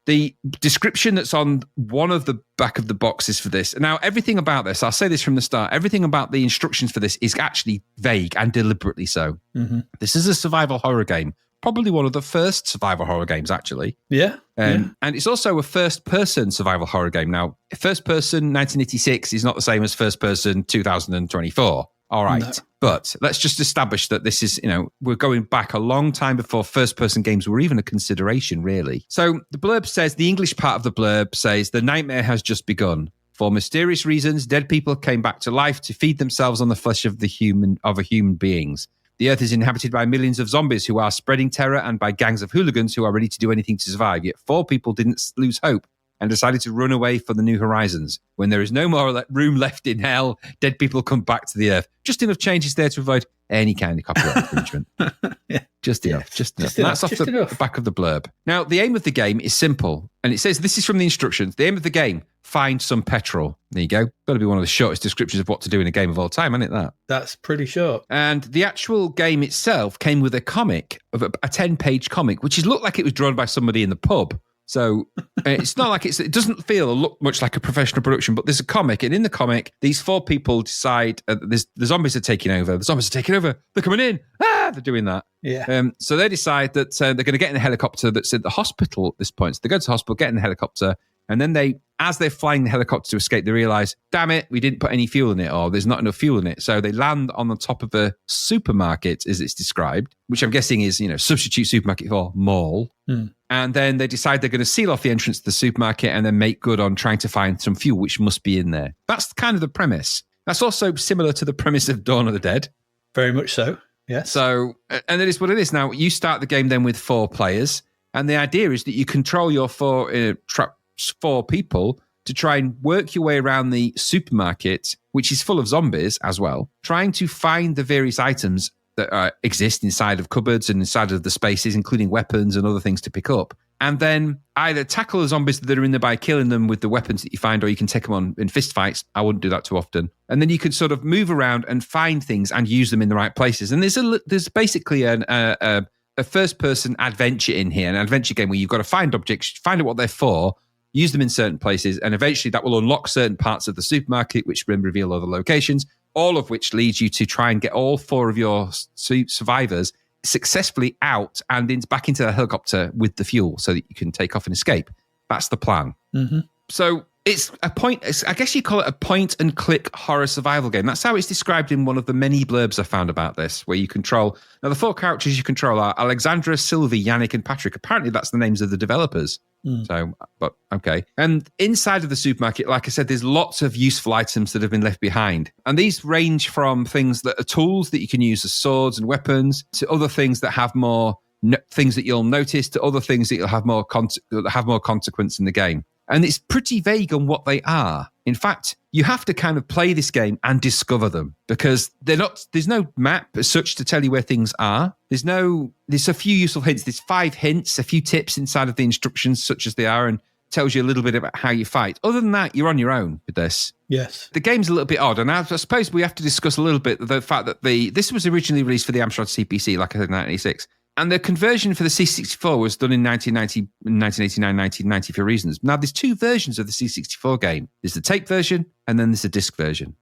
the description that's on one of the back of the boxes for this. Now, everything about this, I'll say this from the start, everything about the instructions for this is actually vague and deliberately so. Mm-hmm. This is a survival horror game. Probably one of the first survival horror games, actually. Yeah. And it's also a first-person survival horror game. Now, first-person 1986 is not the same as first-person 2024. All right. No. But let's just establish that this is, we're going back a long time before first-person games were even a consideration, really. So the blurb says, the English part of the blurb says, the nightmare has just begun. For mysterious reasons, dead people came back to life to feed themselves on the flesh of human beings. The earth is inhabited by millions of zombies who are spreading terror and by gangs of hooligans who are ready to do anything to survive. Yet 4 people didn't lose hope and decided to run away for the new horizons. When there is no more room left in hell, dead people come back to the earth. Just enough changes there to avoid any kind of copyright infringement. Just enough. And that's off the back of the blurb. Now, the aim of the game is simple. And it says, this is from the instructions. The aim of the game, find some petrol. There you go. Got to be one of the shortest descriptions of what to do in a game of all time, isn't it, that? That's pretty short. And the actual game itself came with a comic, of a 10-page comic, which looked like it was drawn by somebody in the pub. So it's not like it doesn't feel or look much like a professional production, but there's a comic, and in the comic, these 4 people decide the zombies are taking over. The zombies are taking over. They're coming in. They're doing that. Yeah. So they decide that they're going to get in a helicopter that's at the hospital at this point. So they go to the hospital, get in the helicopter, and then as they're flying the helicopter to escape, they realize, damn it, we didn't put any fuel in it, or there's not enough fuel in it. So they land on the top of a supermarket, as it's described, which I'm guessing is, substitute supermarket for mall. And then they decide they're going to seal off the entrance to the supermarket and then make good on trying to find some fuel, which must be in there. That's kind of the premise. That's also similar to the premise of Dawn of the Dead. Very much so, yes. So, and it is what it is. Now, you start the game then with 4 players, and the idea is that you control your 4 people to try and work your way around the supermarket, which is full of zombies as well, trying to find the various items that exist inside of cupboards and inside of the spaces, including weapons and other things to pick up. And then either tackle the zombies that are in there by killing them with the weapons that you find, or you can take them on in fist fights. I wouldn't do that too often. And then you can sort of move around and find things and use them in the right places. And there's basically a first-person adventure in here, an adventure game where you've got to find objects, find out what they're for, use them in certain places, and eventually that will unlock certain parts of the supermarket, which will reveal other locations, all of which leads you to try and get all 4 of your survivors successfully out and back into the helicopter with the fuel so that you can take off and escape. That's the plan. Mm-hmm. So it's I guess you call it a point-and-click horror survival game. That's how it's described in one of the many blurbs I found about this, where you control... Now, the 4 characters you control are Alexandra, Sylvie, Yannick, and Patrick. Apparently, that's the names of the developers. So, but okay. And inside of the supermarket, like I said, there's lots of useful items that have been left behind. And these range from things that are tools that you can use as swords and weapons to other things that have more things that you'll notice to other things that you'll have more consequence in the game. And it's pretty vague on what they are. In fact, you have to kind of play this game and discover them, because there's no map as such to tell you where things are. There's a few useful hints. There's 5 hints, a few tips inside of the instructions, such as they are, and tells you a little bit about how you fight. Other than that, you're on your own with this. Yes. The game's a little bit odd, and I suppose we have to discuss a little bit the fact that this was originally released for the Amstrad CPC, like I said, in 1986. And the conversion for the C64 was done in 1989, 1990 for reasons. Now, there's 2 versions of the C64 game. There's the tape version, and then there's the disc version.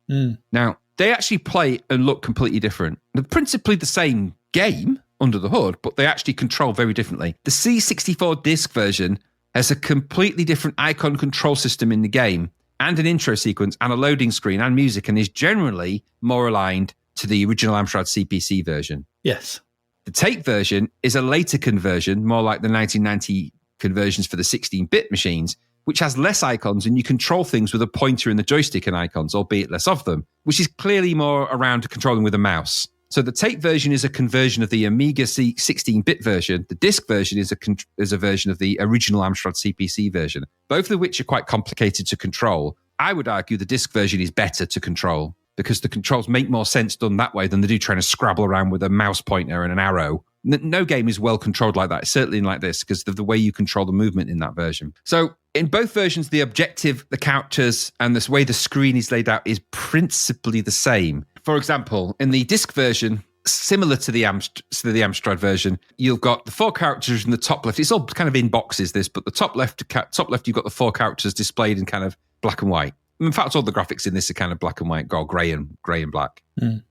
Now, they actually play and look completely different. They're principally the same game under the hood, but they actually control very differently. The C64 disc version has a completely different icon control system in the game, and an intro sequence, and a loading screen, and music, and is generally more aligned to the original Amstrad CPC version. Yes. The tape version is a later conversion, more like the 1990 conversions for the 16-bit machines, which has less icons, and you control things with a pointer and the joystick and icons, albeit less of them, which is clearly more around controlling with a mouse. So the tape version is a conversion of the Amiga 16-bit version. The disc version is a version of the original Amstrad CPC version, both of which are quite complicated to control. I would argue the disc version is better to control, because the controls make more sense done that way than they do trying to scrabble around with a mouse pointer and an arrow. No game is well controlled like that, certainly like this, because of the way you control the movement in that version. So in both versions, the objective, the characters, and the way the screen is laid out is principally the same. For example, in the disc version, similar to the Amstrad version, you've got the 4 characters in the top left. It's all kind of in boxes, this, but the top left, you've got the 4 characters displayed in kind of black and white. In fact, all the graphics in this are kind of black and white, or grey and black.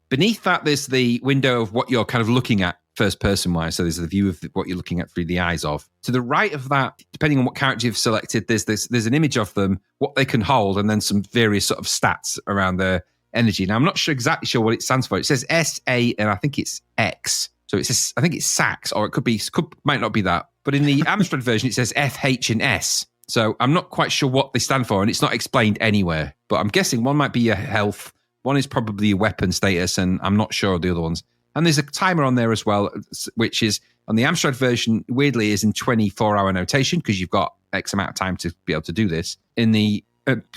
Beneath that, there's the window of what you're kind of looking at first person wise. So there's the view of what you're looking at through the eyes of. To the right of that, depending on what character you've selected, there's an image of them, what they can hold, and then some various sort of stats around their energy. Now, I'm not exactly sure what it stands for. It says SA, and I think it's X. So I think it's SAX, or might not be that. But in the Amstrad version, it says FH and S. So I'm not quite sure what they stand for, and it's not explained anywhere. But I'm guessing one might be your health, one is probably your weapon status, and I'm not sure of the other ones. And there's a timer on there as well, which is, on the Amstrad version, weirdly, is in 24-hour notation, because you've got X amount of time to be able to do this. In the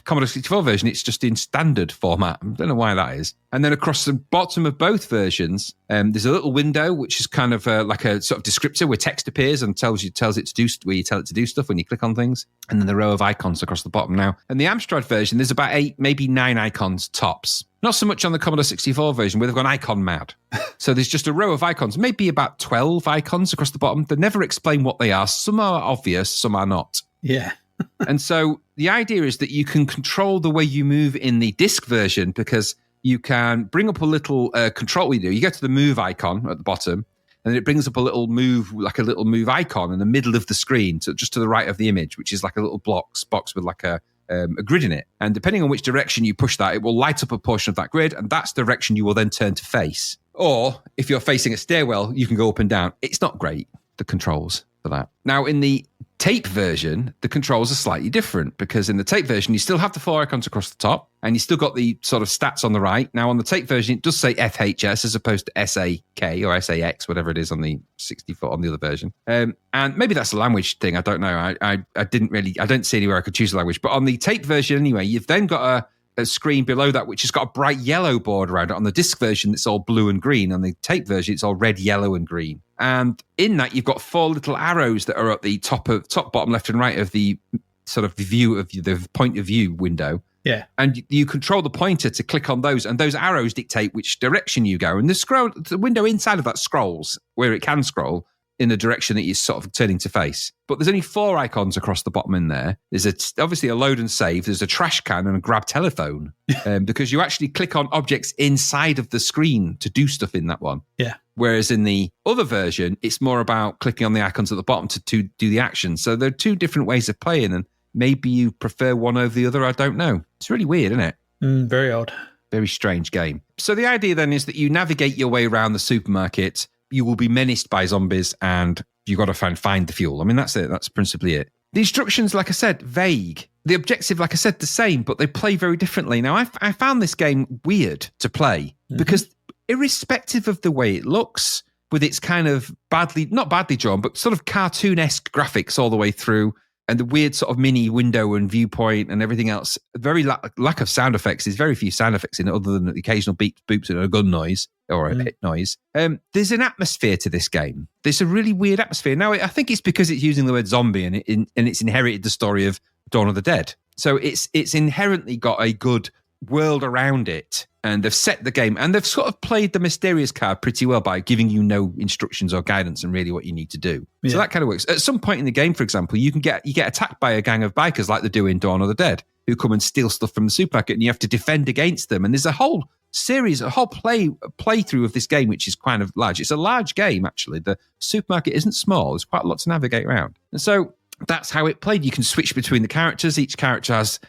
Commodore 64 version, it's just in standard format. I don't know why that is. And then across the bottom of both versions, there's a little window, which is kind of like a sort of descriptor where text appears and tells it to do, where you tell it to do stuff when you click on things. And then the row of icons across the bottom now. And the Amstrad version, there's about 8, maybe 9 icons tops. Not so much on the Commodore 64 version, where they've gone icon mad. So there's just a row of icons, maybe about 12 icons across the bottom. They never explain what they are. Some are obvious, some are not. Yeah. And so the idea is that you can control the way you move in the disc version because you can bring up a little control window. You go to the move icon at the bottom, and it brings up a little move icon in the middle of the screen, so just to the right of the image, which is like a little box with like a grid in it. And depending on which direction you push that, it will light up a portion of that grid, and that's the direction you will then turn to face. Or if you're facing a stairwell, you can go up and down. It's not great, the controls for that. Now, in the tape version, the controls are slightly different because in the tape version, you still have the 4 icons across the top and you still got the sort of stats on the right. Now, on the tape version, it does say FHS as opposed to SAK or SAX, whatever it is on the 64 on the other version. And maybe that's a language thing. I don't know. I don't see anywhere I could choose a language. But on the tape version anyway, you've then got a screen below that which has got a bright yellow border around it. On the disc version, it's all blue and green. On the tape version, it's all red, yellow, and green. And in that, you've got 4 little arrows that are at the top, bottom, left, and right of the sort of the view of the point of view window. Yeah. And you control the pointer to click on those, and those arrows dictate which direction you go. And the window inside of that scrolls where it can scroll in the direction that you're sort of turning to face. But there's only 4 icons across the bottom in there. There's obviously a load and save. There's a trash can and a grab telephone because you actually click on objects inside of the screen to do stuff in that one. Yeah. Whereas in the other version, it's more about clicking on the icons at the bottom to do the action. So there are 2 different ways of playing, and maybe you prefer one over the other. I don't know. It's really weird, isn't it? Very odd. Very strange game. So the idea then is that you navigate your way around the supermarket. You will be menaced by zombies and you've got to find the fuel. I mean, that's it. That's principally it. The instructions, like I said, vague. The objective, like I said, the same, but they play very differently. Now, I found this game weird to play because irrespective of the way it looks, with its kind of not badly drawn, but sort of cartoon-esque graphics all the way through, and the weird sort of mini window and viewpoint and everything else, very lack of sound effects. There's very few sound effects in it other than the occasional beeps, boops, and a gun noise or a hit noise. There's an atmosphere to this game. There's a really weird atmosphere. Now, I think it's because it's using the word zombie and it's inherited the story of Dawn of the Dead. So it's inherently got a good world around it, and they've set the game, and they've sort of played the mysterious card pretty well by giving you no instructions or guidance and really what you need to do. Yeah. So that kind of works. At some point in the game, for example, you get attacked by a gang of bikers like they do in Dawn of the Dead, who come and steal stuff from the supermarket, and you have to defend against them. And there's a whole series, a whole playthrough of this game, which is kind of large. It's a large game, actually. The supermarket isn't small. There's quite a lot to navigate around. And so that's how it played. You can switch between the characters. Each character has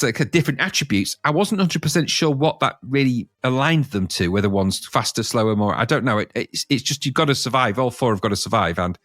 like different attributes. I wasn't 100% sure what that really aligned them to, whether one's faster, slower, more. I don't know. It's just you've got to survive. All 4 have got to survive. And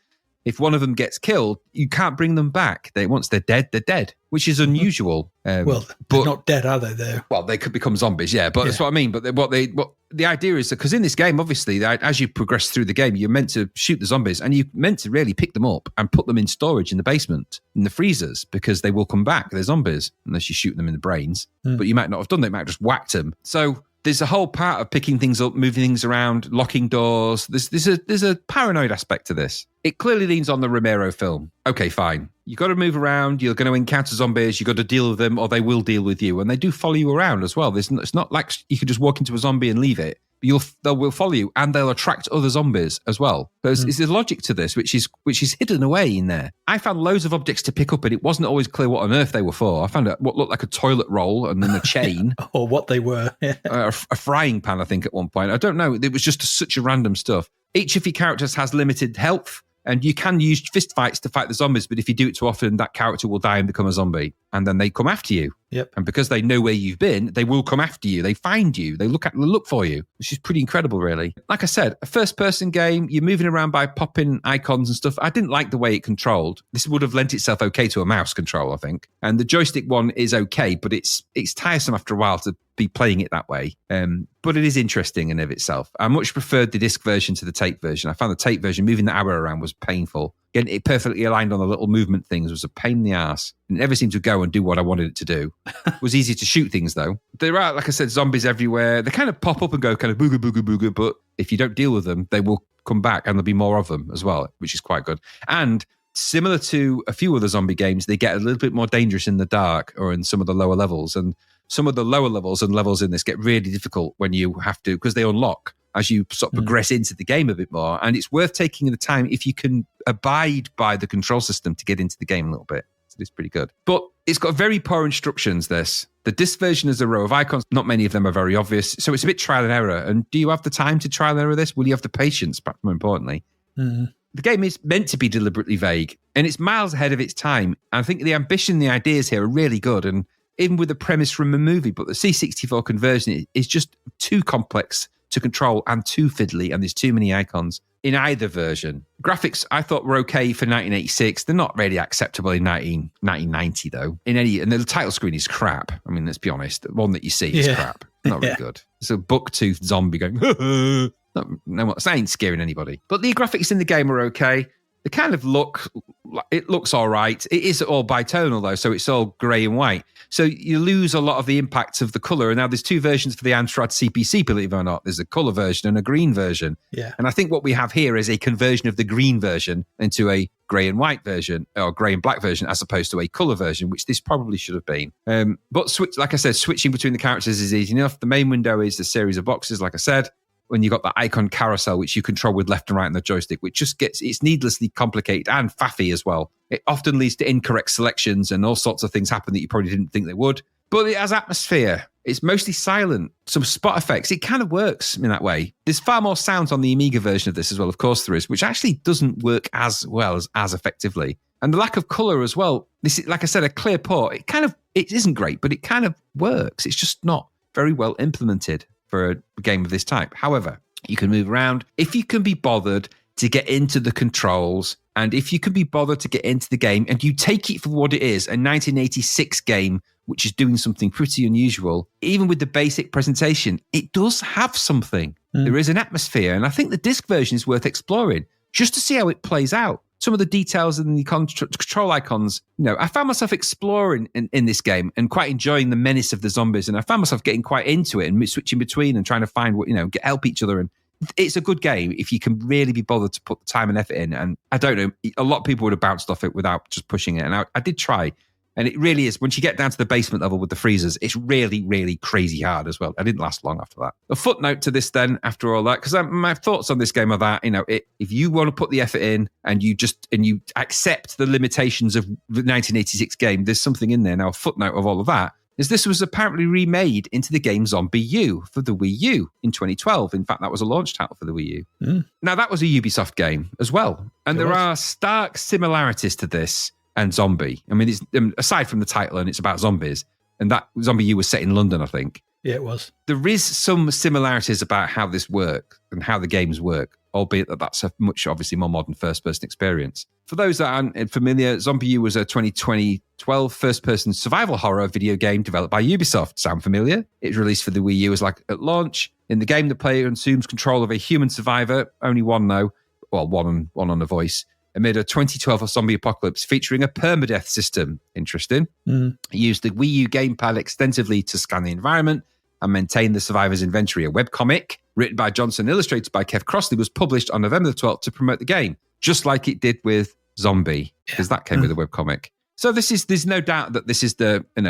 if one of them gets killed, you can't bring them back. Once they're dead, which is unusual. Well, they're not dead, are they, though? Well, they could become zombies, yeah. But that's what I mean. But what the idea is that, because in this game, obviously, as you progress through the game, you're meant to shoot the zombies, and you're meant to really pick them up and put them in storage in the basement, in the freezers, because they will come back. They're zombies, unless you shoot them in the brains. But you might not have done that. You might have just whacked them. So there's a whole part of picking things up, moving things around, locking doors. There's a paranoid aspect to this. It clearly leans on the Romero film. Okay, fine. You've got to move around. You're going to encounter zombies. You've got to deal with them, or they will deal with you. And they do follow you around as well. It's not like you can just walk into a zombie and leave it. They will follow you, and they'll attract other zombies as well. There's a logic to this, which is hidden away in there. I found loads of objects to pick up, and it wasn't always clear what on earth they were for. I found what looked like a toilet roll, and then a chain, or what they were, a frying pan. I think at one point, I don't know. It was just such a random stuff. Each of your characters has limited health. And you can use fist fights to fight the zombies, but if you do it too often, that character will die and become a zombie. And then they come after you. Yep. And because they know where you've been, they will come after you. They find you. They look for you, which is pretty incredible, really. Like I said, a first-person game. You're moving around by popping icons and stuff. I didn't like the way it controlled. This would have lent itself okay to a mouse control, I think. And the joystick one is okay, but it's tiresome after a while to be playing it that way. But it is interesting in of itself. I much preferred the disc version to the tape version. I found the tape version, moving the arrow around, was painful. Getting it perfectly aligned on the little movement things was a pain in the ass. It never seemed to go and do what I wanted it to do. It was easy to shoot things, though. There are, like I said, zombies everywhere. They kind of pop up and go kind of booga, booga, booga, but if you don't deal with them, they will come back, and there'll be more of them as well, which is quite good. And similar to a few other zombie games, they get a little bit more dangerous in the dark or in some of the lower levels. And some of the lower levels and levels in this get really difficult when you have to, because they unlock as you sort of progress into the game a bit more. And it's worth taking the time if you can abide by the control system to get into the game a little bit. It's pretty good. But it's got very poor instructions, this. The disk version is a row of icons. Not many of them are very obvious. So it's a bit trial and error. And do you have the time to trial and error this? Will you have the patience, perhaps more importantly? The game is meant to be deliberately vague, and it's miles ahead of its time. I think the ambition, the ideas here are really good, and even with the premise from a movie, but the C64 conversion is just too complex to control and too fiddly, and there's too many icons in either version. Graphics, I thought, were okay for 1986. They're not really acceptable in 1990, though. And the title screen is crap. I mean, let's be honest. The one that you see is crap. Not really good. It's a buck-toothed zombie going, no, it ain't scaring anybody. But the graphics in the game are okay. They kind of looks all right. It is all bitonal, though, so it's all grey and white. So you lose a lot of the impact of the colour. And now there's two versions for the Amstrad CPC, believe it or not. There's a colour version and a green version. Yeah. And I think what we have here is a conversion of the green version into a grey and white version, or grey and black version, as opposed to a colour version, which this probably should have been. But like I said, switching between the characters is easy enough. The main window is a series of boxes, like I said. When you've got that icon carousel, which you control with left and right on the joystick, which just it's needlessly complicated and faffy as well. It often leads to incorrect selections and all sorts of things happen that you probably didn't think they would. But it has atmosphere. It's mostly silent. Some spot effects. It kind of works in that way. There's far more sounds on the Amiga version of this as well, of course there is, which actually doesn't work as well as effectively. And the lack of colour as well. This is, like I said, a clear port. It isn't great, but it kind of works. It's just not very well implemented for a game of this type. However, you can move around. If you can be bothered to get into the controls, and if you can be bothered to get into the game, and you take it for what it is, a 1986 game, which is doing something pretty unusual, even with the basic presentation, it does have something. There is an atmosphere, and I think the disc version is worth exploring, just to see how it plays out. Some of the details in the control icons, I found myself exploring in this game and quite enjoying the menace of the zombies. And I found myself getting quite into it and switching between and trying to find help each other. And it's a good game if you can really be bothered to put the time and effort in. And I don't know, a lot of people would have bounced off it without just pushing it. And I did try. And it really is, once you get down to the basement level with the freezers, it's really, really crazy hard as well. I didn't last long after that. A footnote to this then, after all that, because my thoughts on this game are that, if you want to put the effort in and you accept the limitations of the 1986 game, there's something in there. Now, a footnote of all of that is this was apparently remade into the game Zombie U for the Wii U in 2012. In fact, that was a launch title for the Wii U. Now, that was a Ubisoft game as well. And there are stark similarities to this and Zombie. I mean, it's, aside from the title, and it's about zombies, and that Zombie U was set in London, I think. Yeah, it was. There is some similarities about how this works and how the games work, albeit that's a much, obviously, more modern first-person experience. For those that aren't familiar, Zombie U was a 2012 first-person survival horror video game developed by Ubisoft. Sound familiar? It was released for the Wii U at launch. In the game, the player assumes control of a human survivor, only one though, well, one on a voice, amid a 2012 zombie apocalypse featuring a permadeath system. Interesting. It used the Wii U gamepad extensively to scan the environment and maintain the survivor's inventory. A webcomic written by Johnson, illustrated by Kev Crossley, was published on November the 12th to promote the game, just like it did with Zombie, because that came with a webcomic. So there's no doubt that this is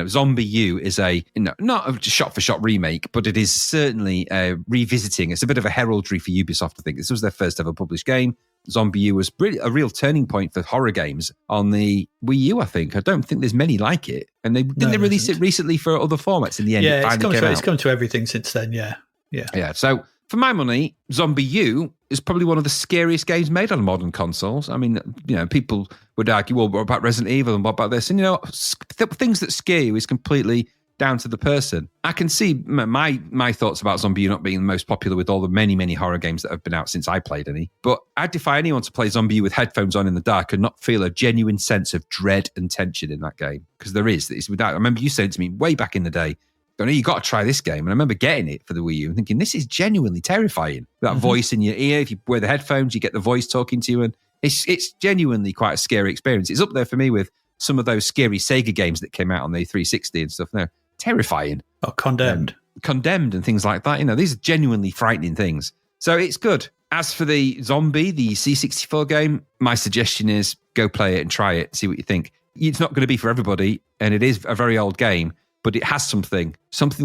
Zombie U is not a shot-for-shot remake, but it is certainly revisiting. It's a bit of a heraldry for Ubisoft, I think. This was their first ever published game. Zombie U was a real turning point for horror games on the Wii U, I think. I don't think there's many like it. And they release it recently for other formats in the end. Yeah, it's come to everything since then, yeah. Yeah, so for my money, Zombie U is probably one of the scariest games made on modern consoles. I mean, people would argue, well, what about Resident Evil and what about this? And, things that scare you is completely down to the person. I can see my thoughts about Zombie U not being the most popular with all the many, many horror games that have been out since I played any. But I defy anyone to play Zombie U with headphones on in the dark and not feel a genuine sense of dread and tension in that game. Because there is. I remember you saying to me way back in the day, you got to try this game. And I remember getting it for the Wii U and thinking, this is genuinely terrifying. That voice in your ear, if you wear the headphones, you get the voice talking to you. And it's genuinely quite a scary experience. It's up there for me with some of those scary Sega games that came out on the 360 and stuff. No, terrifying. Oh, Condemned. Condemned and things like that. These are genuinely frightening things. So it's good. As for the Zombie, the C64 game, my suggestion is go play it and try it, see what you think. It's not going to be for everybody, and it is a very old game, but it has something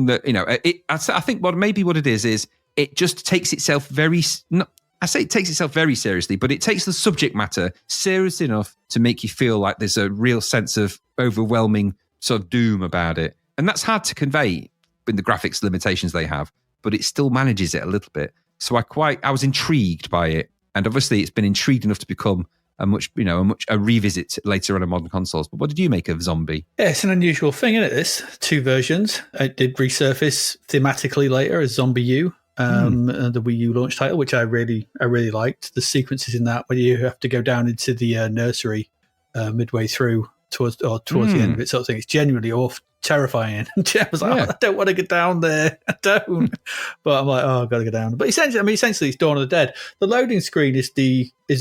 that, I think what it is it just takes itself very seriously, but it takes the subject matter serious enough to make you feel like there's a real sense of overwhelming sort of doom about it. And that's hard to convey in the graphics limitations they have, but it still manages it a little bit. So I was intrigued by it. And obviously it's been intrigued enough to become a revisit later on in modern consoles. But what did you make of Zombi? Yeah, it's an unusual thing, isn't it? This 2 versions. It did resurface thematically later as Zombie U, the Wii U launch title, which I really liked. The sequences in that where you have to go down into the nursery midway through towards the end of it, sort of thing. It's genuinely terrifying. I was like, I don't want to get down there. I don't. But I'm like, I've got to go down. But essentially, it's Dawn of the Dead. The loading screen is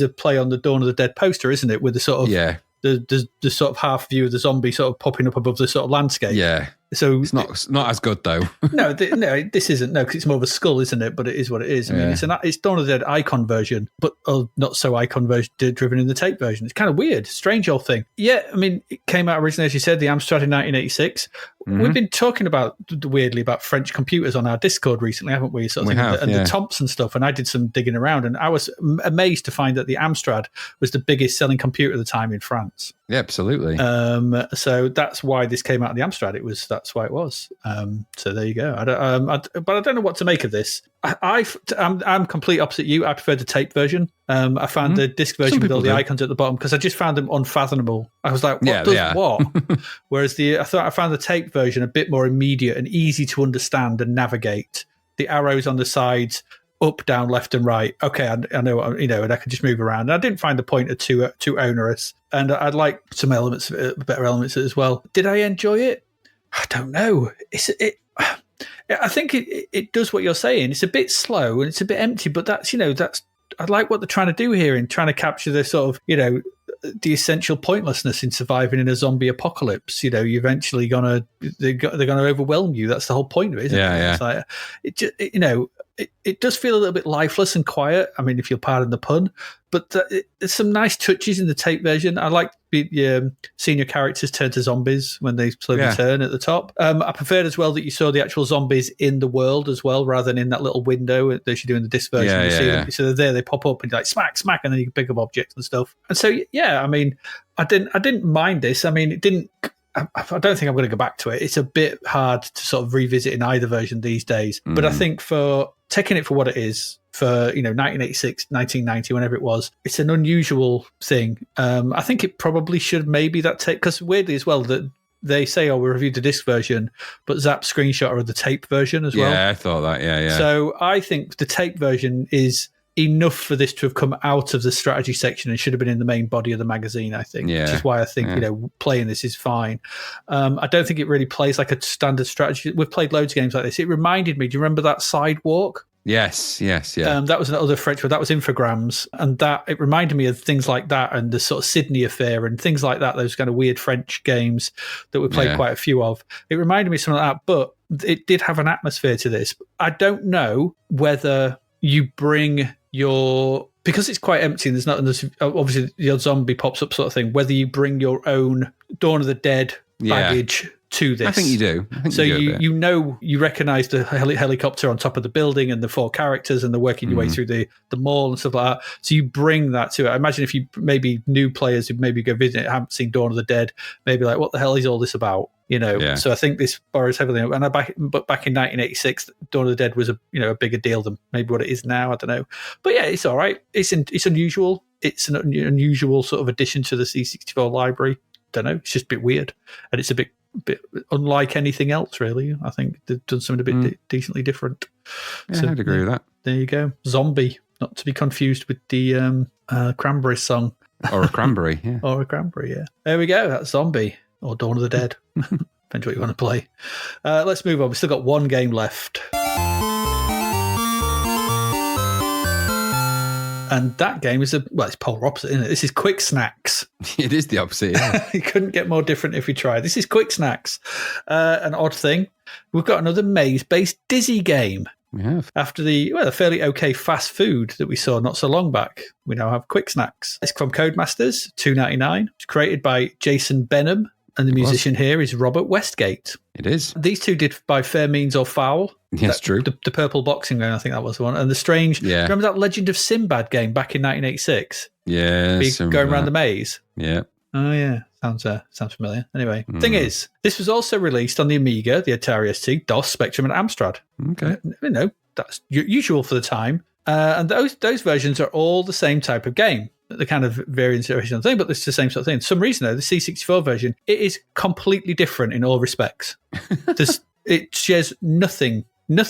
a play on the Dawn of the Dead poster, isn't it? With the sort of the sort of half view of the zombie sort of popping up above the sort of landscape. Yeah. So it's not as good though. no, this isn't. No, because it's more of a skull, isn't it? But it is what it is. I mean, it's Dawn of the Dead icon version, but not so icon version driven in the tape version. It's kind of weird, strange old thing. Yeah, I mean, it came out originally, as you said, the Amstrad in 1986. We've been talking weirdly about French computers on our Discord recently, haven't we? The Thompson stuff. And I did some digging around, and I was amazed to find that the Amstrad was the biggest selling computer at the time in France. Yeah, absolutely. So that's why this came out of the Amstrad. That's why it was. So there you go. But I don't know what to make of this. I'm complete opposite you. I prefer the tape version. I found the disc version with all the icons at the bottom because I just found them unfathomable. I was like, what does what? Whereas I found the tape version a bit more immediate and easy to understand and navigate. The arrows on the sides, up, down, left, and right. Okay, I know, and I could just move around. And I didn't find the pointer too onerous, and I'd like some elements, better elements as well. Did I enjoy it? I don't know. I think it does what you're saying. It's a bit slow and it's a bit empty, but that's I like what they're trying to do here in trying to capture the sort of the essential pointlessness in surviving in a zombie apocalypse. You're eventually they're gonna overwhelm you. That's the whole point of it, isn't it? Yeah. It's like, it does feel a little bit lifeless and quiet. I mean, if you'll pardon the pun, but there's some nice touches in the tape version. I like the senior characters turn to zombies when they slowly turn at the top. I preferred as well that you saw the actual zombies in the world as well, rather than in that little window that you do in the disc version. Them. So they're there, they pop up and you're like smack, smack, and then you can pick up objects and stuff. And so, I mean, I didn't mind this. I mean, it didn't. I don't think I'm going to go back to it. It's a bit hard to sort of revisit in either version these days. But I think for taking it for what it is, for 1986, 1990, whenever it was, it's an unusual thing. I think it probably should maybe that tape, because weirdly as well that they say, we reviewed the disc version, but Zapped screenshot of the tape version as well. Yeah, I thought that. Yeah. So I think the tape version is enough for this to have come out of the strategy section and should have been in the main body of the magazine, I think, which is why I think, playing this is fine. I don't think it really plays like a standard strategy. We've played loads of games like this. It reminded me, do you remember that Sidewalk? Yes. That was another French one. That was Infogrames. And it reminded me of things like that and the sort of Sydney affair and things like that, those kind of weird French games that we played quite a few of. It reminded me of something like that, but it did have an atmosphere to this. I don't know whether you bring because it's quite empty and there's obviously the odd zombie pops up sort of thing, whether you bring your own Dawn of the Dead baggage to this. I think you do. You recognise the helicopter on top of the building and the 4 characters and they're working your way through the mall and stuff like that. So you bring that to it. I imagine if you maybe new players who maybe go visit it, haven't seen Dawn of the Dead, maybe like, what the hell is all this about? So I think this borrows heavily. And back in 1986, Dawn of the Dead was a bigger deal than maybe what it is now. I don't know, but yeah, it's all right. It's unusual. It's an unusual sort of addition to the C64 library. Don't know. It's just a bit weird, and it's a bit unlike anything else, really. I think they've done something a bit decently different. Yeah, so, I'd agree with that. There you go. Zombie, not to be confused with the Cranberries song. Or a cranberry, yeah. Or a cranberry, yeah. There we go. That's Zombie. Or Dawn of the Dead. Depends what you want to play. Let's move on. We've still got one game left. And that game is it's polar opposite, isn't it? This is Kwik Snax. It is the opposite, yeah. You couldn't get more different if you tried. This is Kwik Snax. An odd thing. We've got another maze-based Dizzy game. We have. After the fairly okay fast food that we saw not so long back, we now have Kwik Snax. It's from Codemasters, $2.99. It's created by Jason Benham, and the musician here is Robert Westgate. It is. These two did By Fair Means or Foul. Yes, true. The purple boxing game, I think that was the one. And the strange... Yeah. Remember that Legend of Sinbad game back in 1986? Yeah. Going around the maze? Yeah. Oh, yeah. Sounds familiar. Anyway, thing is, this was also released on the Amiga, the Atari ST, DOS, Spectrum, and Amstrad. Okay. That's usual for the time. And those versions are all the same type of game. The kind of variation of the thing, but it's the same sort of thing. For some reason, though, the C64 version, it is completely different in all respects. It shares nothing, no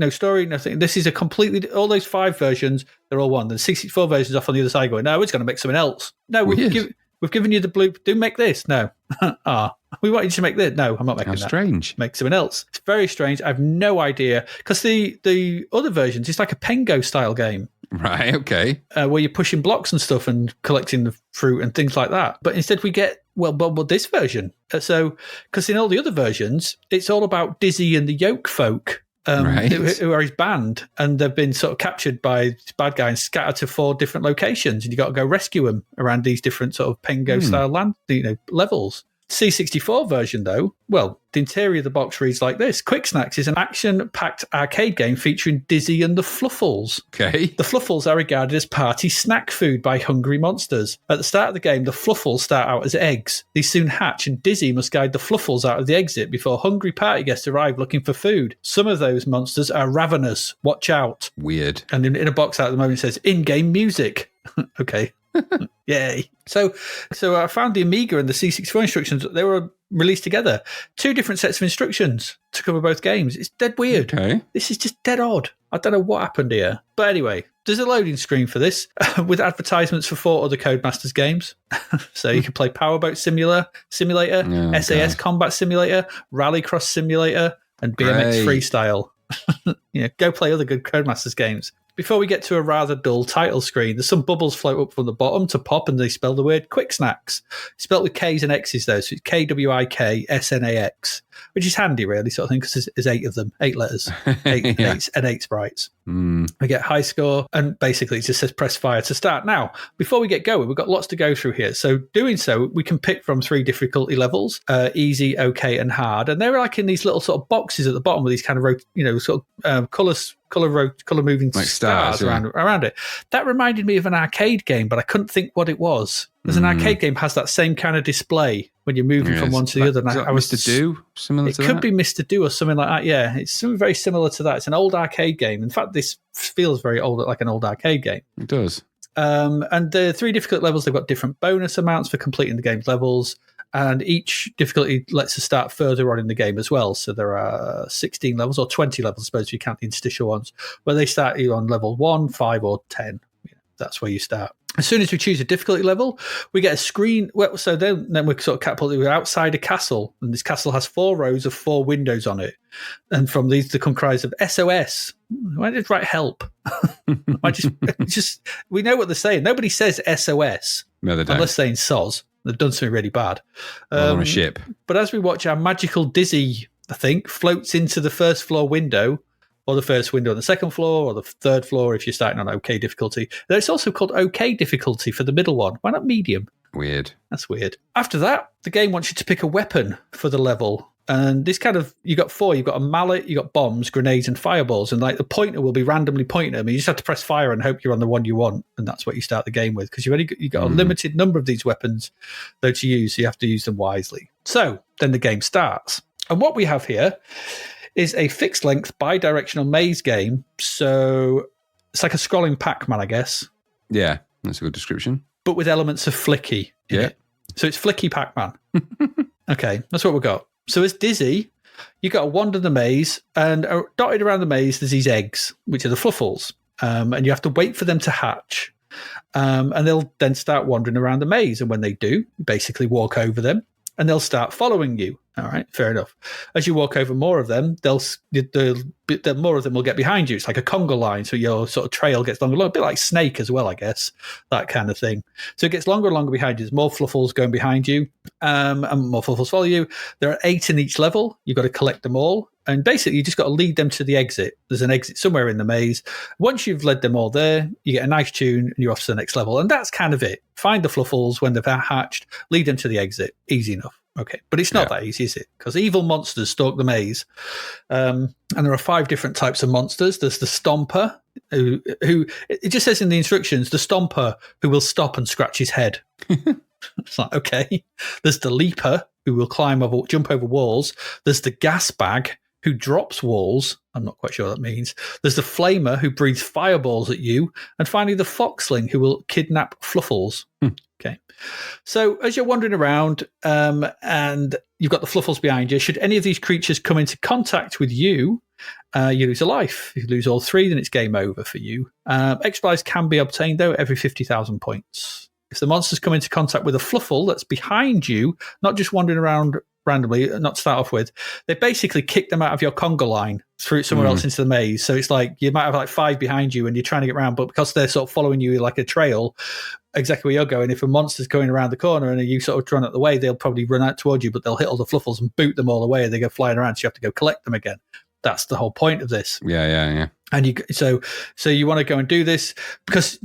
story, nothing. This is a completely, all those 5 versions, they're all one. The 64 version's off on the other side going, no, we're just going to make something else. No, we've given you the blue, do make this. No. We want you to make this. No, I'm not making that. How strange. Make something else. It's very strange. I have no idea. Because the other versions, it's like a Pengo style game. Right, okay. Where you're pushing blocks and stuff and collecting the fruit and things like that. But instead we get, well this version. So, because in all the other versions, it's all about Dizzy and the Yoke folk. Who are his band, and they've been sort of captured by this bad guy and scattered to 4 different locations, and you got to go rescue them around these different sort of Pengo style land, levels. C64 version, though, well, the interior of the box reads like this. Kwik Snax is an action-packed arcade game featuring Dizzy and the Fluffles. Okay. The Fluffles are regarded as party snack food by hungry monsters. At the start of the game, the Fluffles start out as eggs. These soon hatch, and Dizzy must guide the Fluffles out of the exit before hungry party guests arrive looking for food. Some of those monsters are ravenous. Watch out. Weird. And in a box out at the moment it says, in-game music. Okay. Yay. So I found the Amiga and the C64 instructions. They were released together. 2 different sets of instructions to cover both games. It's dead weird. Okay. This is just dead odd. I don't know what happened here. But anyway, there's a loading screen for this with advertisements for 4 other Codemasters games. So you can play Powerboat Simulator, SAS Combat Simulator, Rallycross Simulator, and BMX Freestyle. Go play other good Codemasters games. Before we get to a rather dull title screen, there's some bubbles float up from the bottom to pop, and they spell the word Kwik Snax. It's spelled with K's and X's, though, so it's KWIKSNAX, which is handy, really, sort of thing, because there's 8 of them, 8 letters, 8 sprites. We get high score, and basically it just says press fire to start. Now, before we get going, we've got lots to go through here. So doing so, we can pick from 3 difficulty levels, easy, okay, and hard. And they're like in these little sort of boxes at the bottom with these kind of, sort of color moving like stars around it. That reminded me of an arcade game, but I couldn't think what it was. There's an arcade game has that same kind of display when you're moving from one to the other. And I was Mr. Do similar to that? It could be Mr. Do or something like that. Yeah, it's something very similar to that. It's an old arcade game. In fact, this feels very old, like an old arcade game. It does. And the 3 difficult levels, they've got different bonus amounts for completing the game's levels. And each difficulty lets us start further on in the game as well. So there are 16 levels, or 20 levels, I suppose, if you count the interstitial ones, where they start you on level 1, 5, or 10. That's where you start. As soon as we choose a difficulty level, we get a screen. Well, so then we're sort of catapulted outside a castle, and this castle has 4 rows of 4 windows on it. And from these, they comprise of SOS. Why did it write help? We know what they're saying. Nobody says SOS. No, they don't. Unless saying SOS. They've done something really bad. On a ship. But as we watch, our magical Dizzy, I think, floats into the first floor window, or the first window on the second floor, or the third floor if you're starting on OK difficulty. It's also called OK difficulty for the middle one. Why not medium? Weird. That's weird. After that, the game wants you to pick a weapon for the level. And this kind of, you got 4. You've got a mallet, you got bombs, grenades, and fireballs. And like the pointer will be randomly pointing at them. You just have to press fire and hope you're on the one you want. And that's what you start the game with. Because you've got a limited number of these weapons, though, to use. So you have to use them wisely. So then the game starts. And what we have here is a fixed length bi-directional maze game. So it's like a scrolling Pac-Man, I guess. Yeah, that's a good description. But with elements of flicky in it. So it's flicky Pac-Man. Okay, that's what we've got. So as Dizzy, you got to wander the maze, and dotted around the maze, there's these eggs, which are the Fluffles. And you have to wait for them to hatch. And they'll then start wandering around the maze. And when they do, you basically walk over them, and they'll start following you. All right, fair enough. As you walk over more of them, more of them will get behind you. It's like a conga line, so your sort of trail gets longer, a bit like Snake as well, I guess, that kind of thing. So it gets longer and longer behind you. There's more Fluffles going behind you, and more Fluffles follow you. There are 8 in each level. You've got to collect them all. And basically, you just got to lead them to the exit. There's an exit somewhere in the maze. Once you've led them all there, you get a nice tune, and you're off to the next level. And that's kind of it. Find the Fluffles when they've hatched, lead them to the exit. Easy enough. Okay, but it's not that easy, is it? Because evil monsters stalk the maze. And there are 5 different types of monsters. There's the Stomper, who it just says in the instructions, the Stomper who will stop and scratch his head. It's like, okay. There's the leaper who will jump over walls. There's the gas bag who drops walls. I'm not quite sure what that means. There's the flamer who breathes fireballs at you. And finally, the foxling who will kidnap fluffles. Okay. So as you're wandering around and you've got the fluffles behind you, should any of these creatures come into contact with you, you lose a life. If you lose all 3, then it's game over for you. Extra lives can be obtained, though, every 50,000 points. If the monsters come into contact with a fluffle that's behind you, not just wandering around randomly, not to start off with, they basically kick them out of your conga line through somewhere else into the maze. So it's like you might have like 5 behind you and you're trying to get around, but because they're sort of following you like a trail, exactly where you're going, if a monster's going around the corner and you sort of run out the way, they'll probably run out towards you, but they'll hit all the fluffles and boot them all away and they go flying around, so you have to go collect them again. That's the whole point of this. Yeah. And so you want to go and do this because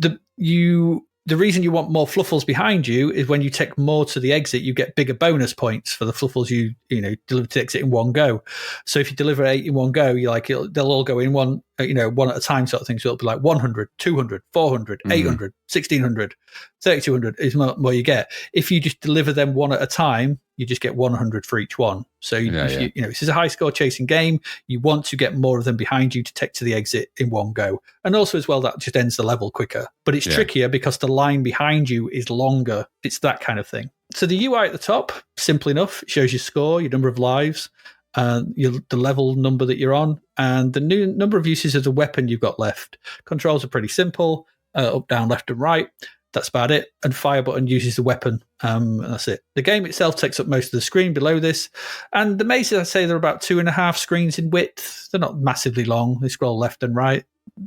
the reason you want more fluffles behind you is when you take more to the exit, you get bigger bonus points for the fluffles you deliver to the exit in one go. So if you deliver 8 in one go, they'll all go in one at a time sort of thing. So it'll be like 100, 200, 400, 800, 1600, 3200 is more you get. If you just deliver them one at a time, you just get 100 for each one. So this is a high score chasing game. You want to get more of them behind you to take to the exit in one go. And also as well, that just ends the level quicker. But it's trickier because the line behind you is longer. It's that kind of thing. So the UI at the top, simple enough. It shows your score, your number of lives, the level number that you're on, and the new number of uses of the weapon you've got left. Controls are pretty simple, up, down, left and right. That's about it. And fire button uses the weapon. And that's it. The game itself takes up most of the screen below this. And the mazes, I'd say they're about 2.5 screens in width. They're not massively long. They scroll left and right.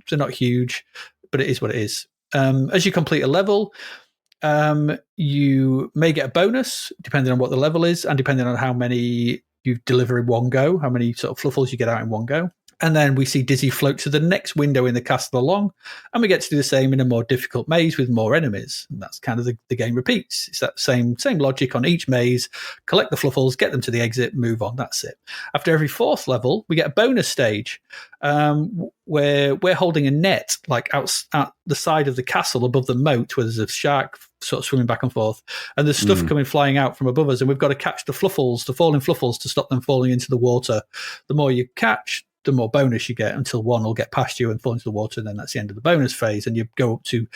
They're not huge, but it is what it is. As you complete a level, you may get a bonus, depending on what the level is, and depending on how many you deliver in one go, how many sort of fluffles you get out in one go. And then we see Dizzy float to the next window in the castle along, and we get to do the same in a more difficult maze with more enemies. And that's kind of the game repeats. It's that same logic on each maze. Collect the fluffles, get them to the exit, move on. That's it. After every 4th level, we get a bonus stage where we're holding a net like out the side of the castle above the moat where there's a shark sort of swimming back and forth, and there's stuff coming flying out from above us, and we've got to catch the falling fluffles to stop them falling into the water. The more you catch, the more bonus you get, until one will get past you and fall into the water, and then that's the end of the bonus phase, and you go up to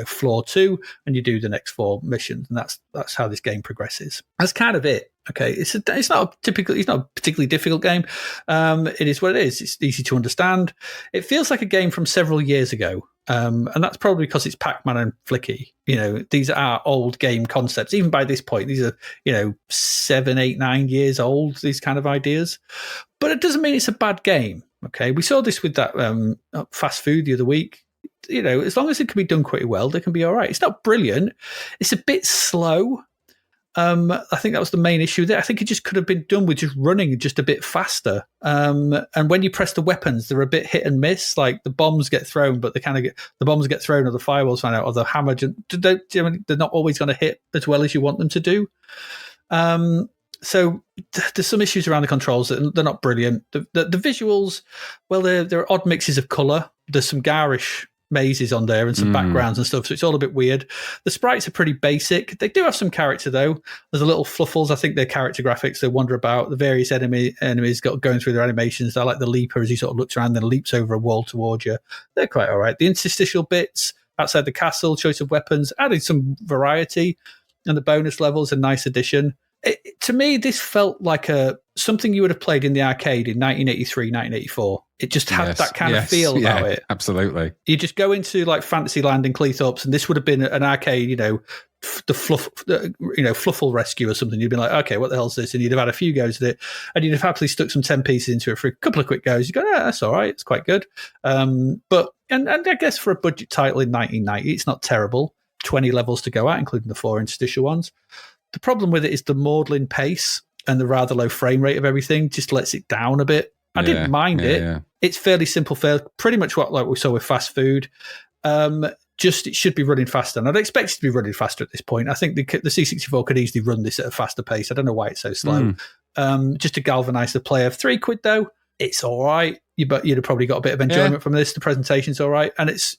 floor 2 and you do the next 4 missions, and that's how this game progresses. That's kind of it. Okay, it's not a particularly difficult game. It is what it is. It's easy to understand. It feels like a game from several years ago, and that's probably because it's Pac-Man and Flicky. These are old game concepts. Even by this point, these are 7, 8, 9 years old. These kind of ideas, but it doesn't mean it's a bad game. Okay, we saw this with that fast food the other week. As long as it can be done pretty well, they can be all right. It's not brilliant. It's a bit slow. I think that was the main issue there. I think it just could have been done with just running just a bit faster. And when you press the weapons, they're a bit hit and miss. Like the bombs get thrown, but the bombs get thrown, or the firewalls find out, or the hammer. They're not always going to hit as well as you want them to do. So there's some issues around the controls that they're not brilliant. The visuals, well, there are odd mixes of color. There's some garish mazes on there and some backgrounds and stuff, so it's all a bit weird. The sprites are pretty basic. They do have some character though. There's a little fluffles. I think they're character graphics. They wander about. The various enemies going through their animations. I like the leaper as he sort of looks around and leaps over a wall towards you. They're quite all right. The interstitial bits outside the castle, choice of weapons, added some variety, and the bonus levels a nice addition. To me, this felt like something you would have played in the arcade in 1983, 1984. It just had that kind of feel about it. Absolutely. You just go into like Fantasyland in Cleethorpes, and this would have been an arcade, the Fluffle Rescue or something. You'd be like, okay, what the hell's this? And you'd have had a few goes at it, and you'd have happily stuck some 10 pieces into it for a couple of quick goes. You go, that's all right. It's quite good. But I guess for a budget title in 1990, it's not terrible. 20 levels to go at, including the 4 interstitial ones. The problem with it is the maudlin pace and the rather low frame rate of everything just lets it down a bit. I didn't mind it. Yeah. It's fairly simple, pretty much what we saw with fast food. Just it should be running faster. And I'd expect it to be running faster at this point. I think the C64 could easily run this at a faster pace. I don't know why it's so slow. Just to galvanise the player. £3 though, it's all right. You'd have probably got a bit of enjoyment from this. The presentation's all right. And it's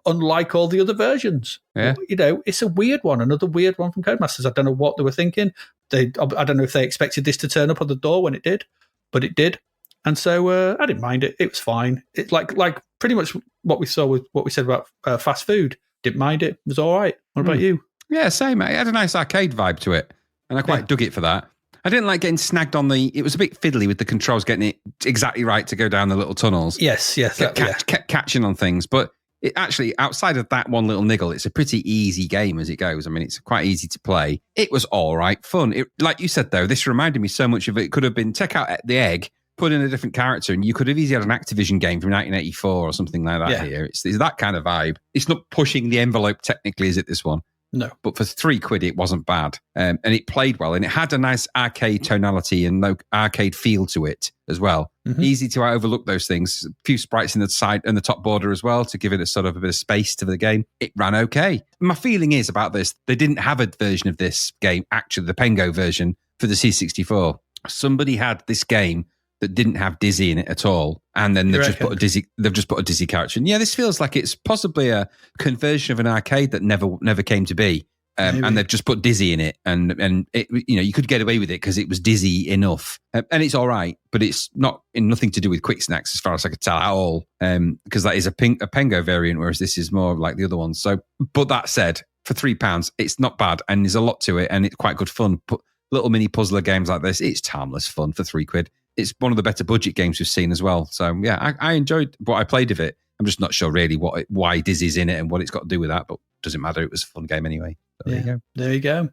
unlike all the other versions. Yeah. You know, it's a weird one, another weird one from Codemasters. I don't know what they were thinking. I don't know if they expected this to turn up on the door when it did, but it did. And so I didn't mind it. It was fine. It's like pretty much what we saw with what we said about fast food. Didn't mind it. It was all right. What about you? Yeah, same. It had a nice arcade vibe to it, and I quite dug it for that. I didn't like getting snagged on it was a bit fiddly with the controls, getting it exactly right to go down the little tunnels. Yes. Kept catching on things, but it actually, outside of that one little niggle, it's a pretty easy game as it goes. I mean, it's quite easy to play. It was all right fun. Like you said, though, this reminded me so much of it. It could have been take out the egg, put in a different character, and you could have easily had an Activision game from 1984 or something like that here. It's that kind of vibe. It's not pushing the envelope technically, is it, this one? No. But for £3, it wasn't bad. And it played well, and it had a nice arcade tonality and arcade feel to it as well. Mm-hmm. Easy to overlook those things. A few sprites in the side and the top border as well to give it a sort of a bit of space to the game. It ran okay. My feeling is about this, they didn't have a version of this game, actually, the Pengo version for the C64. Somebody had this game that didn't have Dizzy in it at all, and then they've just put a Dizzy character in. Yeah, this feels like it's possibly a conversion of an arcade that never came to be, and they've just put Dizzy in it, and it, you could get away with it because it was Dizzy enough, and it's all right, but it's nothing to do with Kwik Snax as far as I could tell at all, because that is a Pengo variant, whereas this is more like the other ones. So, but that said, for £3, it's not bad, and there's a lot to it, and it's quite good fun. But little mini puzzler games like this, it's harmless fun for £3. It's one of the better budget games we've seen as well. So, yeah, I enjoyed what I played of it. I'm just not sure really why Dizzy's in it and what it's got to do with that, but it doesn't matter. It was a fun game anyway. So there you go.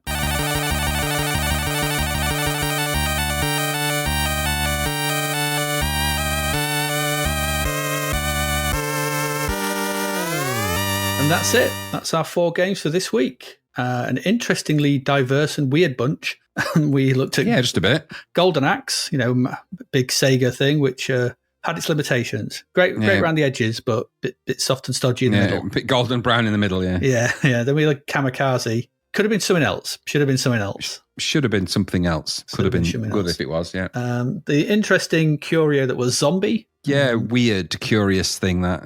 And that's it. That's our 4 games for this week. An interestingly diverse and weird bunch. We looked at just a bit Golden Axe, big Sega thing, which had its limitations. Great around the edges, but bit soft and stodgy in the middle. A bit golden brown in the middle. Yeah. Then we had Kamikaze. Could have been something else. Should have been something else. Should have been something else. Could have been good if it was. Yeah. The interesting curio that was Zombi. Yeah, weird, curious thing that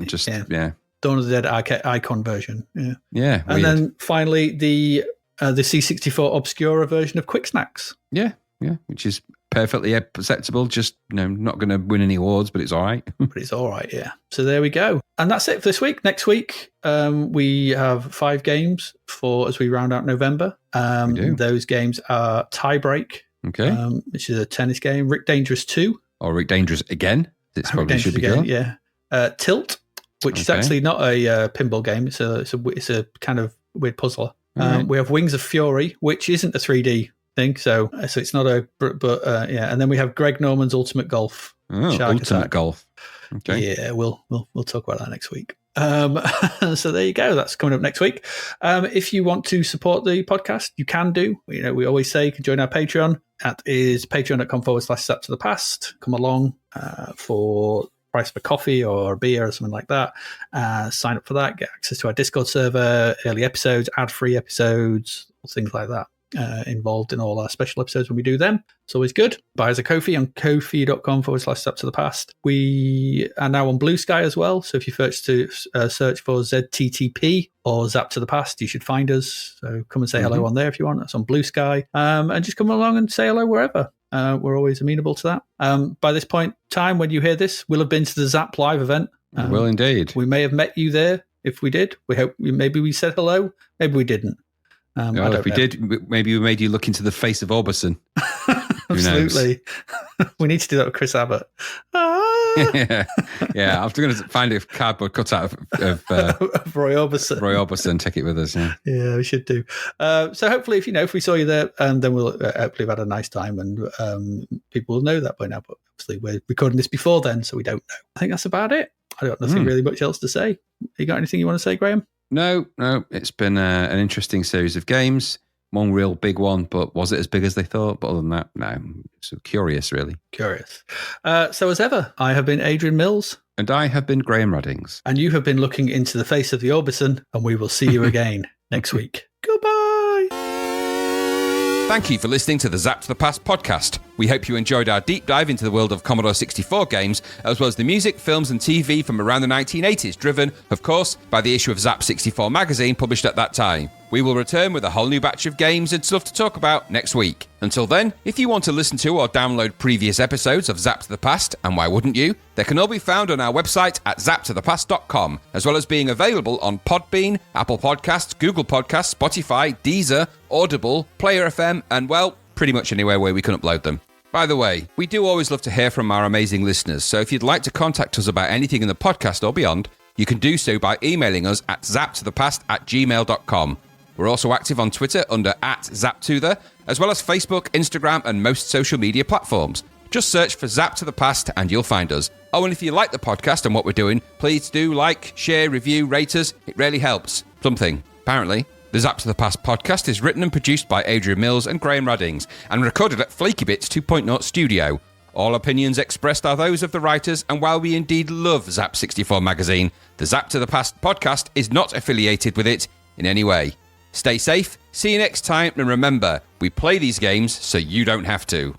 Dawn of the Dead icon version. Yeah. And then finally the C64 Obscura version of Kwik Snax. Yeah, which is perfectly acceptable. Just not going to win any awards, but it's all right. But it's all right, yeah. So there we go. And that's it for this week. Next week, we have 5 games as we round out November. Those games are Tiebreak, which is a tennis game. Rick Dangerous 2. Or Rick Dangerous again. It probably should be good. Yeah. Tilt, which is actually not a pinball game. It's a kind of weird puzzler. We have Wings of Fury, which isn't a 3D thing, so it's not and then we have Greg Norman's Ultimate Golf. Ultimate Golf. Okay. Yeah, we'll talk about that next week. So there you go. That's coming up next week. If you want to support the podcast, you can do. We always say you can join our Patreon. That is patreon.com/Zapped to the Past. Come along for price of a coffee or a beer or something like that. Sign up for that, get access to our Discord server, early episodes, ad-free episodes, things like that. Involved in all our special episodes when we do them. It's always good. Buy us a Ko-fi on ko-fi.com/Zapped to the Past. We are now on Blue Sky as well. So if you search for ZTTP or Zapped to the Past, you should find us. So come and say hello on there if you want. That's on Blue Sky. And just come along and say hello wherever. We're always amenable to that. By this point in time, when you hear this, we'll have been to the Zap Live event. We will indeed. We may have met you there. If we did, we hope maybe we said hello. Maybe we didn't. If we did, maybe we made you look into the face of Orbison. Absolutely. We need to do that with Chris Abbott. yeah. I'm going to find a cardboard cutout of Roy Orbison. Roy Orbison, take it with us. Yeah, we should do. So hopefully, if we saw you there, then we'll hopefully have had a nice time, and people will know that by now. But obviously, we're recording this before then, so we don't know. I think that's about it. I got nothing really much else to say. You got anything you want to say, Graham? No. It's been an interesting series of games. One real big one, but was it as big as they thought? But other than that, no. So curious, really. Curious. So as ever, I have been Adrian Mills. And I have been Graham Ruddings. And you have been looking into the face of the Orbison, and we will see you again next week. Goodbye. Thank you for listening to the Zapped to the Past podcast. We hope you enjoyed our deep dive into the world of Commodore 64 games, as well as the music, films and TV from around the 1980s, driven, of course, by the issue of Zapped 64 magazine published at that time. We will return with a whole new batch of games and stuff to talk about next week. Until then, if you want to listen to or download previous episodes of Zapped to the Past, and why wouldn't you, they can all be found on our website at zappedtothepast.com, as well as being available on Podbean, Apple Podcasts, Google Podcasts, Spotify, Deezer, Audible, Player FM, and, well, pretty much anywhere where we can upload them. By the way, we do always love to hear from our amazing listeners, so if you'd like to contact us about anything in the podcast or beyond, you can do so by emailing us at zappedtothepast@gmail.com. We're also active on Twitter under @ZapTother, as well as Facebook, Instagram, and most social media platforms. Just search for Zapped to the Past and you'll find us. Oh, and if you like the podcast and what we're doing, please do like, share, review, rate us. It really helps. Something, apparently. The Zapped to the Past podcast is written and produced by Adrian Mills and Graham Raddings, and recorded at Flaky Bits 2.0 Studio. All opinions expressed are those of the writers, and while we indeed love Zap 64 magazine, the Zapped to the Past podcast is not affiliated with it in any way. Stay safe, see you next time, and remember, we play these games so you don't have to.